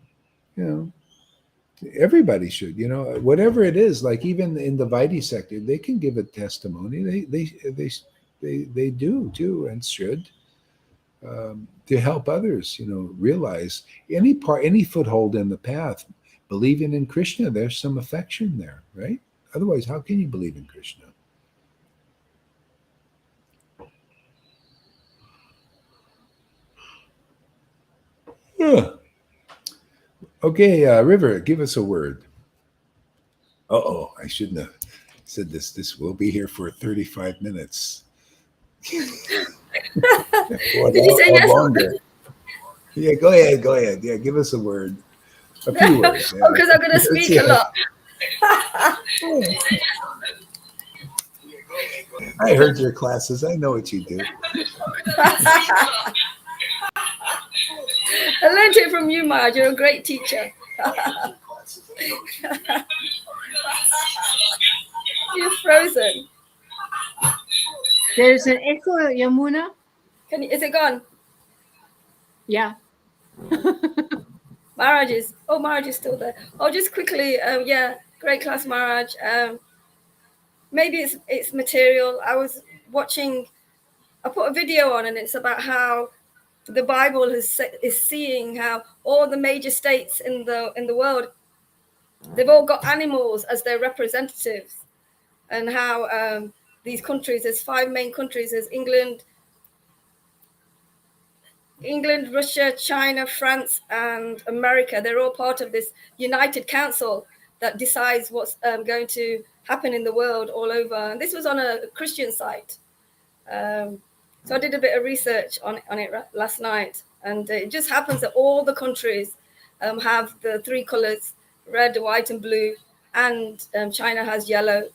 everybody should, whatever it is. Like, even in the Vaidhi sector, they can give a testimony. They do too, and should, to help others, realize any foothold in the path. Believing in Krishna, there's some affection there, right? Otherwise, how can you believe in Krishna? Yeah. Okay, River, give us a word. Uh-oh, I shouldn't have said this. This will be here for 35 minutes. Did you say yes? Longer. Yeah, go ahead. Yeah, give us a word. A few words. Yeah. Oh, because I'm going to speak a lot. I heard your classes. I know what you do. I learned it from you, Marge. You're a great teacher. You're frozen. There's an echo, Yamuna. Is it gone? Yeah. Maharaj is still there. Oh, just quickly, great class, Maharaj. Maybe it's material. I was watching. I put a video on, and it's about how the Bible is seeing how all the major states in the world, they've all got animals as their representatives, and how these countries, there's 5 main countries, there's England, Russia, China, France, and America. They're all part of this United Council that decides what's going to happen in the world all over. And this was on a Christian site. So I did a bit of research on it last night. And it just happens that all the countries have the 3 colors, red, white, and blue. And China has yellow.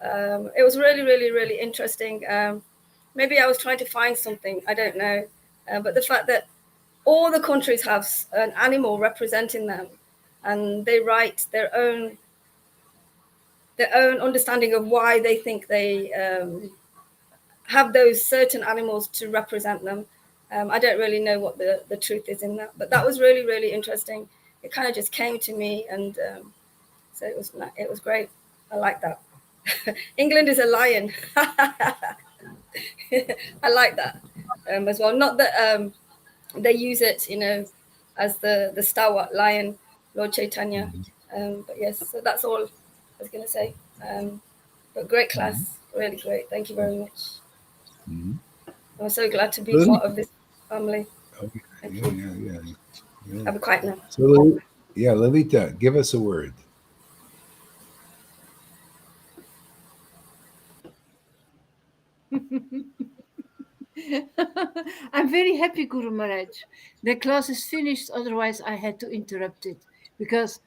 It was really, really, really interesting. Maybe I was trying to find something. I don't know. But the fact that all the countries have an animal representing them, and they write their own their own understanding of why they think they have those certain animals to represent them. I don't really know what the truth is in that, but that was really, really interesting. It kind of just came to me, and so it was great. I like that. England is a lion. I like that as well. Not that they use it, as the stalwart lion, Lord Chaitanya. But yes, so that's all I was going to say. But great class, really great. Thank you very much. Mhm. I'm so glad to be Really? part of this family. Okay. Thank Yeah, you. yeah. I'll be quiet now. So, Lolita, give us a word. I'm very happy, Guru Maharaj. The class is finished, otherwise I had to interrupt it because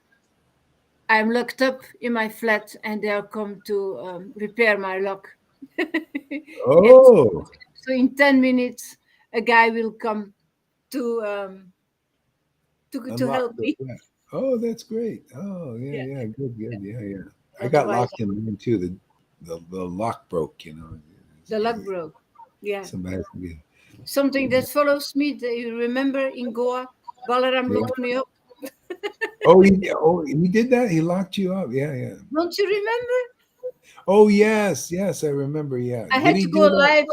I'm locked up in my flat and they'll come to repair my lock. Yes. Oh, So in 10 minutes, a guy will come to unlock help the me. flat. Oh, that's great. Oh, Yeah. yeah, good, yeah. I got Otherwise, locked in mine too. The lock broke. the luck broke. Yeah. Somebody has to be. Something that follows me. Do you remember in Goa, Balaram Yeah. locked me up? He did that. He locked you up. Yeah. Don't you remember? Oh, yes, I remember. Yeah. I Did had he to do go that? live.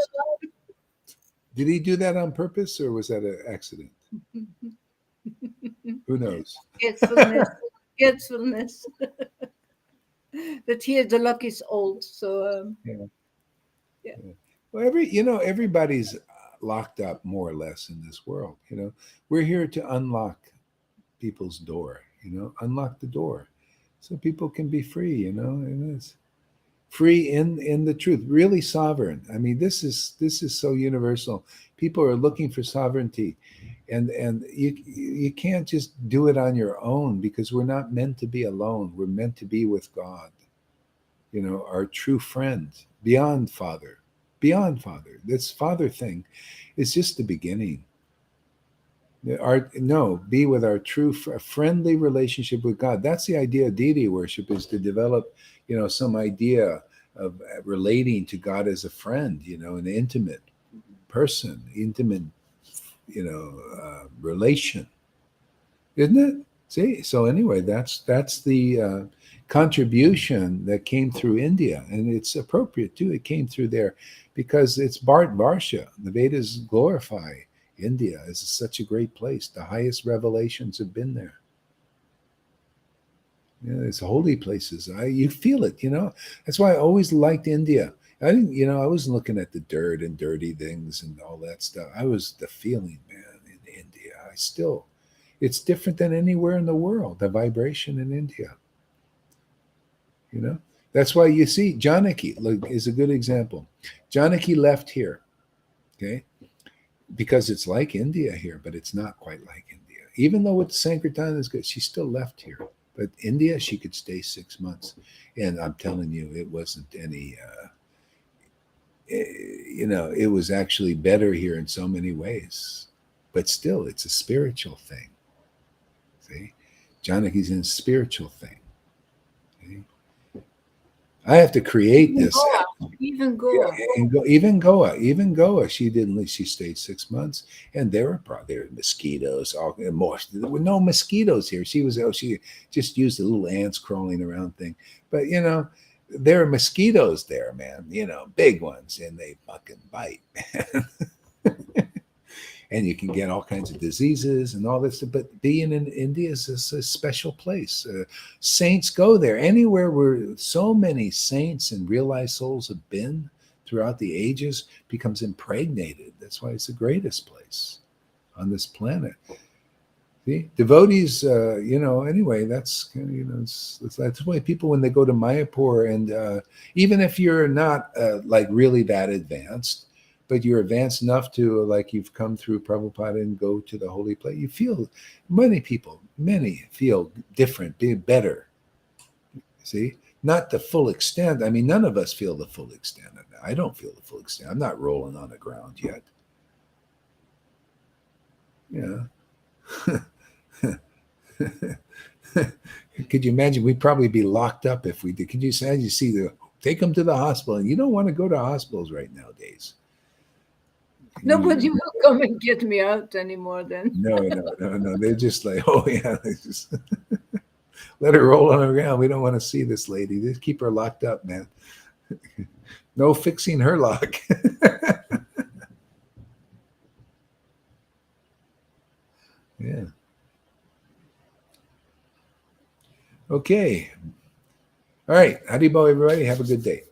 Did he do that on purpose, or was that an accident? Who knows? Forgetfulness. Forgetfulness. But here the luck is old. So, Yeah. yeah. Well, everybody's locked up more or less in this world. We're here to unlock people's door. Unlock the door, so people can be free. And it's free in the truth, really sovereign. I mean, this is so universal. People are looking for sovereignty, and you can't just do it on your own, because we're not meant to be alone. We're meant to be with God. Our true friend, beyond Father. Beyond Father. This Father thing is just the beginning. Be with our true friendly relationship with God. That's the idea of deity worship, is to develop, some idea of relating to God as a friend, an intimate person, intimate, relation, isn't it? See, so anyway, that's the contribution that came through India, and it's appropriate too. It came through there because it's Bharat Varsha. The Vedas glorify India as such a great place. The highest revelations have been there. It's holy places. You feel it. That's why I always liked India. I didn't. I wasn't looking at the dirt and dirty things and all that stuff. I was the feeling, man, in India. It's different than anywhere in the world. The vibration in India. That's why you see Janaki is a good example. Janaki left here, okay, because it's like India here, but it's not quite like India. Even though it's Sankirtan is good, she still left here. But India, she could stay 6 months, and I'm telling you, it wasn't any. It was actually better here in so many ways, but still, it's a spiritual thing. See, Janaki's in a spiritual thing. See? I have to create Even this. Goa. Even Goa. Yeah, even Goa, she didn't leave. She stayed 6 months, and there were mosquitoes. All and more. There were no mosquitoes here. She just used the little ants crawling around thing. But there are mosquitoes there, man. Big ones, and they fucking bite. And you can get all kinds of diseases and all this. But being in India is a special place. Saints go there. Anywhere where so many saints and realized souls have been throughout the ages becomes impregnated. That's why it's the greatest place on this planet. See, devotees, anyway, that's why people, when they go to Mayapur, and even if you're not like really that advanced, but you're advanced enough to, like, you've come through Prabhupada and go to the holy place, you feel, many feel different, be better. See, not the full extent. I mean, none of us feel the full extent of that. I don't feel the full extent. I'm not rolling on the ground yet. Yeah. Could you imagine? We'd probably be locked up if we did. Could you imagine? You see take them to the hospital, and you don't want to go to hospitals right nowadays. Nobody will come and get me out anymore then. No. They're just like, oh yeah, they just let her roll on the ground. We don't want to see this lady. Just keep her locked up, man. No fixing her lock. Yeah. Okay. All right. Howdy, everybody. Have a good day.